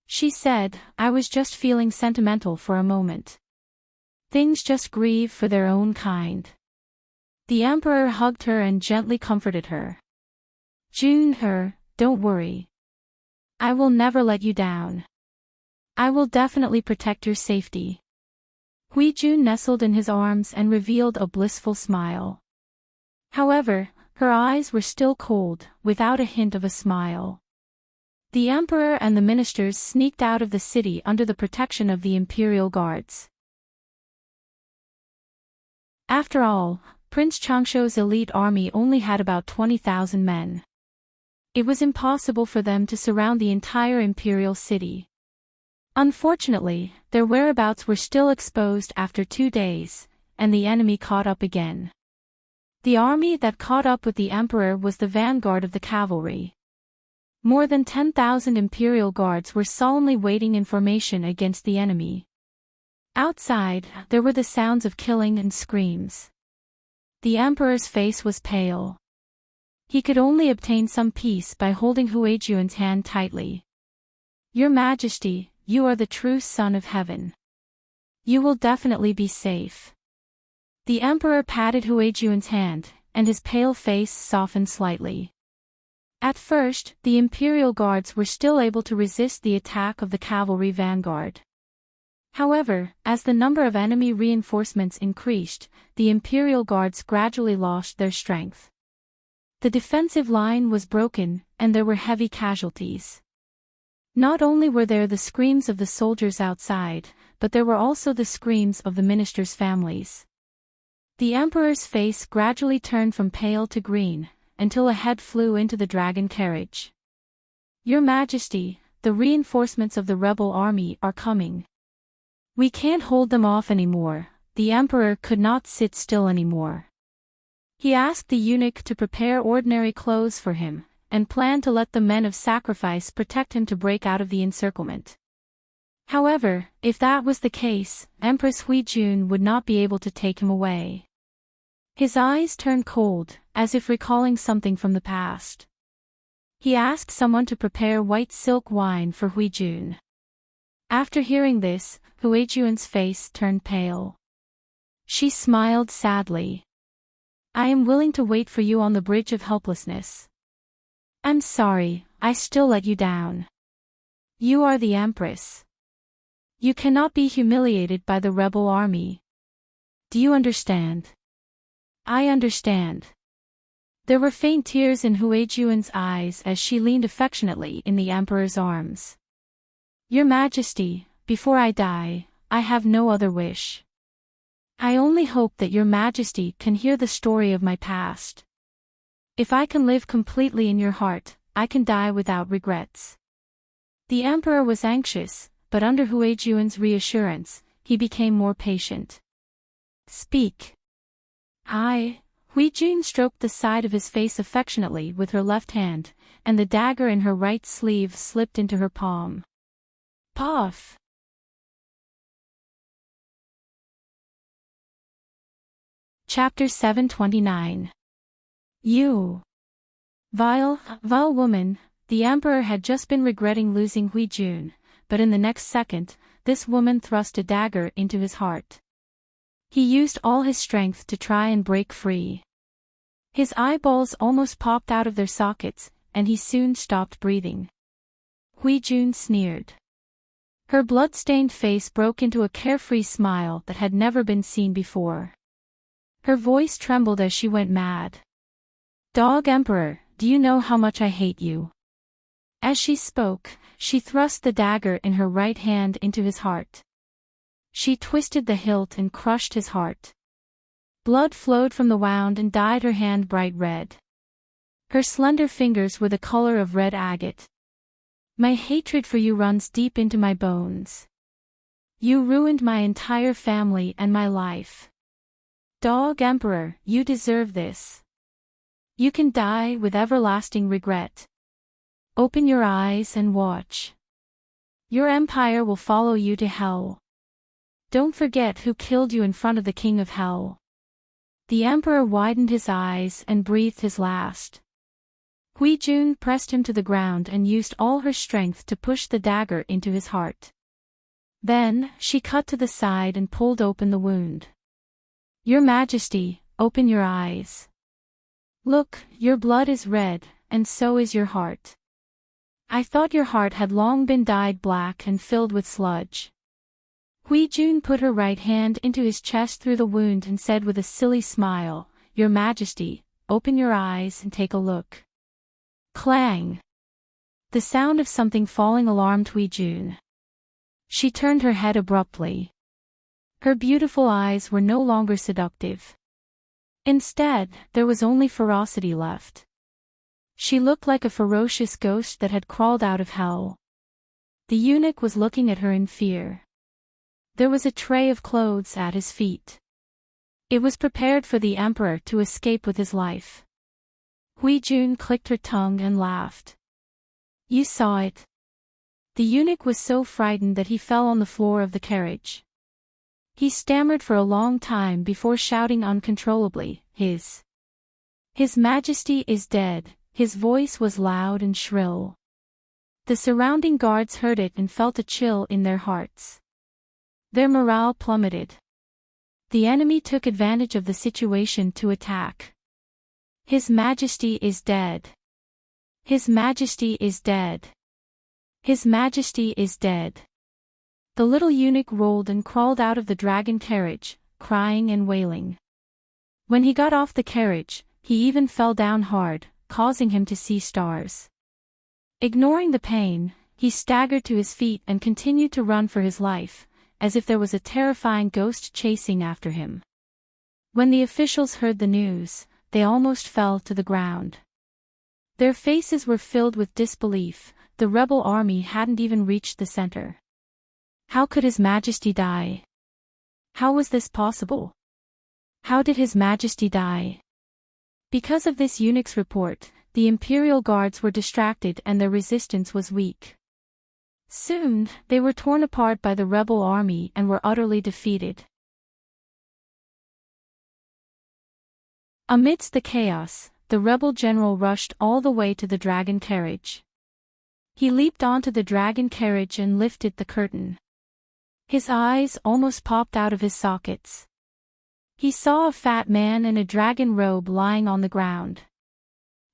She said, "I was just feeling sentimental for a moment. Things just grieve for their own kind." The emperor hugged her and gently comforted her. "Jun, don't worry. I will never let you down. I will definitely protect your safety." Huijun nestled in his arms and revealed a blissful smile. However, her eyes were still cold, without a hint of a smile. The emperor and the ministers sneaked out of the city under the protection of the imperial guards. After all, Prince Changshuo's elite army only had about 20,000 men. It was impossible for them to surround the entire imperial city. Unfortunately, their whereabouts were still exposed after 2 days, and the enemy caught up again. The army that caught up with the emperor was the vanguard of the cavalry. More than 10,000 imperial guards were solemnly waiting in formation against the enemy. Outside, there were the sounds of killing and screams. The emperor's face was pale. He could only obtain some peace by holding Huijun's hand tightly. "Your Majesty, you are the true Son of Heaven. You will definitely be safe." The emperor patted Huijun's hand, and his pale face softened slightly. At first, the imperial guards were still able to resist the attack of the cavalry vanguard. However, as the number of enemy reinforcements increased, the imperial guards gradually lost their strength. The defensive line was broken, and there were heavy casualties. Not only were there the screams of the soldiers outside, but there were also the screams of the ministers' families. The emperor's face gradually turned from pale to green, until a head flew into the dragon carriage. "Your Majesty, the reinforcements of the rebel army are coming. We can't hold them off anymore." The emperor could not sit still anymore. He asked the eunuch to prepare ordinary clothes for him, and planned to let the men of sacrifice protect him to break out of the encirclement. However, if that was the case, Empress Huijun would not be able to take him away. His eyes turned cold, as if recalling something from the past. He asked someone to prepare white silk wine for Huijun. After hearing this, Huijun's face turned pale. She smiled sadly. "I am willing to wait for you on the bridge of helplessness. I'm sorry, I still let you down. You are the Empress. You cannot be humiliated by the rebel army. Do you understand?" "I understand." There were faint tears in Huijun's eyes as she leaned affectionately in the emperor's arms. "Your Majesty, before I die, I have no other wish. I only hope that your Majesty can hear the story of my past. If I can live completely in your heart, I can die without regrets." The emperor was anxious, but under Huijun's reassurance, he became more patient. "Speak." Huijun stroked the side of his face affectionately with her left hand, and the dagger in her right sleeve slipped into her palm. Puff! Chapter 729. You. Vile woman, the emperor had just been regretting losing Huijun, but in the next second, this woman thrust a dagger into his heart. He used all his strength to try and break free. His eyeballs almost popped out of their sockets, and he soon stopped breathing. Huijun sneered. Her blood-stained face broke into a carefree smile that had never been seen before. Her voice trembled as she went mad. "Dog Emperor, do you know how much I hate you?" As she spoke, she thrust the dagger in her right hand into his heart. She twisted the hilt and crushed his heart. Blood flowed from the wound and dyed her hand bright red. Her slender fingers were the color of red agate. "My hatred for you runs deep into my bones. You ruined my entire family and my life. Dog Emperor, you deserve this. You can die with everlasting regret. Open your eyes and watch. Your empire will follow you to hell. Don't forget who killed you in front of the King of Hell." The emperor widened his eyes and breathed his last. Huijun pressed him to the ground and used all her strength to push the dagger into his heart. Then, she cut to the side and pulled open the wound. "Your Majesty, open your eyes. Look, your blood is red, and so is your heart. I thought your heart had long been dyed black and filled with sludge." Huijun put her right hand into his chest through the wound and said with a silly smile, "Your Majesty, open your eyes and take a look." Clang! The sound of something falling alarmed Huijun. She turned her head abruptly. Her beautiful eyes were no longer seductive. Instead, there was only ferocity left. She looked like a ferocious ghost that had crawled out of hell. The eunuch was looking at her in fear. There was a tray of clothes at his feet. It was prepared for the emperor to escape with his life. Huijun clicked her tongue and laughed. "You saw it." The eunuch was so frightened that he fell on the floor of the carriage. He stammered for a long time before shouting uncontrollably, His Majesty is dead." His voice was loud and shrill. The surrounding guards heard it and felt a chill in their hearts. Their morale plummeted. The enemy took advantage of the situation to attack. "His Majesty is dead. His Majesty is dead. His Majesty is dead." The little eunuch rolled and crawled out of the dragon carriage, crying and wailing. When he got off the carriage, he even fell down hard, causing him to see stars. Ignoring the pain, he staggered to his feet and continued to run for his life, as if there was a terrifying ghost chasing after him. When the officials heard the news, they almost fell to the ground. Their faces were filled with disbelief. The rebel army hadn't even reached the center. How could His Majesty die? How was this possible? How did His Majesty die? Because of this eunuch's report, the imperial guards were distracted and their resistance was weak. Soon, they were torn apart by the rebel army and were utterly defeated. Amidst the chaos, the rebel general rushed all the way to the dragon carriage. He leaped onto the dragon carriage and lifted the curtain. His eyes almost popped out of his sockets. He saw a fat man in a dragon robe lying on the ground.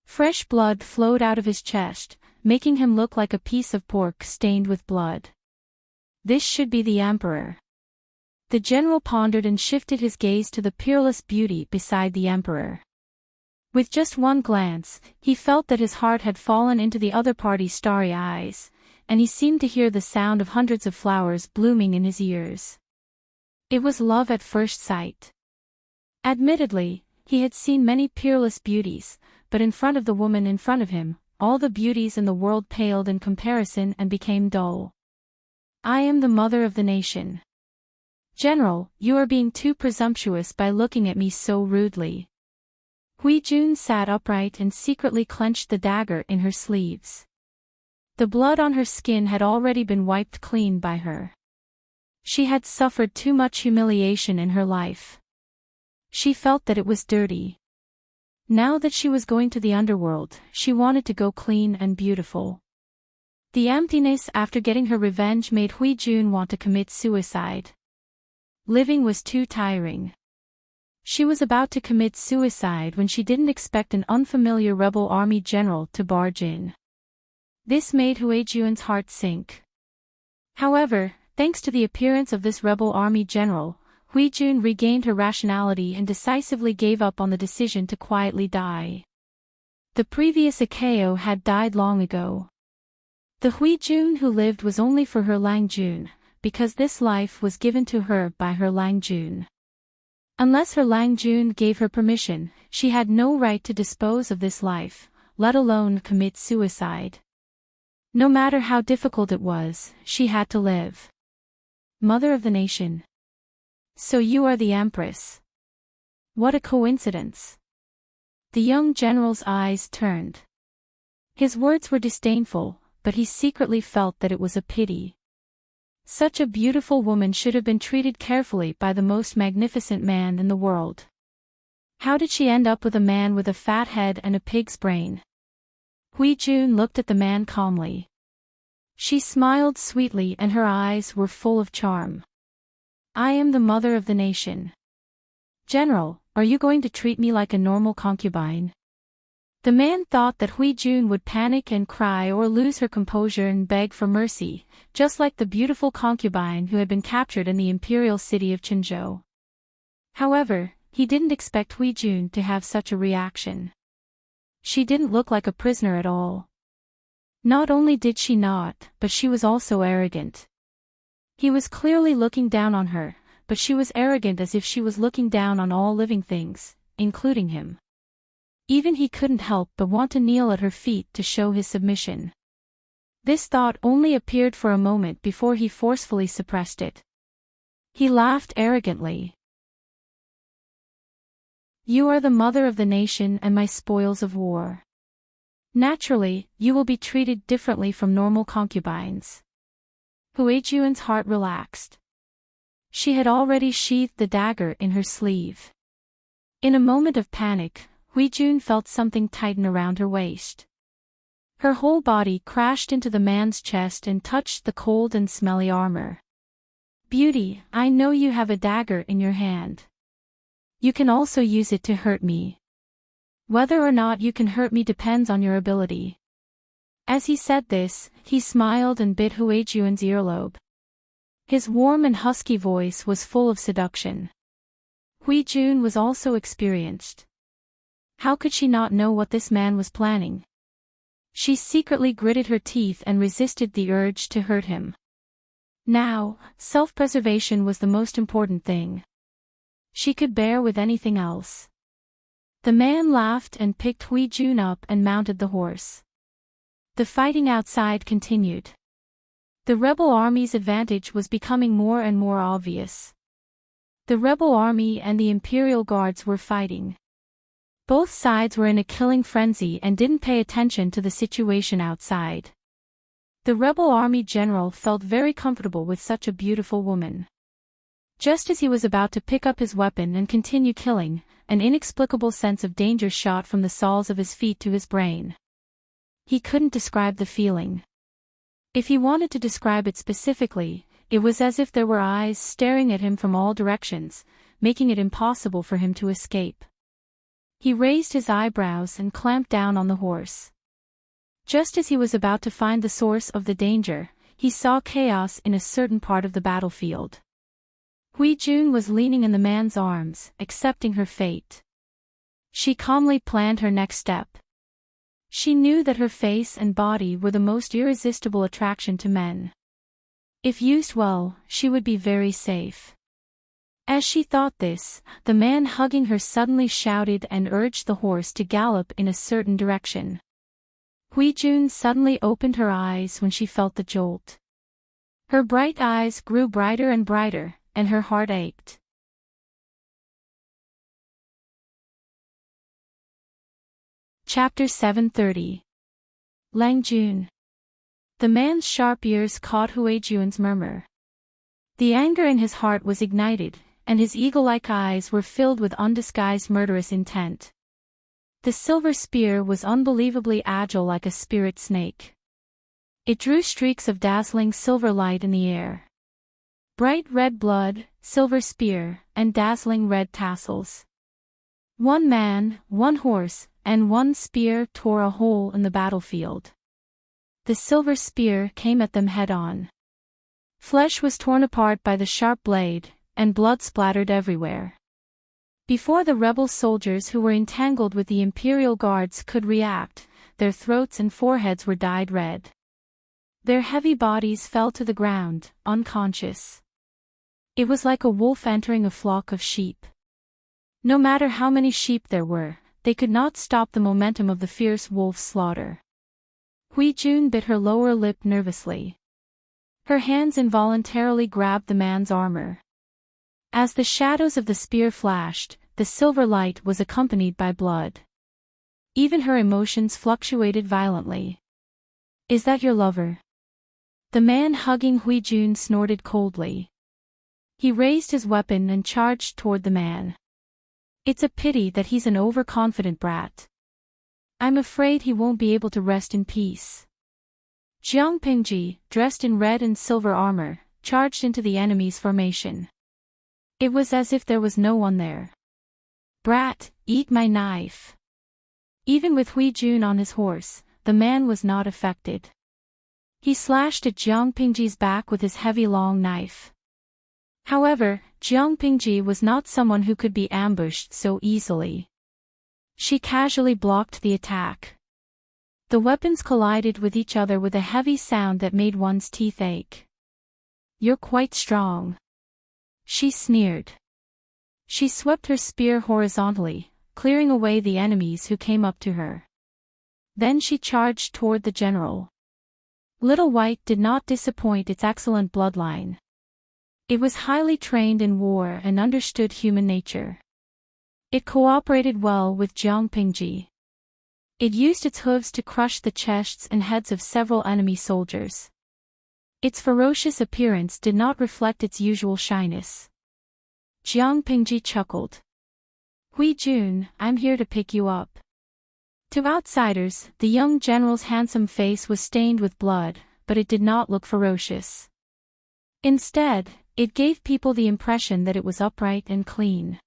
Fresh blood flowed out of his chest, making him look like a piece of pork stained with blood. This should be the emperor. The general pondered and shifted his gaze to the peerless beauty beside the emperor. With just one glance, he felt that his heart had fallen into the other party's starry eyes, and he seemed to hear the sound of hundreds of flowers blooming in his ears. It was love at first sight. Admittedly, he had seen many peerless beauties, but in front of the woman in front of him, all the beauties in the world paled in comparison and became dull. I am the mother of the nation. General, you are being too presumptuous by looking at me so rudely. Hui Jun sat upright and secretly clenched the dagger in her sleeves. The blood on her skin had already been wiped clean by her. She had suffered too much humiliation in her life. She felt that it was dirty. Now that she was going to the underworld, she wanted to go clean and beautiful. The emptiness after getting her revenge made Hui Jun want to commit suicide. Living was too tiring. She was about to commit suicide when she didn't expect an unfamiliar rebel army general to barge in. This made Hui Jun's heart sink. However, thanks to the appearance of this rebel army general, Hui Jun regained her rationality and decisively gave up on the decision to quietly die. The previous Akeo had died long ago. The Hui Jun who lived was only for her Lang Jun, because this life was given to her by her Lang Jun. Unless her Lang Jun gave her permission, she had no right to dispose of this life, let alone commit suicide. No matter how difficult it was, she had to live. Mother of the nation. So you are the Empress. What a coincidence. The young general's eyes turned. His words were disdainful, but he secretly felt that it was a pity. Such a beautiful woman should have been treated carefully by the most magnificent man in the world. How did she end up with a man with a fat head and a pig's brain? Hui Jun looked at the man calmly. She smiled sweetly and her eyes were full of charm. I am the mother of the nation. General, are you going to treat me like a normal concubine? The man thought that Hui Jun would panic and cry or lose her composure and beg for mercy, just like the beautiful concubine who had been captured in the imperial city of Qinzhou. However, he didn't expect Hui Jun to have such a reaction. She didn't look like a prisoner at all. Not only did she not, but she was also arrogant. He was clearly looking down on her, but she was arrogant as if she was looking down on all living things, including him. Even he couldn't help but want to kneel at her feet to show his submission. This thought only appeared for a moment before he forcefully suppressed it. He laughed arrogantly. You are the mother of the nation and my spoils of war. Naturally, you will be treated differently from normal concubines. Hui Jun's heart relaxed. She had already sheathed the dagger in her sleeve. In a moment of panic, Hui Jun felt something tighten around her waist. Her whole body crashed into the man's chest and touched the cold and smelly armor. Beauty, I know you have a dagger in your hand. You can also use it to hurt me. Whether or not you can hurt me depends on your ability. As he said this, he smiled and bit Hui Jun's earlobe. His warm and husky voice was full of seduction. Hui Jun was also experienced. How could she not know what this man was planning? She secretly gritted her teeth and resisted the urge to hurt him. Now, self-preservation was the most important thing. She could bear with anything else. The man laughed and picked Hui Jun up and mounted the horse. The fighting outside continued. The rebel army's advantage was becoming more and more obvious. The rebel army and the imperial guards were fighting. Both sides were in a killing frenzy and didn't pay attention to the situation outside. The rebel army general felt very comfortable with such a beautiful woman. Just as he was about to pick up his weapon and continue killing, an inexplicable sense of danger shot from the soles of his feet to his brain. He couldn't describe the feeling. If he wanted to describe it specifically, it was as if there were eyes staring at him from all directions, making it impossible for him to escape. He raised his eyebrows and clamped down on the horse. Just as he was about to find the source of the danger, he saw chaos in a certain part of the battlefield. Hui Jun was leaning in the man's arms, accepting her fate. She calmly planned her next step. She knew that her face and body were the most irresistible attraction to men. If used well, she would be very safe. As she thought this, the man hugging her suddenly shouted and urged the horse to gallop in a certain direction. Hui Jun suddenly opened her eyes when she felt the jolt. Her bright eyes grew brighter and brighter, and her heart ached. Chapter 730. Lang Jun. The man's sharp ears caught Hui Jun's murmur. The anger in his heart was ignited, and his eagle-like eyes were filled with undisguised murderous intent. The silver spear was unbelievably agile like a spirit snake. It drew streaks of dazzling silver light in the air. Bright red blood, silver spear, and dazzling red tassels. One man, one horse, and one spear tore a hole in the battlefield. The silver spear came at them head-on. Flesh was torn apart by the sharp blade, and blood splattered everywhere. Before the rebel soldiers who were entangled with the imperial guards could react, their throats and foreheads were dyed red. Their heavy bodies fell to the ground, unconscious. It was like a wolf entering a flock of sheep. No matter how many sheep there were, they could not stop the momentum of the fierce wolf's slaughter. Hui Jun bit her lower lip nervously. Her hands involuntarily grabbed the man's armor. As the shadows of the spear flashed, the silver light was accompanied by blood. Even her emotions fluctuated violently. "Is that your lover?" The man hugging Hui Jun snorted coldly. He raised his weapon and charged toward the man. "It's a pity that he's an overconfident brat. I'm afraid he won't be able to rest in peace." Jiang Pingji, dressed in red and silver armor, charged into the enemy's formation. It was as if there was no one there. "Brat, eat my knife." Even with Hui Jun on his horse, the man was not affected. He slashed at Jiang Pingji's back with his heavy long knife. However, Jiang Pingji was not someone who could be ambushed so easily. She casually blocked the attack. The weapons collided with each other with a heavy sound that made one's teeth ache. "You're quite strong," she sneered. She swept her spear horizontally, clearing away the enemies who came up to her. Then she charged toward the general. Little White did not disappoint its excellent bloodline. It was highly trained in war and understood human nature. It cooperated well with Jiang Pingji. It used its hooves to crush the chests and heads of several enemy soldiers. Its ferocious appearance did not reflect its usual shyness. Jiang Pingji chuckled. "Hui Jun, I'm here to pick you up." To outsiders, the young general's handsome face was stained with blood, but it did not look ferocious. Instead, it gave people the impression that it was upright and clean.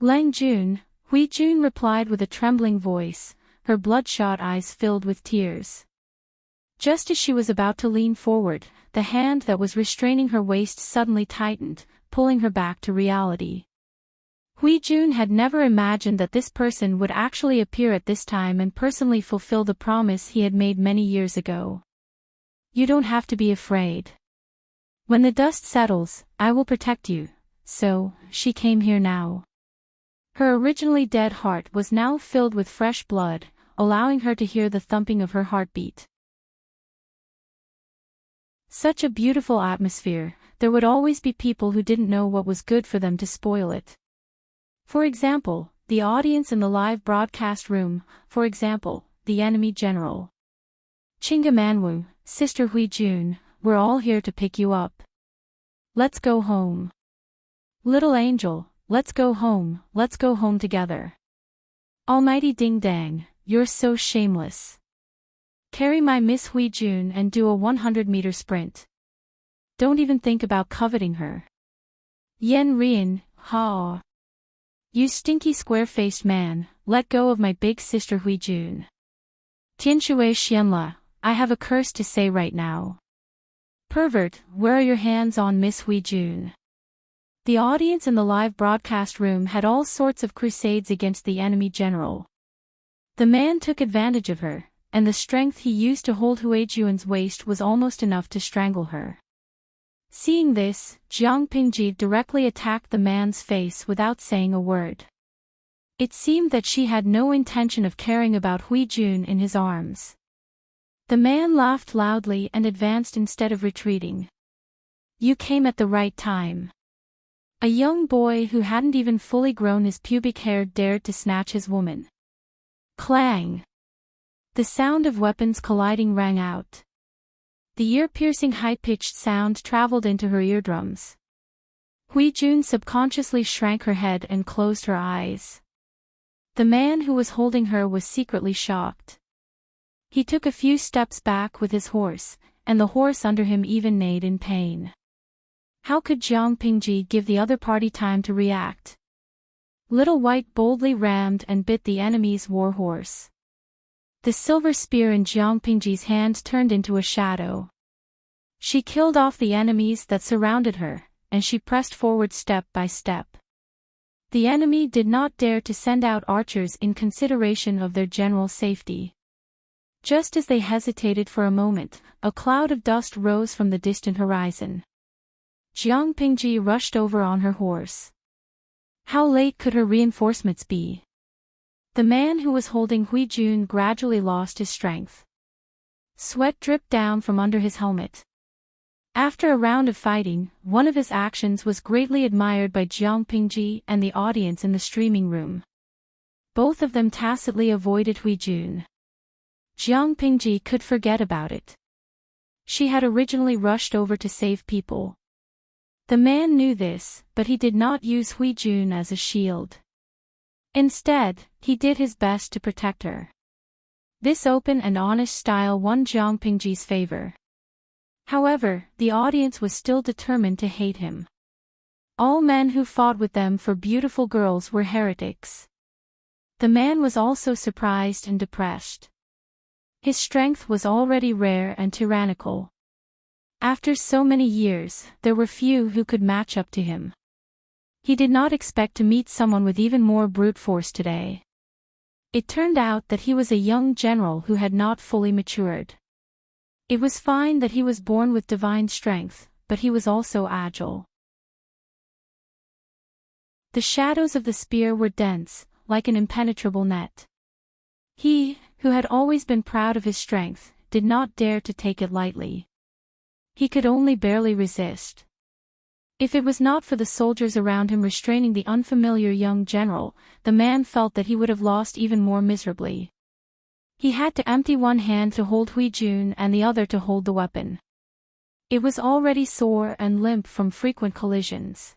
"Lang Jun," Hui Jun replied with a trembling voice, her bloodshot eyes filled with tears. Just as she was about to lean forward, the hand that was restraining her waist suddenly tightened, pulling her back to reality. Hui Jun had never imagined that this person would actually appear at this time and personally fulfill the promise he had made many years ago. "You don't have to be afraid. When the dust settles, I will protect you," so, she came here now. Her originally dead heart was now filled with fresh blood, allowing her to hear the thumping of her heartbeat. Such a beautiful atmosphere, there would always be people who didn't know what was good for them to spoil it. For example, the audience in the live broadcast room, for example, the enemy general. Chingamanwu, Sister Hui Jun, we're all here to pick you up. Let's go home. Little angel, let's go home together. Almighty Ding Dang, you're so shameless. Carry my Miss Hui Jun and do a 100-meter sprint. Don't even think about coveting her. Yen Rian, ha. You stinky square-faced man, let go of my big sister Hui Jun. Tianshui Xianla, I have a curse to say right now. Pervert, where are your hands on Miss Hui Jun? The audience in the live broadcast room had all sorts of crusades against the enemy general. The man took advantage of her, and the strength he used to hold Hui Jun's waist was almost enough to strangle her. Seeing this, Jiang Pingji directly attacked the man's face without saying a word. It seemed that she had no intention of caring about Hui Jun in his arms. The man laughed loudly and advanced instead of retreating. You came at the right time. A young boy who hadn't even fully grown his pubic hair dared to snatch his woman. Clang! The sound of weapons colliding rang out. The ear-piercing high-pitched sound traveled into her eardrums. Hui Jun subconsciously shrank her head and closed her eyes. The man who was holding her was secretly shocked. He took a few steps back with his horse, and the horse under him even neighed in pain. How could Jiang Pingji give the other party time to react? Little White boldly rammed and bit the enemy's war horse. The silver spear in Jiang Pingji's hand turned into a shadow. She killed off the enemies that surrounded her, and she pressed forward step by step. The enemy did not dare to send out archers in consideration of their general safety. Just as they hesitated for a moment, a cloud of dust rose from the distant horizon. Jiang Pingji rushed over on her horse. How late could her reinforcements be? The man who was holding Hui Jun gradually lost his strength. Sweat dripped down from under his helmet. After a round of fighting, one of his actions was greatly admired by Jiang Pingji and the audience in the streaming room. Both of them tacitly avoided Hui Jun. Jiang Pingji could forget about it. She had originally rushed over to save people. The man knew this, but he did not use Hui Jun as a shield. Instead, he did his best to protect her. This open and honest style won Jiang Pingji's favor. However, the audience was still determined to hate him. All men who fought with them for beautiful girls were heretics. The man was also surprised and depressed. His strength was already rare and tyrannical. After so many years, there were few who could match up to him. He did not expect to meet someone with even more brute force today. It turned out that he was a young general who had not fully matured. It was fine that he was born with divine strength, but he was also agile. The shadows of the spear were dense, like an impenetrable net. He, who had always been proud of his strength, did not dare to take it lightly. He could only barely resist. If it was not for the soldiers around him restraining the unfamiliar young general, the man felt that he would have lost even more miserably. He had to empty one hand to hold Hui Jun and the other to hold the weapon. It was already sore and limp from frequent collisions.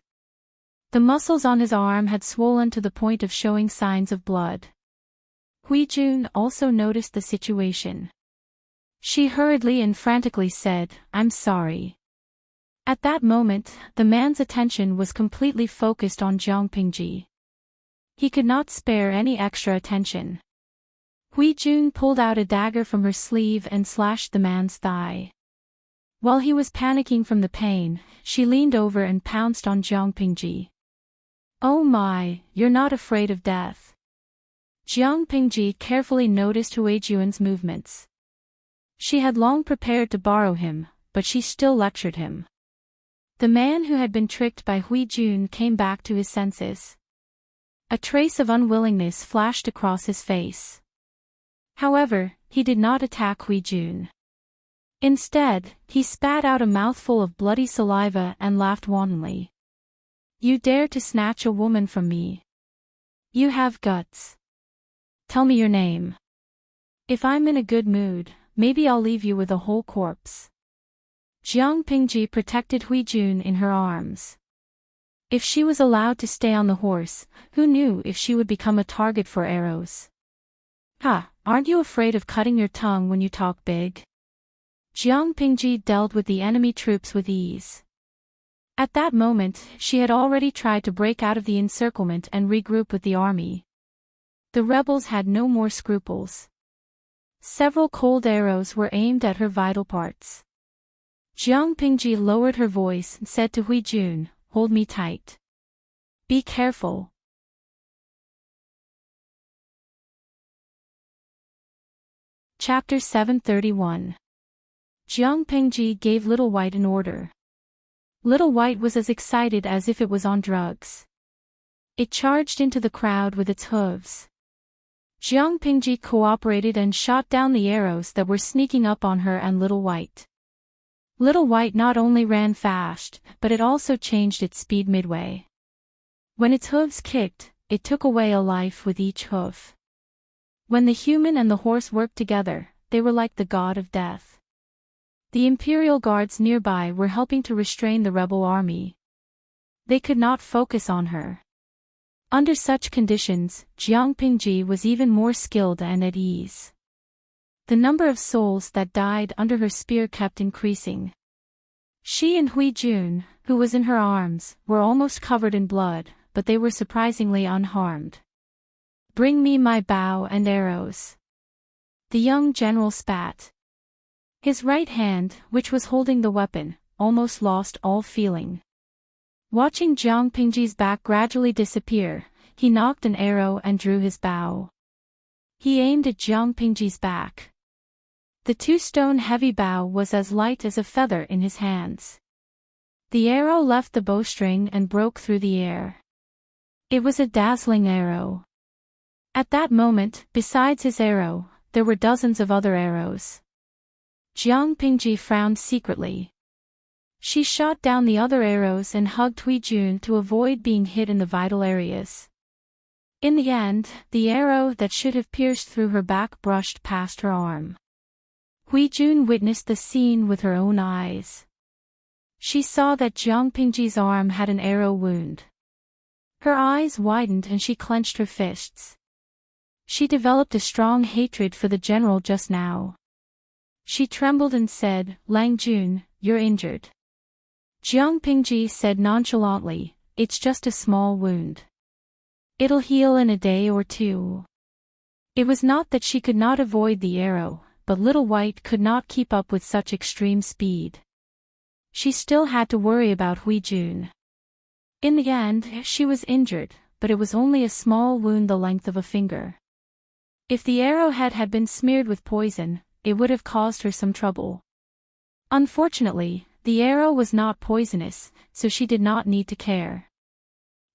The muscles on his arm had swollen to the point of showing signs of blood. Hui Jun also noticed the situation. She hurriedly and frantically said, "I'm sorry." At that moment, the man's attention was completely focused on Jiang Pingji. He could not spare any extra attention. Hui Jun pulled out a dagger from her sleeve and slashed the man's thigh. While he was panicking from the pain, she leaned over and pounced on Jiang Pingji. "Oh my, you're not afraid of death." Jiang Pingji carefully noticed Hui Jun's movements. She had long prepared to borrow him, but she still lectured him. The man who had been tricked by Hui Jun came back to his senses. A trace of unwillingness flashed across his face. However, he did not attack Huijun. Instead, he spat out a mouthful of bloody saliva and laughed wantonly. You dare to snatch a woman from me? You have guts. Tell me your name. If I'm in a good mood, maybe I'll leave you with a whole corpse. Jiang Pingji protected Huijun in her arms. If she was allowed to stay on the horse, who knew if she would become a target for arrows? Ha, aren't you afraid of cutting your tongue when you talk big? Jiang Pingji dealt with the enemy troops with ease. At that moment, she had already tried to break out of the encirclement and regroup with the army. The rebels had no more scruples. Several cold arrows were aimed at her vital parts. Jiang Pingji lowered her voice and said to Huijun, "Hold me tight. Be careful." Chapter 731. Jiang Pingji gave Little White an order. Little White was as excited as if it was on drugs. It charged into the crowd with its hooves. Jiang Pingji cooperated and shot down the arrows that were sneaking up on her and Little White. Little White not only ran fast, but it also changed its speed midway. When its hooves kicked, it took away a life with each hoof. When the human and the horse worked together, they were like the god of death. The imperial guards nearby were helping to restrain the rebel army. They could not focus on her. Under such conditions, Jiang Pingji was even more skilled and at ease. The number of souls that died under her spear kept increasing. She and Huijun, who was in her arms, were almost covered in blood, but they were surprisingly unharmed. "Bring me my bow and arrows." The young general spat. His right hand, which was holding the weapon, almost lost all feeling. Watching Jiang Pingji's back gradually disappear, he knocked an arrow and drew his bow. He aimed at Jiang Pingji's back. The two-stone heavy bow was as light as a feather in his hands. The arrow left the bowstring and broke through the air. It was a dazzling arrow. At that moment, besides his arrow, there were dozens of other arrows. Jiang Pingji frowned secretly. She shot down the other arrows and hugged Huijun to avoid being hit in the vital areas. In the end, the arrow that should have pierced through her back brushed past her arm. Huijun witnessed the scene with her own eyes. She saw that Jiang Pingji's arm had an arrow wound. Her eyes widened and she clenched her fists. She developed a strong hatred for the general just now. She trembled and said, "Lang Jun, you're injured." Jiang Pingji said nonchalantly, "It's just a small wound. It'll heal in a day or two." It was not that she could not avoid the arrow, but Little White could not keep up with such extreme speed. She still had to worry about Huijun. In the end, she was injured, but it was only a small wound the length of a finger. If the arrowhead had been smeared with poison, it would have caused her some trouble. Unfortunately, the arrow was not poisonous, so she did not need to care.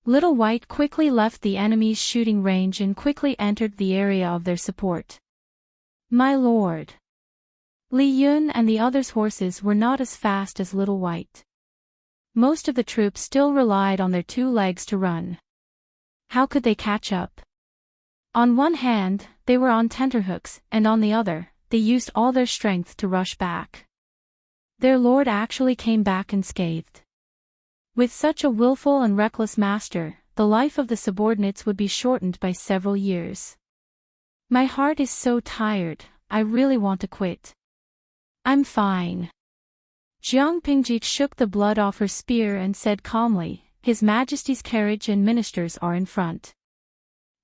Little White quickly left the enemy's shooting range and quickly entered the area of their support. "My lord." Li Yun and the others' horses were not as fast as Little White. Most of the troops still relied on their two legs to run. How could they catch up? On one hand, they were on tenterhooks, and on the other, they used all their strength to rush back. Their lord actually came back unscathed. With such a willful and reckless master, the life of the subordinates would be shortened by several years. "My heart is so tired, I really want to quit." "I'm fine." Jiang Pingji shook the blood off her spear and said calmly, "His Majesty's carriage and ministers are in front."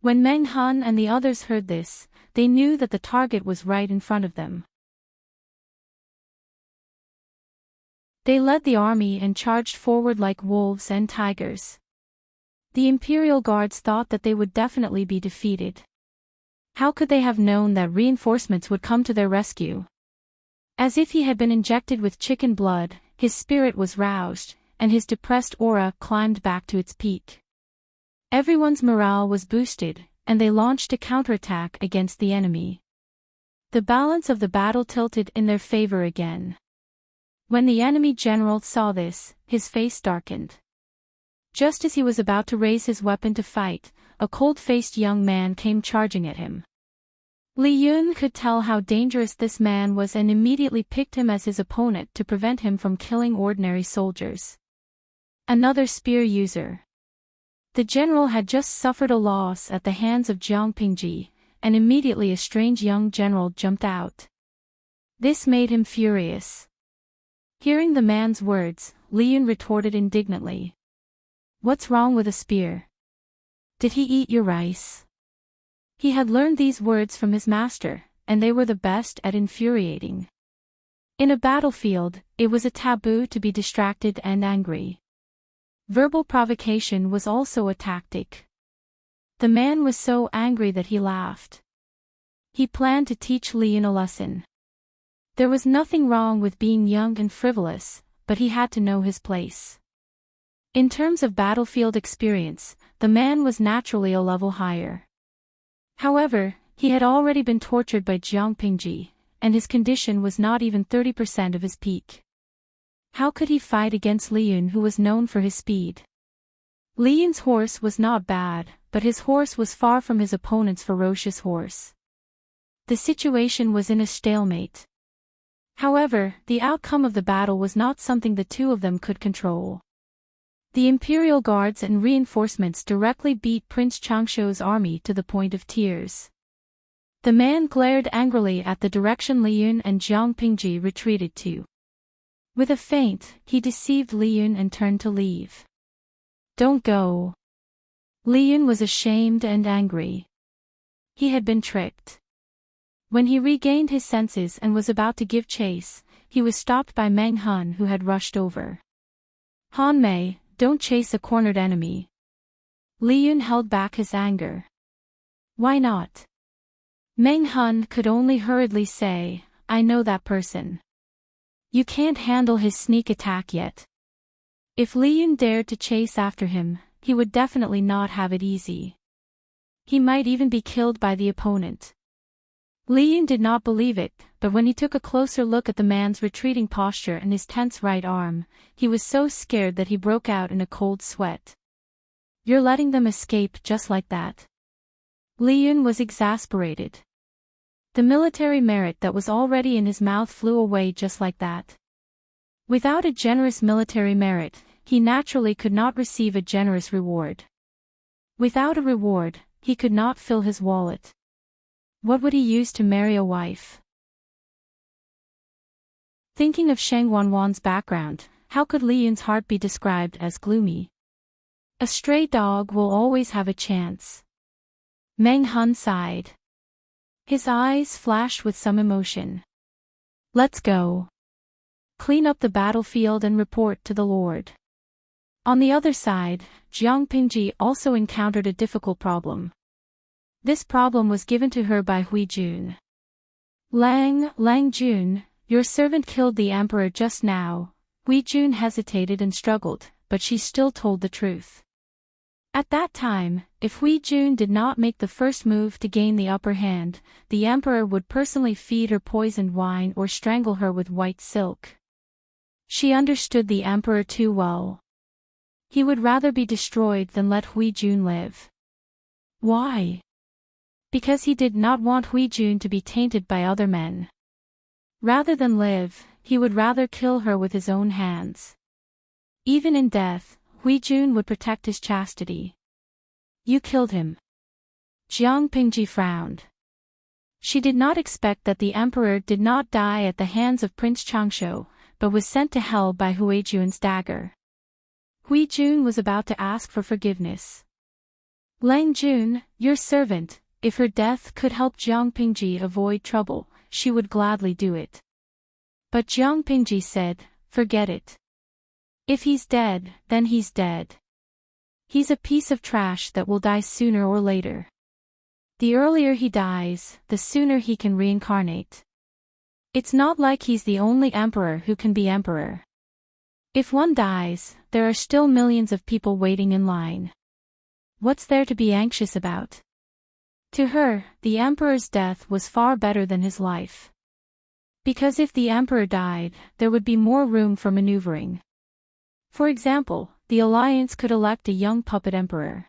When Meng Han and the others heard this, they knew that the target was right in front of them. They led the army and charged forward like wolves and tigers. The Imperial Guards thought that they would definitely be defeated. How could they have known that reinforcements would come to their rescue? As if he had been injected with chicken blood, his spirit was roused, and his depressed aura climbed back to its peak. Everyone's morale was boosted, and they launched a counterattack against the enemy. The balance of the battle tilted in their favor again. When the enemy general saw this, his face darkened. Just as he was about to raise his weapon to fight, a cold-faced young man came charging at him. Li Yun could tell how dangerous this man was and immediately picked him as his opponent to prevent him from killing ordinary soldiers. Another spear user. The general had just suffered a loss at the hands of Jiang Pingji, and immediately a strange young general jumped out. This made him furious. Hearing the man's words, Li Yun retorted indignantly. "What's wrong with a spear? Did he eat your rice?" He had learned these words from his master, and they were the best at infuriating. In a battlefield, it was a taboo to be distracted and angry. Verbal provocation was also a tactic. The man was so angry that he laughed. He planned to teach Li Yun a lesson. There was nothing wrong with being young and frivolous, but he had to know his place. In terms of battlefield experience, the man was naturally a level higher. However, he had already been tortured by Jiang Pingji, and his condition was not even 30% of his peak. How could he fight against Li Yun, who was known for his speed? Li Yun's horse was not bad, but his horse was far from his opponent's ferocious horse. The situation was in a stalemate. However, the outcome of the battle was not something the two of them could control. The Imperial Guards and reinforcements directly beat Prince Changshuo's army to the point of tears. The man glared angrily at the direction Li Yun and Jiang Pingji retreated to. With a feint, he deceived Li Yun and turned to leave. "Don't go." Li Yun was ashamed and angry. He had been tricked. When he regained his senses and was about to give chase, he was stopped by Meng Han, who had rushed over. "Han Mei, don't chase a cornered enemy." Li Yun held back his anger. "Why not?" Meng Han could only hurriedly say, "I know that person. You can't handle his sneak attack yet." If Li Yun dared to chase after him, he would definitely not have it easy. He might even be killed by the opponent. Li Yun did not believe it, but when he took a closer look at the man's retreating posture and his tense right arm, he was so scared that he broke out in a cold sweat. "You're letting them escape just like that?" Li Yun was exasperated. The military merit that was already in his mouth flew away just like that. Without a generous military merit, he naturally could not receive a generous reward. Without a reward, he could not fill his wallet. What would he use to marry a wife? Thinking of Sheng Wanwan's background, how could Li Yun's heart be described as gloomy? A stray dog will always have a chance. Meng Han sighed. His eyes flashed with some emotion. "Let's go. Clean up the battlefield and report to the Lord." On the other side, Jiang Pingji also encountered a difficult problem. This problem was given to her by Hui Jun. Lang Jun, your servant killed the emperor just now." Hui Jun hesitated and struggled, but she still told the truth. At that time, if Hui Jun did not make the first move to gain the upper hand, the emperor would personally feed her poisoned wine or strangle her with white silk. She understood the emperor too well. He would rather be destroyed than let Hui Jun live. Why? Because he did not want Hui Jun to be tainted by other men. Rather than live, he would rather kill her with his own hands. Even in death, Hui Jun would protect his chastity. "You killed him." Jiang Pingji frowned. She did not expect that the emperor did not die at the hands of Prince Changshuo, but was sent to hell by Hui Jun's dagger. Hui Jun was about to ask for forgiveness. "Lang Jun, your servant, if her death could help Jiang Pingji avoid trouble, she would gladly do it." But Jiang Pingji said, "Forget it. If he's dead, then he's dead. He's a piece of trash that will die sooner or later. The earlier he dies, the sooner he can reincarnate. It's not like he's the only emperor who can be emperor. If one dies, there are still millions of people waiting in line." What's there to be anxious about? To her, the emperor's death was far better than his life. Because if the emperor died, there would be more room for maneuvering. For example, the alliance could elect a young puppet emperor.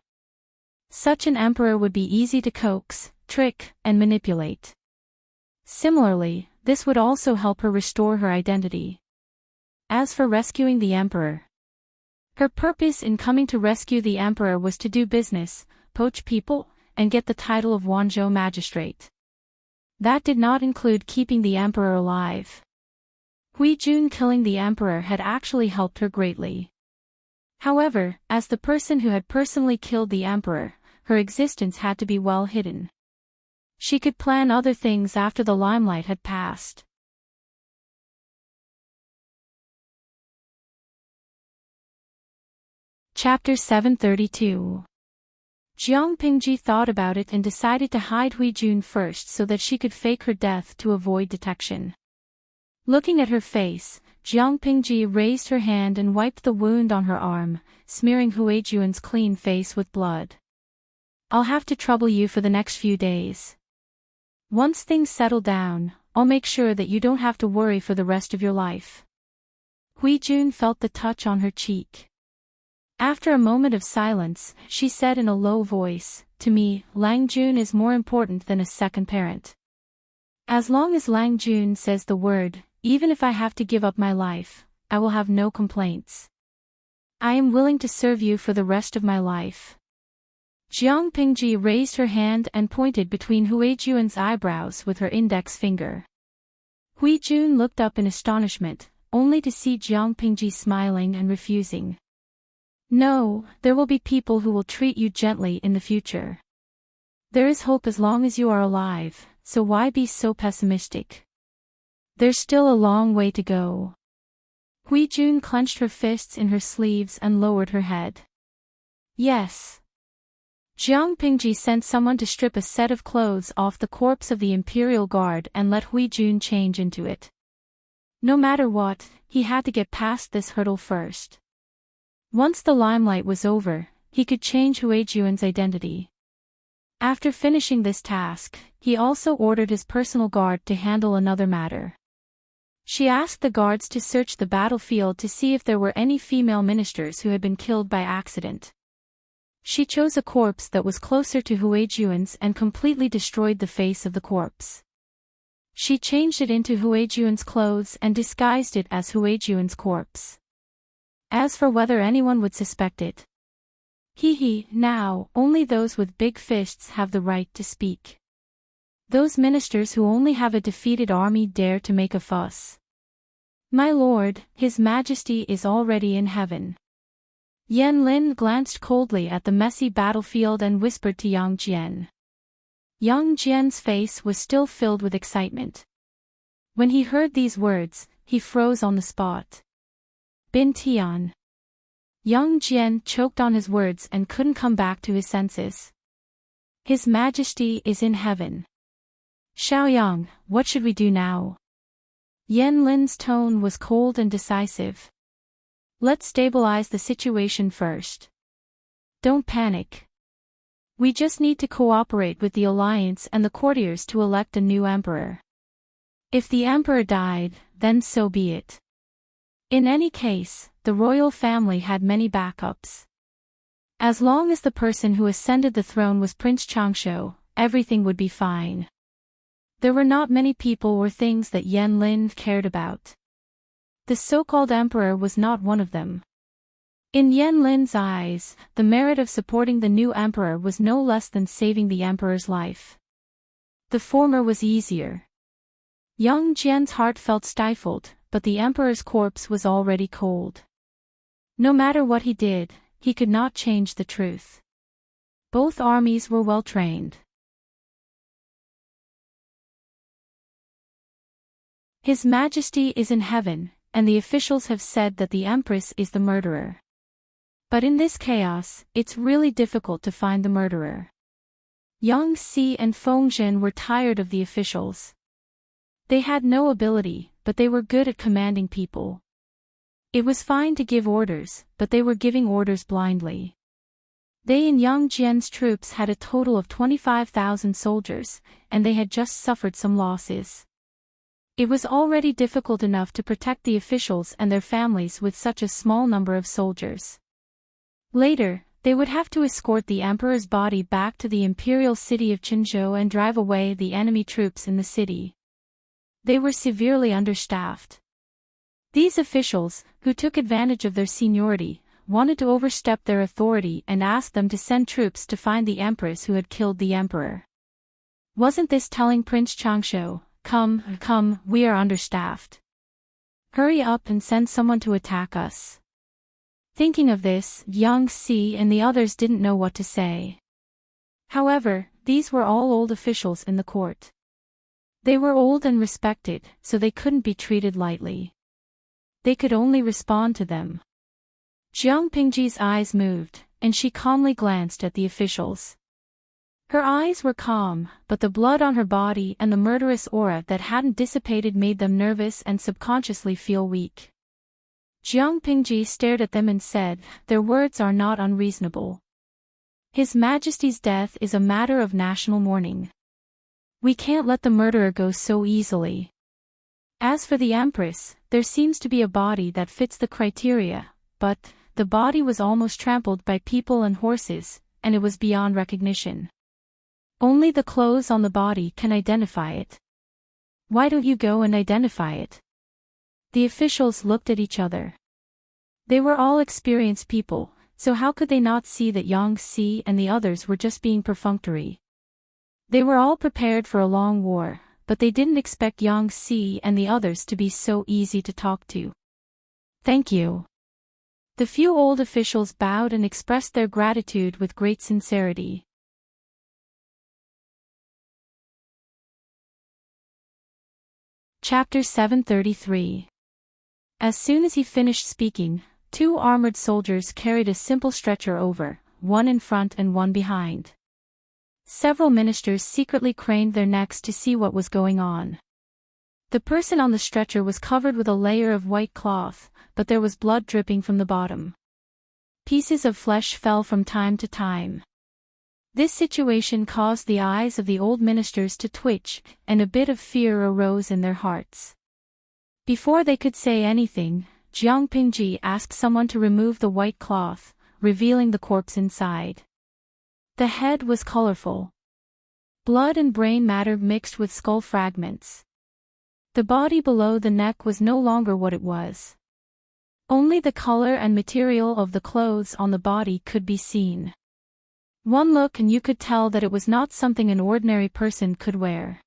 Such an emperor would be easy to coax, trick, and manipulate. Similarly, this would also help her restore her identity. As for rescuing the emperor, her purpose in coming to rescue the emperor was to do business, poach people, and get the title of Wanzhou magistrate. That did not include keeping the emperor alive. Hui Jun killing the emperor had actually helped her greatly. However, as the person who had personally killed the emperor, her existence had to be well hidden. She could plan other things after the limelight had passed. Chapter 732. Jiang Pingji thought about it and decided to hide Hui Jun first so that she could fake her death to avoid detection. Looking at her face, Jiang Pingji raised her hand and wiped the wound on her arm, smearing Hui Jun's clean face with blood. I'll have to trouble you for the next few days. Once things settle down, I'll make sure that you don't have to worry for the rest of your life. Hui Jun felt the touch on her cheek. After a moment of silence, she said in a low voice, "To me, Lang Jun is more important than a second parent. As long as Lang Jun says the word, even if I have to give up my life, I will have no complaints. I am willing to serve you for the rest of my life." Jiang Pingji raised her hand and pointed between Hui Jun's eyebrows with her index finger. Hui Jun looked up in astonishment, only to see Jiang Pingji smiling and refusing. "No, there will be people who will treat you gently in the future. There is hope as long as you are alive, so why be so pessimistic? There's still a long way to go." Hui Jun clenched her fists in her sleeves and lowered her head. "Yes." Jiang Pingji sent someone to strip a set of clothes off the corpse of the Imperial Guard and let Hui Jun change into it. No matter what, he had to get past this hurdle first. Once the limelight was over, he could change Hui Jun's identity. After finishing this task, he also ordered his personal guard to handle another matter. She asked the guards to search the battlefield to see if there were any female ministers who had been killed by accident. She chose a corpse that was closer to Hui Jun's and completely destroyed the face of the corpse. She changed it into Hui Jun's clothes and disguised it as Hui Jun's corpse. As for whether anyone would suspect it, now, only those with big fists have the right to speak. Those ministers who only have a defeated army dare to make a fuss. My lord, His Majesty is already in heaven. Yan Lin glanced coldly at the messy battlefield and whispered to Yang Jian. Yang Jian's face was still filled with excitement. When he heard these words, he froze on the spot. Bin Tian. Yang Jian choked on his words and couldn't come back to his senses. His Majesty is in heaven. Xiaoyang, what should we do now? Yan Lin's tone was cold and decisive. Let's stabilize the situation first. Don't panic. We just need to cooperate with the alliance and the courtiers to elect a new emperor. If the emperor died, then so be it. In any case, the royal family had many backups. As long as the person who ascended the throne was Prince Changsho, everything would be fine. There were not many people or things that Yan Lin cared about. The so-called emperor was not one of them. In Yan Lin's eyes, the merit of supporting the new emperor was no less than saving the emperor's life. The former was easier. Yang Jian's heart felt stifled, but the emperor's corpse was already cold. No matter what he did, he could not change the truth. Both armies were well trained. His Majesty is in heaven, and the officials have said that the Empress is the murderer. But in this chaos, it's really difficult to find the murderer. Yang Si and Feng Zhen were tired of the officials. They had no ability, but they were good at commanding people. It was fine to give orders, but they were giving orders blindly. They and Yang Jian's troops had a total of 25,000 soldiers, and they had just suffered some losses. It was already difficult enough to protect the officials and their families with such a small number of soldiers. Later, they would have to escort the emperor's body back to the imperial city of Qinzhou and drive away the enemy troops in the city. They were severely understaffed. These officials, who took advantage of their seniority, wanted to overstep their authority and asked them to send troops to find the empress who had killed the emperor. Wasn't this telling Prince Changshu, "Come, we are understaffed. Hurry up and send someone to attack us"? Thinking of this, Yang Si and the others didn't know what to say. However, these were all old officials in the court. They were old and respected, so they couldn't be treated lightly. They could only respond to them. Jiang Pingji's eyes moved, and she calmly glanced at the officials. Her eyes were calm, but the blood on her body and the murderous aura that hadn't dissipated made them nervous and subconsciously feel weak. Jiang Pingji stared at them and said, "Their words are not unreasonable. His Majesty's death is a matter of national mourning. We can't let the murderer go so easily. As for the Empress, there seems to be a body that fits the criteria, but the body was almost trampled by people and horses, and it was beyond recognition. Only the clothes on the body can identify it. Why don't you go and identify it?" The officials looked at each other. They were all experienced people, so how could they not see that Yang Si and the others were just being perfunctory? They were all prepared for a long war, but they didn't expect Yang Si and the others to be so easy to talk to. "Thank you." The few old officials bowed and expressed their gratitude with great sincerity. Chapter 733. As soon as he finished speaking, 2 armored soldiers carried a simple stretcher over, one in front and one behind. Several ministers secretly craned their necks to see what was going on. The person on the stretcher was covered with a layer of white cloth, but there was blood dripping from the bottom. Pieces of flesh fell from time to time. This situation caused the eyes of the old ministers to twitch, and a bit of fear arose in their hearts. Before they could say anything, Jiang Pingji asked someone to remove the white cloth, revealing the corpse inside. The head was colorful. Blood and brain matter mixed with skull fragments. The body below the neck was no longer what it was. Only the color and material of the clothes on the body could be seen. One look and you could tell that it was not something an ordinary person could wear.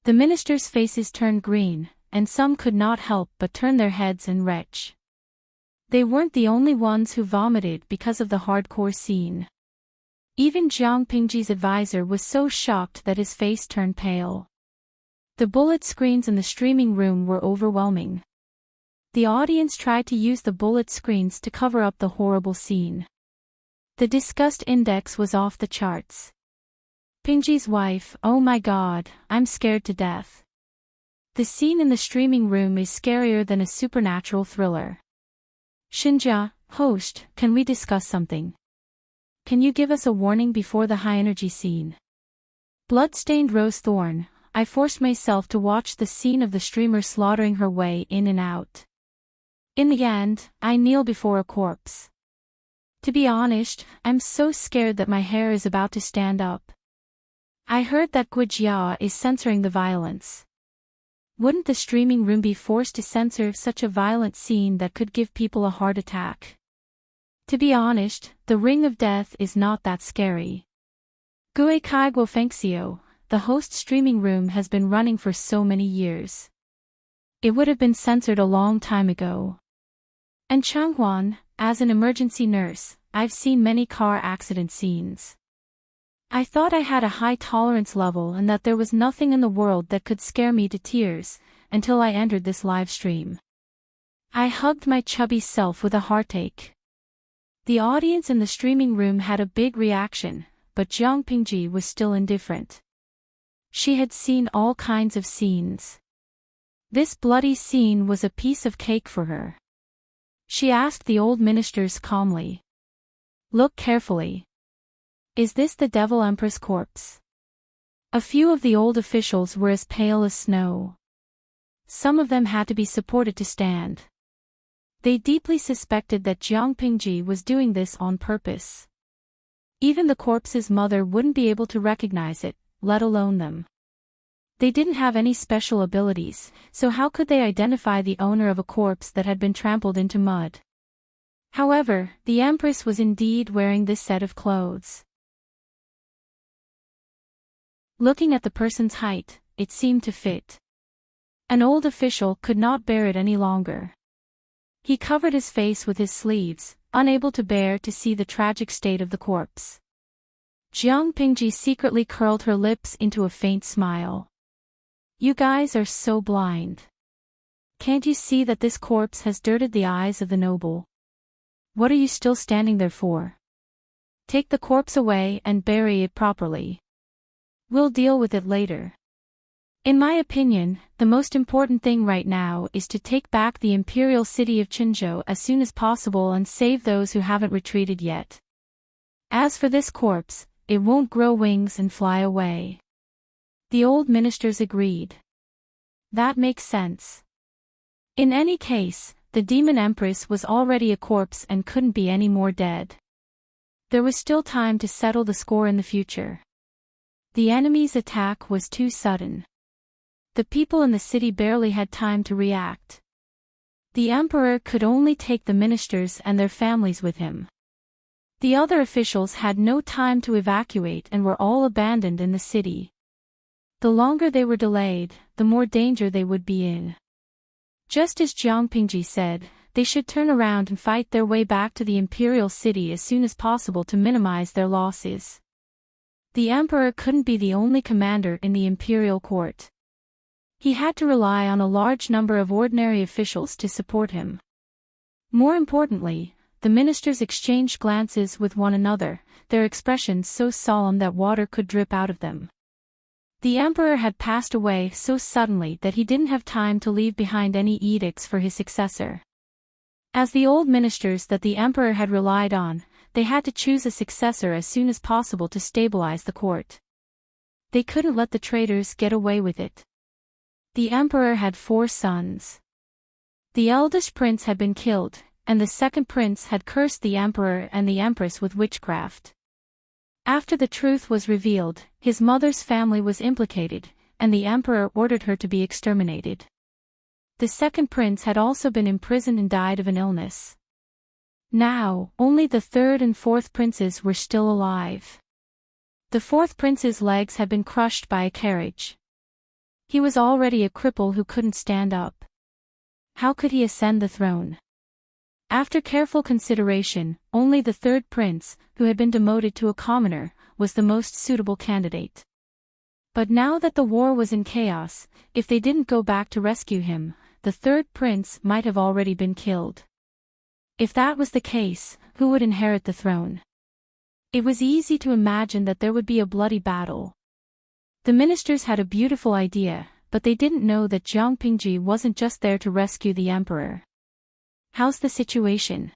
The ministers' faces turned green, and some could not help but turn their heads and retch. They weren't the only ones who vomited because of the hardcore scene. Even Jiang Pingji's advisor was so shocked that his face turned pale. The bullet screens in the streaming room were overwhelming. The audience tried to use the bullet screens to cover up the horrible scene. The disgust index was off the charts. Pingji's wife, "Oh my God, I'm scared to death." The scene in the streaming room is scarier than a supernatural thriller. "Shinjia, host, can we discuss something? Can you give us a warning before the high-energy scene?" Blood-stained rose thorn, I forced myself to watch the scene of the streamer slaughtering her way in and out. In the end, I kneel before a corpse. To be honest, I'm so scared that my hair is about to stand up. I heard that Guijia is censoring the violence. Wouldn't the streaming room be forced to censor such a violent scene that could give people a heart attack? To be honest, the Ring of Death is not that scary. Gue Kai Guo Fengxiu, the host streaming room has been running for so many years. It would have been censored a long time ago. And Changhuan, as an emergency nurse, I've seen many car accident scenes. I thought I had a high tolerance level and that there was nothing in the world that could scare me to tears, until I entered this live stream. I hugged my chubby self with a heartache. The audience in the streaming room had a big reaction, but Jiang Pingji was still indifferent. She had seen all kinds of scenes. This bloody scene was a piece of cake for her. She asked the old ministers calmly, Look carefully. Is this the Devil Empress corpse? A few of the old officials were as pale as snow. Some of them had to be supported to stand. They deeply suspected that Jiang Pingji was doing this on purpose. Even the corpse's mother wouldn't be able to recognize it, let alone them. They didn't have any special abilities, so how could they identify the owner of a corpse that had been trampled into mud? However, the Empress was indeed wearing this set of clothes. Looking at the person's height, it seemed to fit. An old official could not bear it any longer. He covered his face with his sleeves, unable to bear to see the tragic state of the corpse. Jiang Pingji secretly curled her lips into a faint smile. You guys are so blind. Can't you see that this corpse has dirted the eyes of the noble? What are you still standing there for? Take the corpse away and bury it properly. We'll deal with it later. In my opinion, the most important thing right now is to take back the imperial city of Qinzhou as soon as possible and save those who haven't retreated yet. As for this corpse, it won't grow wings and fly away. The old ministers agreed. That makes sense. In any case, the demon empress was already a corpse and couldn't be any more dead. There was still time to settle the score in the future. The enemy's attack was too sudden. The people in the city barely had time to react. The emperor could only take the ministers and their families with him. The other officials had no time to evacuate and were all abandoned in the city. The longer they were delayed, the more danger they would be in. Just as Jiang Pingji said, they should turn around and fight their way back to the imperial city as soon as possible to minimize their losses. The emperor couldn't be the only commander in the imperial court. He had to rely on a large number of ordinary officials to support him. More importantly, the ministers exchanged glances with one another, their expressions so solemn that water could drip out of them. The emperor had passed away so suddenly that he didn't have time to leave behind any edicts for his successor. As the old ministers that the emperor had relied on, they had to choose a successor as soon as possible to stabilize the court. They couldn't let the traitors get away with it. The emperor had 4 sons. The eldest prince had been killed, and the second prince had cursed the emperor and the empress with witchcraft. After the truth was revealed, his mother's family was implicated, and the emperor ordered her to be exterminated. The second prince had also been imprisoned and died of an illness. Now, only the third and fourth princes were still alive. The fourth prince's legs had been crushed by a carriage. He was already a cripple who couldn't stand up. How could he ascend the throne? After careful consideration, only the third prince, who had been demoted to a commoner, was the most suitable candidate. But now that the war was in chaos, if they didn't go back to rescue him, the third prince might have already been killed. If that was the case, who would inherit the throne? It was easy to imagine that there would be a bloody battle. The ministers had a beautiful idea, but they didn't know that Jiang Pingji wasn't just there to rescue the emperor. How's the situation?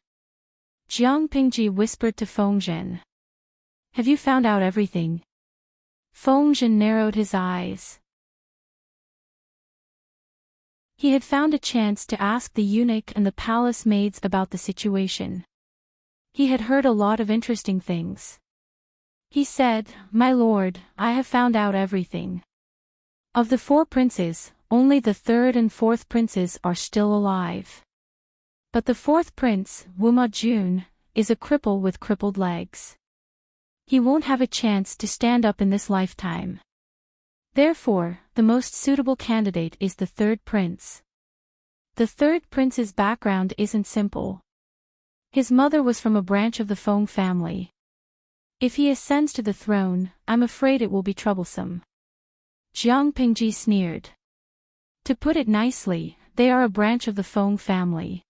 Jiang Pingji whispered to Feng Zhen. Have you found out everything? Feng Zhen narrowed his eyes. He had found a chance to ask the eunuch and the palace maids about the situation. He had heard a lot of interesting things. He said, "My lord, I have found out everything. Of the 4 princes, only the third and fourth princes are still alive. But the fourth prince, Wuma Jun, is a cripple with crippled legs. He won't have a chance to stand up in this lifetime. Therefore, the most suitable candidate is the third prince. The third prince's background isn't simple. His mother was from a branch of the Feng family. If he ascends to the throne, I'm afraid it will be troublesome." Jiang Pingji sneered. To put it nicely, they are a branch of the Feng family.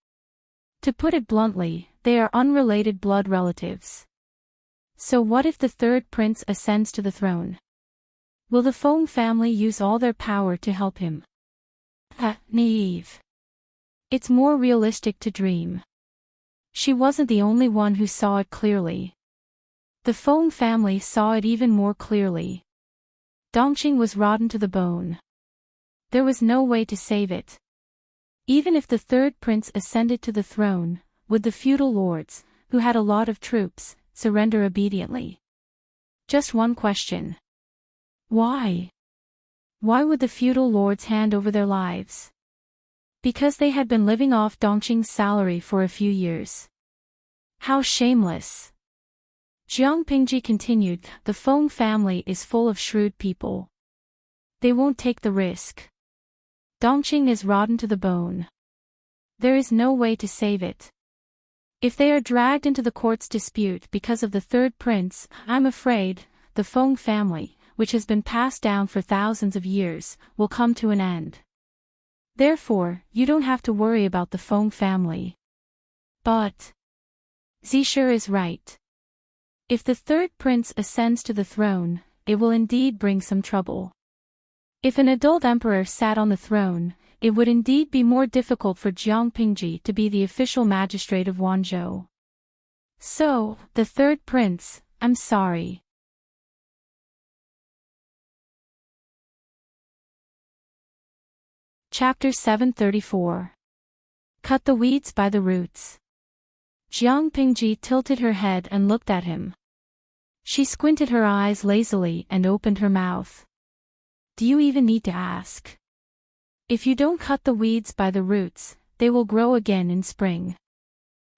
To put it bluntly, they are unrelated blood relatives. So what if the third prince ascends to the throne? Will the Feng family use all their power to help him? Naive. It's more realistic to dream. She wasn't the only one who saw it clearly. The Feng family saw it even more clearly. Dongqing was rotten to the bone. There was no way to save it. Even if the third prince ascended to the throne, would the feudal lords, who had a lot of troops, surrender obediently? Just one question. Why? Why would the feudal lords hand over their lives? Because they had been living off Dongqing's salary for a few years. How shameless! Jiang Pingji continued, the Feng family is full of shrewd people. They won't take the risk. Dongqing is rotten to the bone. There is no way to save it. If they are dragged into the court's dispute because of the third prince, I'm afraid, the Feng family, which has been passed down for thousands of years, will come to an end. Therefore, you don't have to worry about the Feng family. But Zisher is right. If the third prince ascends to the throne, it will indeed bring some trouble. If an adult emperor sat on the throne, it would indeed be more difficult for Jiang Pingji to be the official magistrate of Wanzhou. So, the third prince, I'm sorry. Chapter 734. Cut the weeds by the roots. Jiang Pingji tilted her head and looked at him. She squinted her eyes lazily and opened her mouth. Do you even need to ask? If you don't cut the weeds by the roots, they will grow again in spring.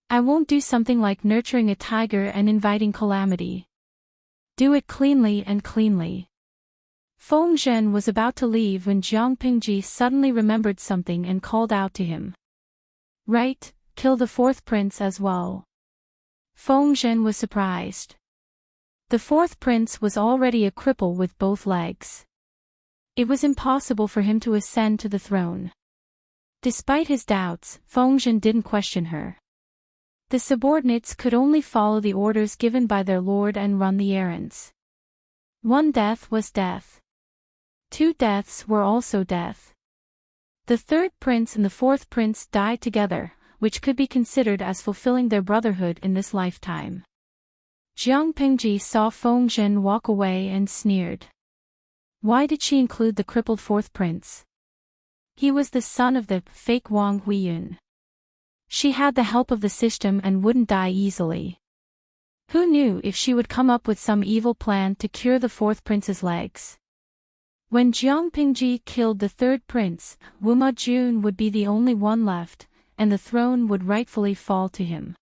I won't do something like nurturing a tiger and inviting calamity. Do it cleanly and cleanly. Feng Zhen was about to leave when Jiang Pingji suddenly remembered something and called out to him. Right, kill the fourth prince as well. Feng Zhen was surprised. The fourth prince was already a cripple with both legs. It was impossible for him to ascend to the throne. Despite his doubts, Feng Zhen didn't question her. The subordinates could only follow the orders given by their lord and run the errands. One death was death. 2 deaths were also death. The third prince and the fourth prince died together, which could be considered as fulfilling their brotherhood in this lifetime. Jiang Pingji saw Feng Zhen walk away and sneered. Why did she include the crippled fourth prince? He was the son of the fake Wang Huiyun. She had the help of the system and wouldn't die easily. Who knew if she would come up with some evil plan to cure the fourth prince's legs? When Jiang Pingji killed the third prince, Wuma Jun would be the only one left, and the throne would rightfully fall to him.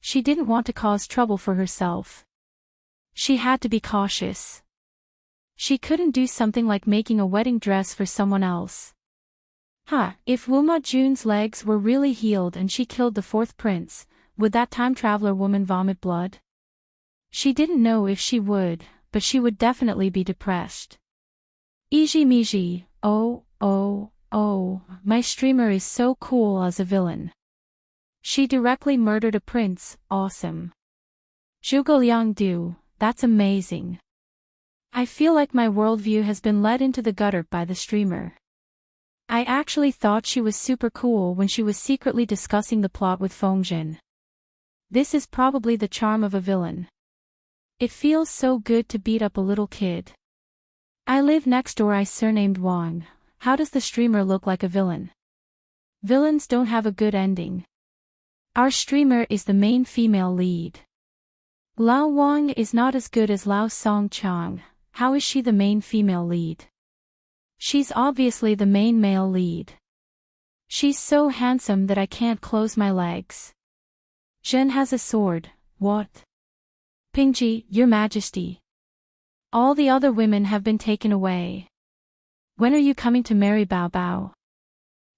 She didn't want to cause trouble for herself. She had to be cautious. She couldn't do something like making a wedding dress for someone else. If Wuma Jun's legs were really healed and she killed the fourth prince, would that time traveler woman vomit blood? She didn't know if she would, but she would definitely be depressed. Iji Miji, my streamer is so cool as a villain. She directly murdered a prince, awesome. Zhuge Du, that's amazing. I feel like my worldview has been led into the gutter by the streamer. I actually thought she was super cool when she was secretly discussing the plot with Feng Zhen. This is probably the charm of a villain. It feels so good to beat up a little kid. I live next door. I surnamed Wang. How does the streamer look like a villain? Villains don't have a good ending. Our streamer is the main female lead. Lao Wang is not as good as Lao Song Chang. How is she the main female lead? She's obviously the main male lead. She's so handsome that I can't close my legs. Zhen has a sword, what? Pingji, Your Majesty. All the other women have been taken away. When are you coming to marry Bao Bao?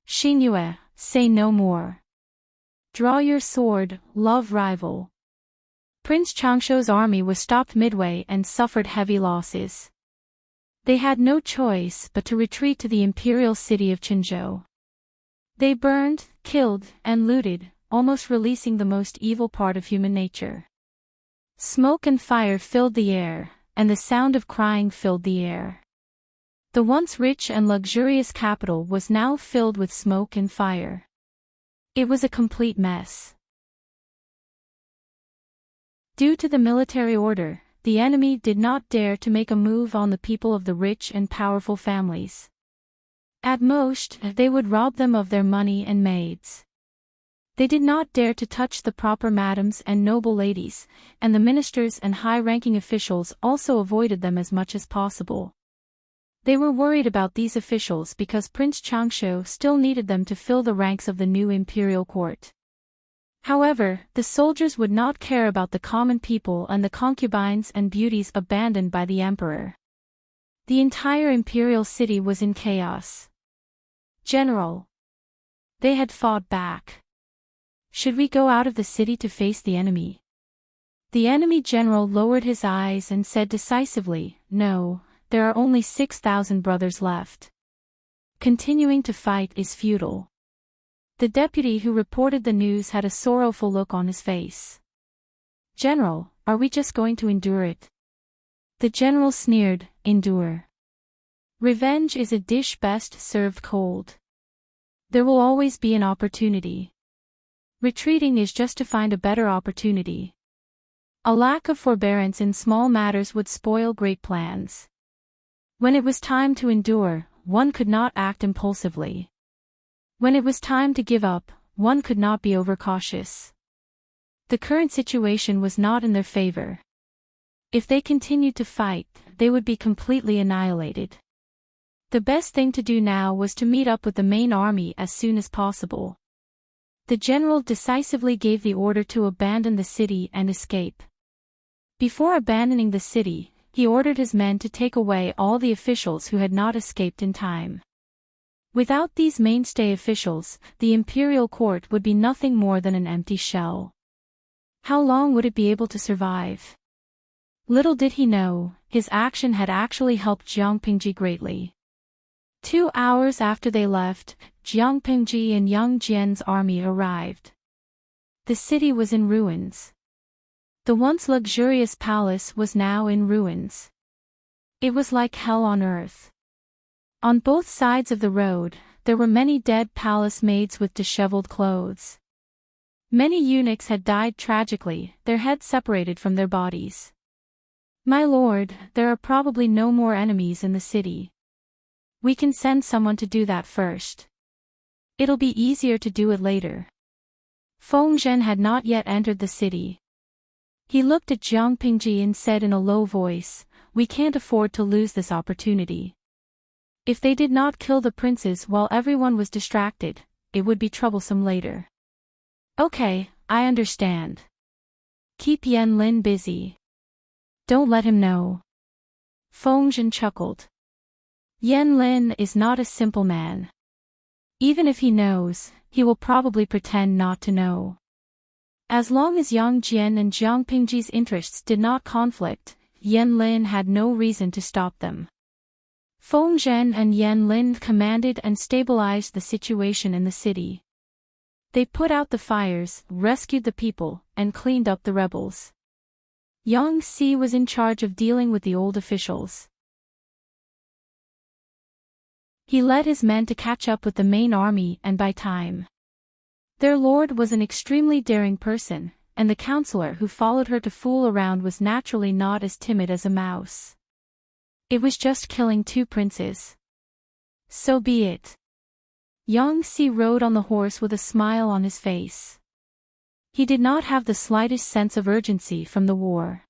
Xingyue, say no more. Draw your sword, love rival. Prince Changshuo's army was stopped midway and suffered heavy losses. They had no choice but to retreat to the imperial city of Qinzhou. They burned, killed, and looted, almost releasing the most evil part of human nature. Smoke and fire filled the air, and the sound of crying filled the air. The once rich and luxurious capital was now filled with smoke and fire. It was a complete mess. Due to the military order, the enemy did not dare to make a move on the people of the rich and powerful families. At most, they would rob them of their money and maids. They did not dare to touch the proper madams and noble ladies, and the ministers and high-ranking officials also avoided them as much as possible. They were worried about these officials because Prince Changshu still needed them to fill the ranks of the new imperial court. However, the soldiers would not care about the common people and the concubines and beauties abandoned by the emperor. The entire imperial city was in chaos. General. They had fought back. Should we go out of the city to face the enemy? The enemy general lowered his eyes and said decisively, "No, there are only 6,000 brothers left. Continuing to fight is futile." The deputy who reported the news had a sorrowful look on his face. "General, are we just going to endure it?" The general sneered, "Endure. Revenge is a dish best served cold. There will always be an opportunity. Retreating is just to find a better opportunity. A lack of forbearance in small matters would spoil great plans. When it was time to endure, one could not act impulsively. When it was time to give up, one could not be overcautious. The current situation was not in their favor. If they continued to fight, they would be completely annihilated. The best thing to do now was to meet up with the main army as soon as possible. The general decisively gave the order to abandon the city and escape. Before abandoning the city, he ordered his men to take away all the officials who had not escaped in time. Without these mainstay officials, the imperial court would be nothing more than an empty shell. How long would it be able to survive? Little did he know, his action had actually helped Jiang Pingji greatly. 2 hours after they left, Jiang Pingji and Yang Jian's army arrived. The city was in ruins. The once luxurious palace was now in ruins. It was like hell on earth. On both sides of the road, there were many dead palace maids with disheveled clothes. Many eunuchs had died tragically, their heads separated from their bodies. "My lord, there are probably no more enemies in the city. We can send someone to do that first. It'll be easier to do it later." Feng Zhen had not yet entered the city. He looked at Jiang Pingji and said in a low voice, "We can't afford to lose this opportunity. If they did not kill the princes while everyone was distracted, it would be troublesome later." "Okay, I understand. Keep Yan Lin busy. Don't let him know." Feng Zhen chuckled. Yan Lin is not a simple man. Even if he knows, he will probably pretend not to know. As long as Yang Jian and Jiang Pingji's interests did not conflict, Yan Lin had no reason to stop them. Feng Zhen and Yan Lin commanded and stabilized the situation in the city. They put out the fires, rescued the people, and cleaned up the rebels. Yang Si was in charge of dealing with the old officials. He led his men to catch up with the main army and buy time. Their lord was an extremely daring person, and the counselor who followed her to fool around was naturally not as timid as a mouse. It was just killing 2 princes. So be it. Yang Si rode on the horse with a smile on his face. He did not have the slightest sense of urgency from the war.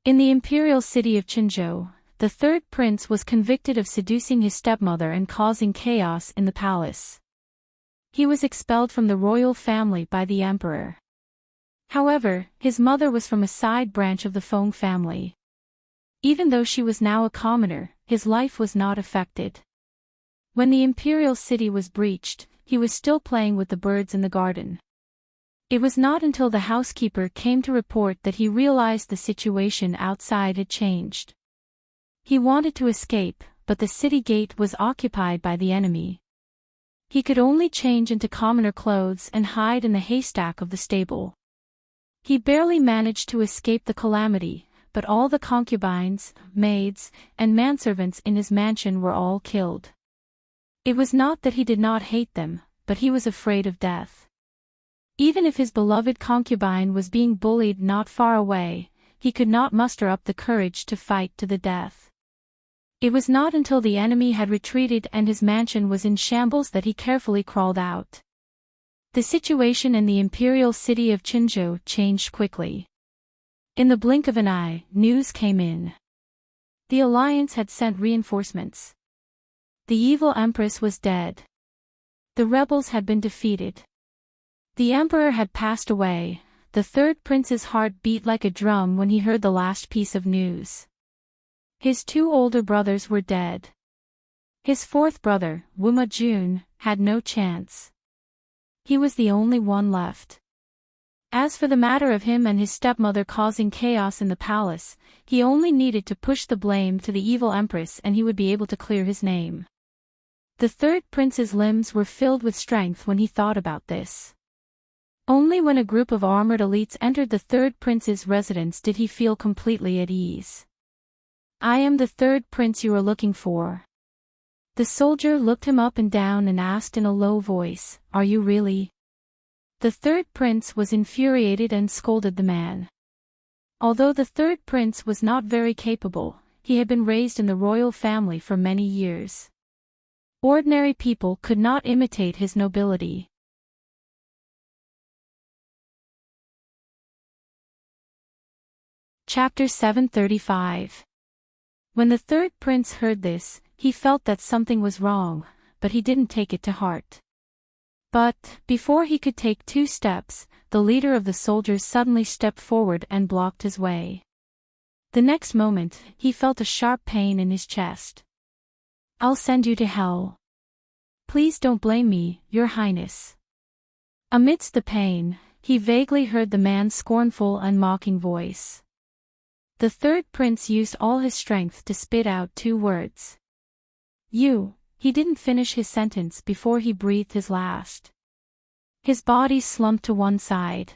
In the imperial city of Qinzhou, the 3rd prince was convicted of seducing his stepmother and causing chaos in the palace. He was expelled from the royal family by the emperor. However, his mother was from a side branch of the Feng family. Even though she was now a commoner, his life was not affected. When the imperial city was breached, he was still playing with the birds in the garden. It was not until the housekeeper came to report that he realized the situation outside had changed. He wanted to escape, but the city gate was occupied by the enemy. He could only change into commoner clothes and hide in the haystack of the stable. He barely managed to escape the calamity, but all the concubines, maids, and manservants in his mansion were all killed. It was not that he did not hate them, but he was afraid of death. Even if his beloved concubine was being bullied not far away, he could not muster up the courage to fight to the death. It was not until the enemy had retreated and his mansion was in shambles that he carefully crawled out. The situation in the imperial city of Qinzhou changed quickly. In the blink of an eye, news came in. The alliance had sent reinforcements. The evil Empress was dead. The rebels had been defeated. The emperor had passed away. The third prince's heart beat like a drum when he heard the last piece of news. His two older brothers were dead. His fourth brother, Wuma Jun, had no chance. He was the only one left. As for the matter of him and his stepmother causing chaos in the palace, he only needed to push the blame to the evil empress and he would be able to clear his name. The third prince's limbs were filled with strength when he thought about this. Only when a group of armored elites entered the third prince's residence did he feel completely at ease. "I am the third prince you are looking for." The soldier looked him up and down and asked in a low voice, "Are you really?" The third prince was infuriated and scolded the man. Although the third prince was not very capable, he had been raised in the royal family for many years. Ordinary people could not imitate his nobility. Chapter 735. When the third prince heard this, he felt that something was wrong, but he didn't take it to heart. But, before he could take 2 steps, the leader of the soldiers suddenly stepped forward and blocked his way. The next moment, he felt a sharp pain in his chest. "I'll send you to hell. Please don't blame me, Your Highness." Amidst the pain, he vaguely heard the man's scornful and mocking voice. The third prince used all his strength to spit out 2 words. "You." He didn't finish his sentence before he breathed his last. His body slumped to one side.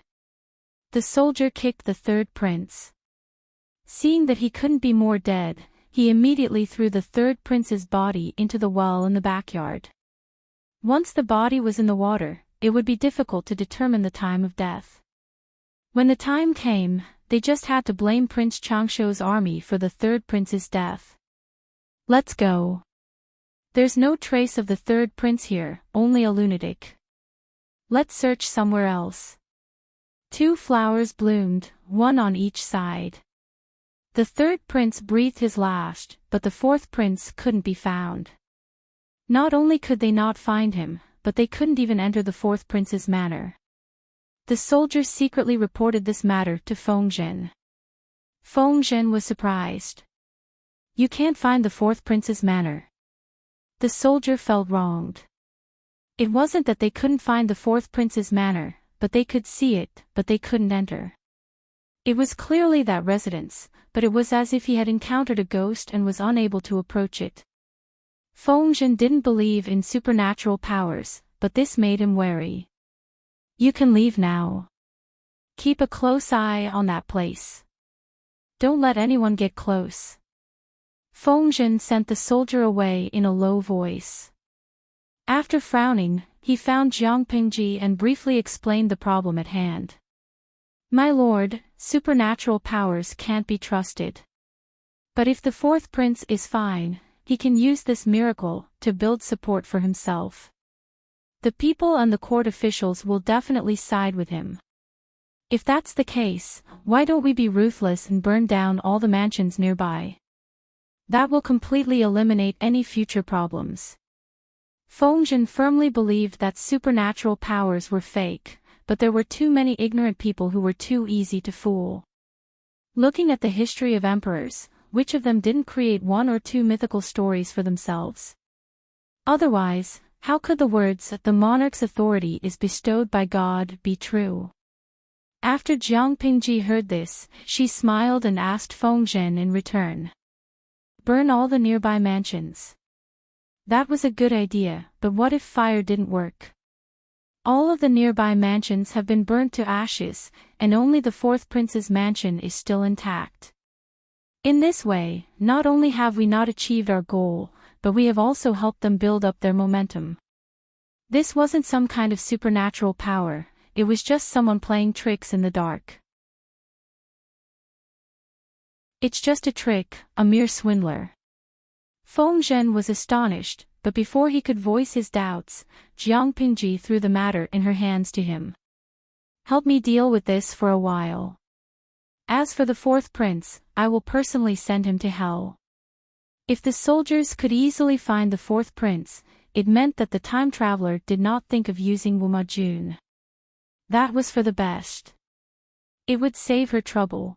The soldier kicked the third prince. Seeing that he couldn't be more dead, he immediately threw the third prince's body into the well in the backyard. Once the body was in the water, it would be difficult to determine the time of death. When the time came, they just had to blame Prince Changshou's army for the third prince's death. "Let's go. There's no trace of the third prince here, only a lunatic. Let's search somewhere else." 2 flowers bloomed, one on each side. The third prince breathed his last, but the fourth prince couldn't be found. Not only could they not find him, but they couldn't even enter the fourth prince's manor. The soldiers secretly reported this matter to Fengzhen. Fengzhen was surprised. "You can't find the fourth prince's manor." The soldier felt wronged. It wasn't that they couldn't find the fourth prince's manor, but they could see it, but they couldn't enter. It was clearly that residence, but it was as if he had encountered a ghost and was unable to approach it. Fengzhen didn't believe in supernatural powers, but this made him wary. "You can leave now. Keep a close eye on that place. Don't let anyone get close." Fengzhen sent the soldier away in a low voice. After frowning, he found Jiang Pingji and briefly explained the problem at hand. "My lord, supernatural powers can't be trusted. But if the fourth prince is fine, he can use this miracle to build support for himself. The people and the court officials will definitely side with him. If that's the case, why don't we be ruthless and burn down all the mansions nearby? That will completely eliminate any future problems." Fengzhen firmly believed that supernatural powers were fake, but there were too many ignorant people who were too easy to fool. Looking at the history of emperors, which of them didn't create 1 or 2 mythical stories for themselves? Otherwise, how could the words "the monarch's authority is bestowed by God" be true? After Jiang Pingji heard this, she smiled and asked Fengzhen in return. "Burn all the nearby mansions." That was a good idea, but what if fire didn't work? All of the nearby mansions have been burnt to ashes, and only the fourth prince's mansion is still intact. In this way, not only have we not achieved our goal, but we have also helped them build up their momentum. This wasn't some kind of supernatural power, it was just someone playing tricks in the dark. It's just a trick, a mere swindler. Feng Zhen was astonished, but before he could voice his doubts, Jiang Pingji threw the matter in her hands to him. Help me deal with this for a while. As for the fourth prince, I will personally send him to hell. If the soldiers could easily find the fourth prince, it meant that the time traveler did not think of using Wu Majun. That was for the best. It would save her trouble.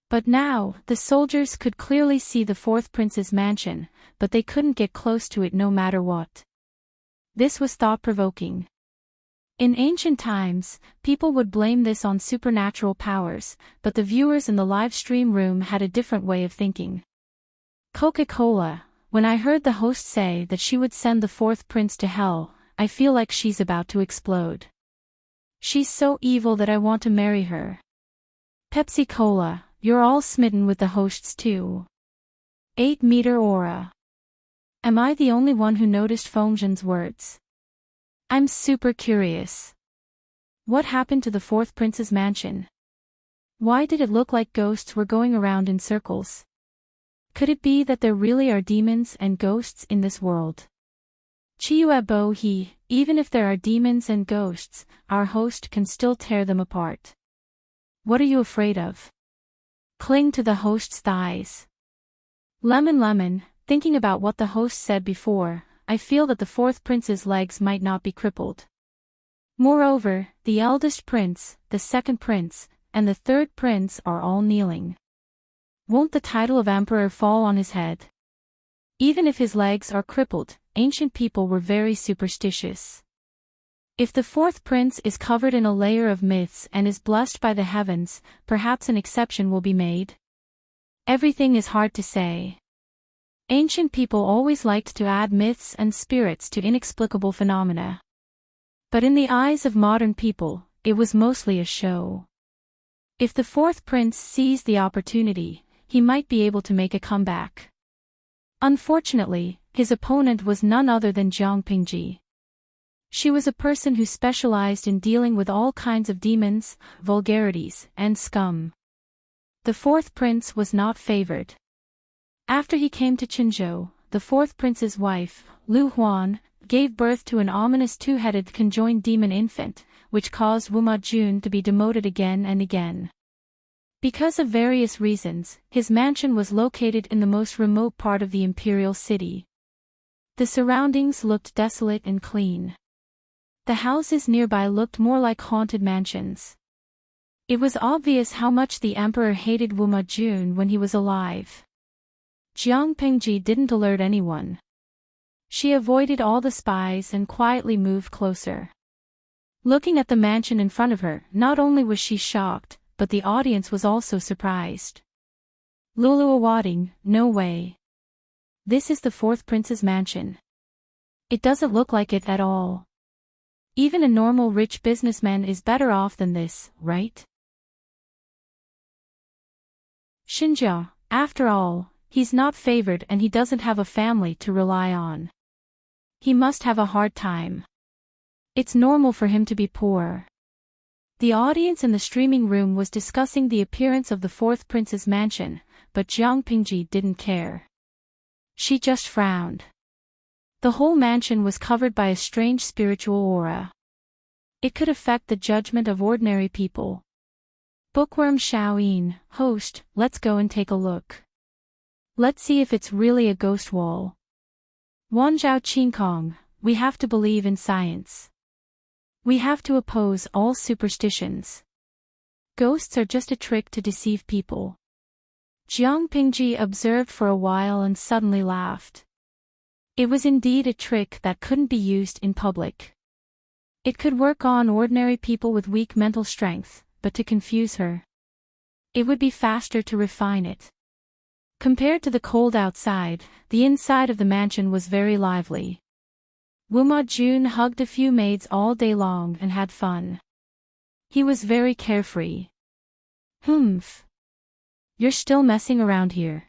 But now, the soldiers could clearly see the fourth prince's mansion, but they couldn't get close to it no matter what. This was thought-provoking. In ancient times, people would blame this on supernatural powers, but the viewers in the live stream room had a different way of thinking. Coca-Cola, when I heard the host say that she would send the fourth prince to hell, I feel like she's about to explode. She's so evil that I want to marry her. Pepsi-Cola, you're all smitten with the hosts too. 8-meter aura. Am I the only one who noticed Feng Zhen's words? I'm super curious. What happened to the fourth prince's mansion? Why did it look like ghosts were going around in circles? Could it be that there really are demons and ghosts in this world? Chiuebo he, even if there are demons and ghosts, our host can still tear them apart. What are you afraid of? Cling to the host's thighs. Lemon, thinking about what the host said before, I feel that the fourth prince's legs might not be crippled. Moreover, the eldest prince, the second prince, and the third prince are all kneeling. Won't the title of emperor fall on his head? Even if his legs are crippled, ancient people were very superstitious. If the fourth prince is covered in a layer of myths and is blessed by the heavens, perhaps an exception will be made. Everything is hard to say. Ancient people always liked to add myths and spirits to inexplicable phenomena. But in the eyes of modern people, it was mostly a show. If the fourth prince seized the opportunity, he might be able to make a comeback. Unfortunately, his opponent was none other than Jiang Pingji. She was a person who specialized in dealing with all kinds of demons, vulgarities, and scum. The fourth prince was not favored. After he came to Qinzhou, the fourth prince's wife, Lu Huan, gave birth to an ominous two-headed conjoined demon infant, which caused Wu Majun to be demoted again and again. Because of various reasons, his mansion was located in the most remote part of the imperial city. The surroundings looked desolate and clean. The houses nearby looked more like haunted mansions. It was obvious how much the emperor hated Wu Majun when he was alive. Jiang Pingji didn't alert anyone. She avoided all the spies and quietly moved closer. Looking at the mansion in front of her, not only was she shocked, but the audience was also surprised. Lulu Awading, no way. This is the fourth prince's mansion. It doesn't look like it at all. Even a normal rich businessman is better off than this, right? Xinjia, after all, he's not favored and he doesn't have a family to rely on. He must have a hard time. It's normal for him to be poor. The audience in the streaming room was discussing the appearance of the fourth prince's mansion, but Jiang Pingji didn't care. She just frowned. The whole mansion was covered by a strange spiritual aura. It could affect the judgment of ordinary people. Bookworm Xiaoyin, host, let's go and take a look. Let's see if it's really a ghost wall. Wanzhao Qingkong, we have to believe in science. We have to oppose all superstitions. Ghosts are just a trick to deceive people. Jiang Pingji observed for a while and suddenly laughed. It was indeed a trick that couldn't be used in public. It could work on ordinary people with weak mental strength, but to confuse her. It would be faster to refine it. Compared to the cold outside, the inside of the mansion was very lively. Wu Majun hugged a few maids all day long and had fun. He was very carefree. Humph. You're still messing around here.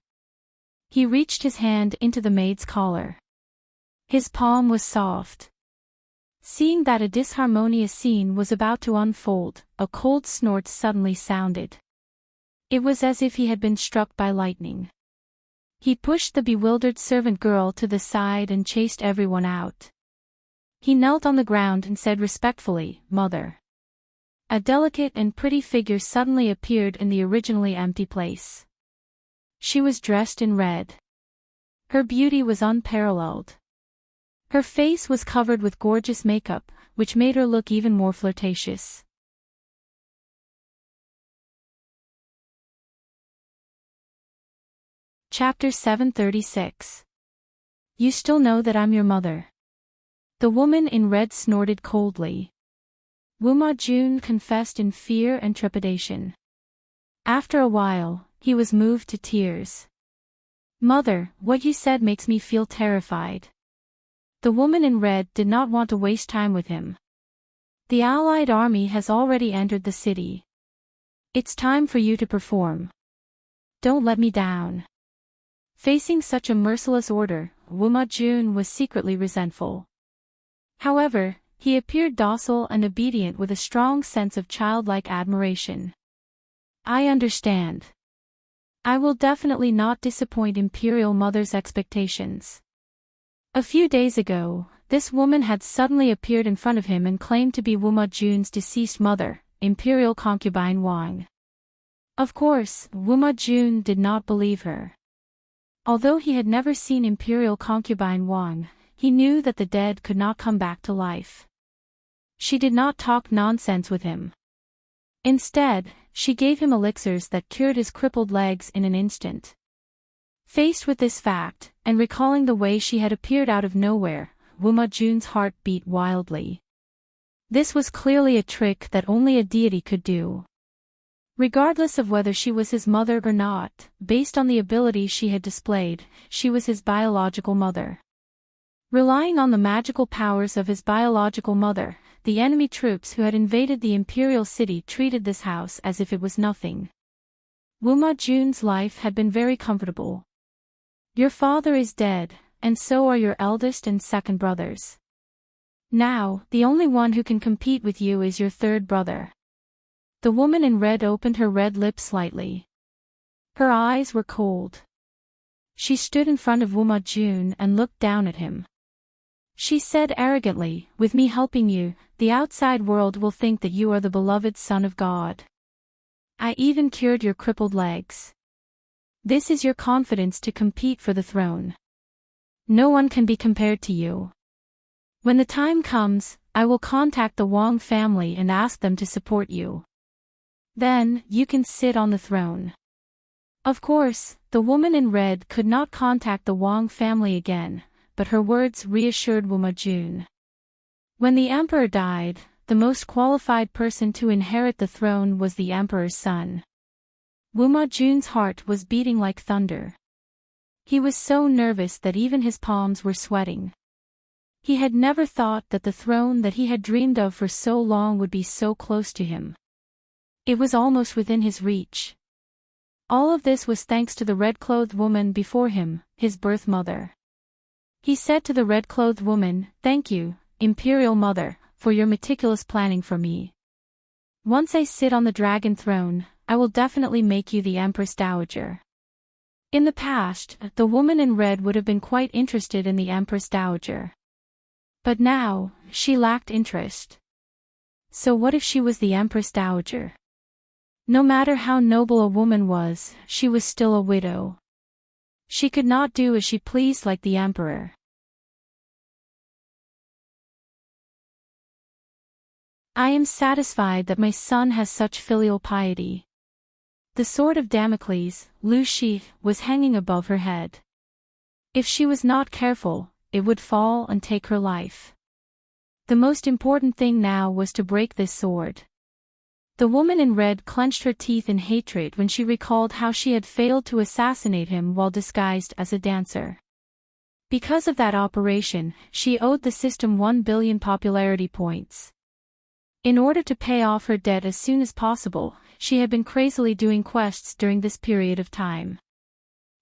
He reached his hand into the maid's collar. His palm was soft. Seeing that a disharmonious scene was about to unfold, a cold snort suddenly sounded. It was as if he had been struck by lightning. He pushed the bewildered servant girl to the side and chased everyone out. He knelt on the ground and said respectfully, "Mother." A delicate and pretty figure suddenly appeared in the originally empty place. She was dressed in red. Her beauty was unparalleled. Her face was covered with gorgeous makeup, which made her look even more flirtatious. Chapter 736. You still know that I'm your mother. The woman in red snorted coldly. Wuma Jun confessed in fear and trepidation. After a while, he was moved to tears. Mother, what you said makes me feel terrified. The woman in red did not want to waste time with him. The Allied army has already entered the city. It's time for you to perform. Don't let me down. Facing such a merciless order, Wuma Jun was secretly resentful. However, he appeared docile and obedient with a strong sense of childlike admiration. I understand. I will definitely not disappoint Imperial Mother's expectations. A few days ago, this woman had suddenly appeared in front of him and claimed to be Wuma Jun's deceased mother, Imperial concubine Wang. Of course, Wuma Jun did not believe her. Although he had never seen Imperial concubine Wang, he knew that the dead could not come back to life. She did not talk nonsense with him. Instead, she gave him elixirs that cured his crippled legs in an instant. Faced with this fact, and recalling the way she had appeared out of nowhere, Wuma Jun's heart beat wildly. This was clearly a trick that only a deity could do. Regardless of whether she was his mother or not, based on the ability she had displayed, she was his biological mother. Relying on the magical powers of his biological mother, the enemy troops who had invaded the imperial city treated this house as if it was nothing. Wuma Jun's life had been very comfortable. Your father is dead, and so are your eldest and second brothers. Now, the only one who can compete with you is your third brother. The woman in red opened her red lips slightly. Her eyes were cold. She stood in front of Wuma Jun and looked down at him. She said arrogantly, with me helping you, the outside world will think that you are the beloved son of God. I even cured your crippled legs. This is your confidence to compete for the throne. No one can be compared to you. When the time comes, I will contact the Wang family and ask them to support you. Then, you can sit on the throne. Of course, the woman in red could not contact the Wang family again, but her words reassured Wuma Jun. When the emperor died, the most qualified person to inherit the throne was the emperor's son. Wuma Jun's heart was beating like thunder. He was so nervous that even his palms were sweating. He had never thought that the throne that he had dreamed of for so long would be so close to him. It was almost within his reach. All of this was thanks to the red-clothed woman before him, his birth mother. He said to the red-clothed woman, "Thank you, Imperial Mother, for your meticulous planning for me. Once I sit on the dragon throne, I will definitely make you the Empress Dowager." In the past, the woman in red would have been quite interested in the Empress Dowager. But now, she lacked interest. So what if she was the Empress Dowager? No matter how noble a woman was, she was still a widow. She could not do as she pleased like the emperor. I am satisfied that my son has such filial piety. The sword of Damocles, Lu Shi, was hanging above her head. If she was not careful, it would fall and take her life. The most important thing now was to break this sword. The woman in red clenched her teeth in hatred when she recalled how she had failed to assassinate him while disguised as a dancer. Because of that operation, she owed the system 1 billion popularity points. In order to pay off her debt as soon as possible, she had been crazily doing quests during this period of time.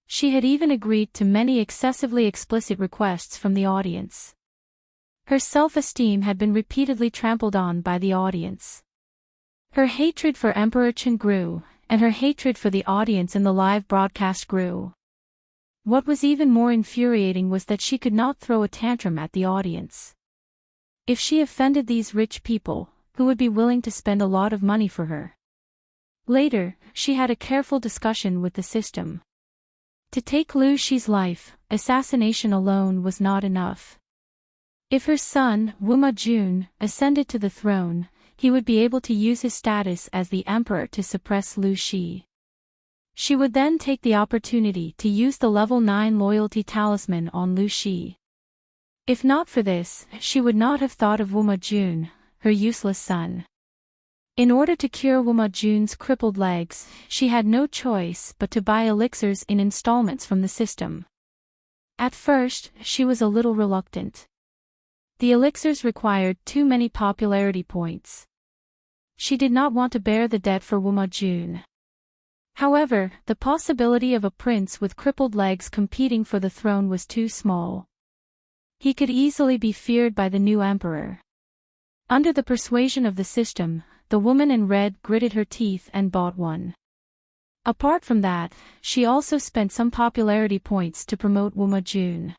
She had even agreed to many excessively explicit requests from the audience. Her self-esteem had been repeatedly trampled on by the audience. Her hatred for Emperor Chen grew, and her hatred for the audience in the live broadcast grew. What was even more infuriating was that she could not throw a tantrum at the audience. If she offended these rich people, who would be willing to spend a lot of money for her? Later, she had a careful discussion with the system. To take Lu Shi's life, assassination alone was not enough. If her son, Wuma Jun, ascended to the throne, he would be able to use his status as the emperor to suppress Lu Shi. She would then take the opportunity to use the level 9 loyalty talisman on Lu Shi. If not for this, she would not have thought of Wuma Jun, her useless son. In order to cure Wuma Jun's crippled legs, she had no choice but to buy elixirs in installments from the system. At first, she was a little reluctant. The elixirs required too many popularity points. She did not want to bear the debt for Wuma Jun. However, the possibility of a prince with crippled legs competing for the throne was too small. He could easily be feared by the new emperor. Under the persuasion of the system, the woman in red gritted her teeth and bought one. Apart from that, she also spent some popularity points to promote Wuma Jun.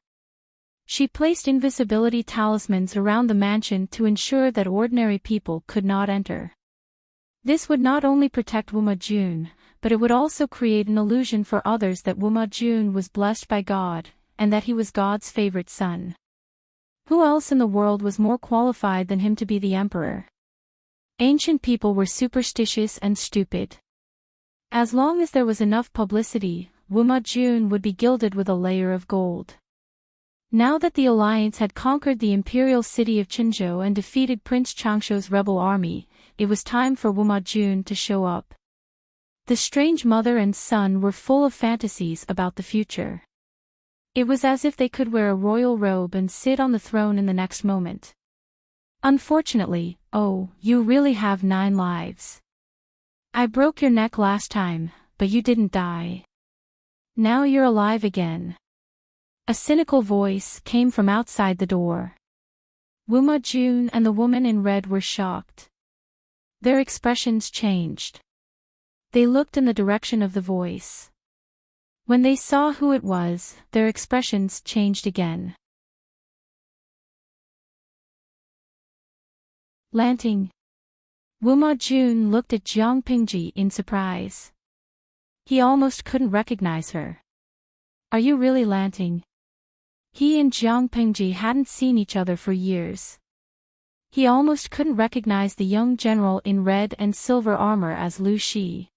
She placed invisibility talismans around the mansion to ensure that ordinary people could not enter. This would not only protect Wuma Jun, but it would also create an illusion for others that Wuma Jun was blessed by God, and that he was God's favorite son. Who else in the world was more qualified than him to be the emperor? Ancient people were superstitious and stupid. As long as there was enough publicity, Wuma Jun would be gilded with a layer of gold. Now that the alliance had conquered the imperial city of Qinzhou and defeated Prince Changshuo's rebel army, it was time for Wuma Jun to show up. The strange mother and son were full of fantasies about the future. It was as if they could wear a royal robe and sit on the throne in the next moment. Unfortunately, you really have 9 lives. I broke your neck last time, but you didn't die. Now you're alive again. A cynical voice came from outside the door. Wuma Jun and the woman in red were shocked. Their expressions changed. They looked in the direction of the voice. When they saw who it was, their expressions changed again. Lanting. Wuma Jun looked at Jiang Pingji in surprise. He almost couldn't recognize her. Are you really Lanting? He and Jiang Pingji hadn't seen each other for years. He almost couldn't recognize the young general in red and silver armor as Lu Shi.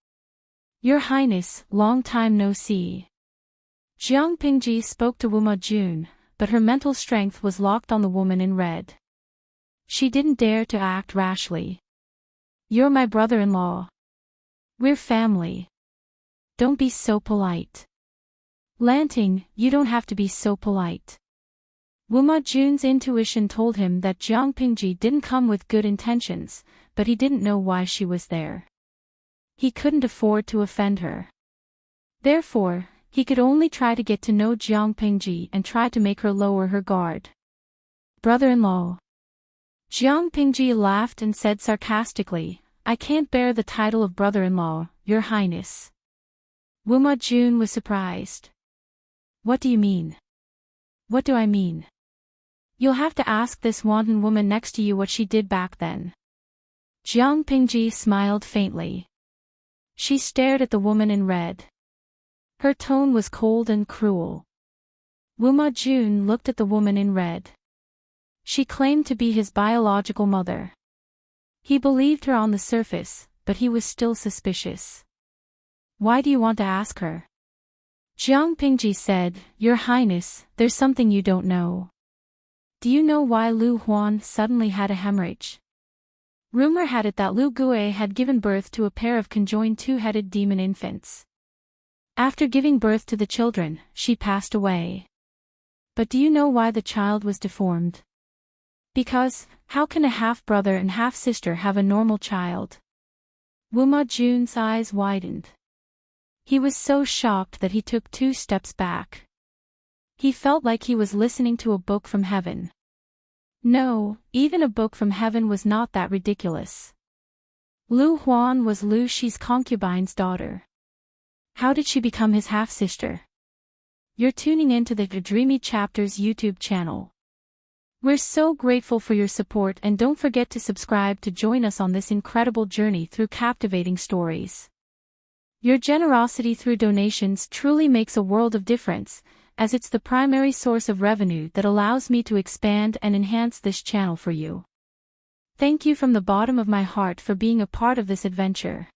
Your Highness, long time no see. Jiang Pingji spoke to Wuma Jun, but her mental strength was locked on the woman in red. She didn't dare to act rashly. You're my brother-in-law. We're family. Don't be so polite. Lanting, you don't have to be so polite. Wuma Jun's intuition told him that Jiang Pingji didn't come with good intentions, but he didn't know why she was there. He couldn't afford to offend her. Therefore, he could only try to get to know Jiang Pingji and try to make her lower her guard. Brother-in-law. Jiang Pingji laughed and said sarcastically, I can't bear the title of brother-in-law, Your Highness. Wuma Jun was surprised. What do you mean? What do I mean? You'll have to ask this wanton woman next to you what she did back then. Jiang Pingji smiled faintly. She stared at the woman in red. Her tone was cold and cruel. Wuma Jun looked at the woman in red. She claimed to be his biological mother. He believed her on the surface, but he was still suspicious. Why do you want to ask her? Jiang Pingji said, Your Highness, there's something you don't know. Do you know why Lu Huan suddenly had a hemorrhage? Rumor had it that Lu Gui had given birth to a pair of conjoined two-headed demon infants. After giving birth to the children, she passed away. But do you know why the child was deformed? Because, how can a half-brother and half-sister have a normal child? Wuma Jun's eyes widened. He was so shocked that he took 2 steps back. He felt like he was listening to a book from heaven. No, even a book from heaven was not that ridiculous. Lu Huan was Lu Shi's concubine's daughter. How did she become his half-sister? You're tuning into the Dreamy Chapters YouTube channel. We're so grateful for your support, and don't forget to subscribe to join us on this incredible journey through captivating stories. Your generosity through donations truly makes a world of difference, as it's the primary source of revenue that allows me to expand and enhance this channel for you. Thank you from the bottom of my heart for being a part of this adventure.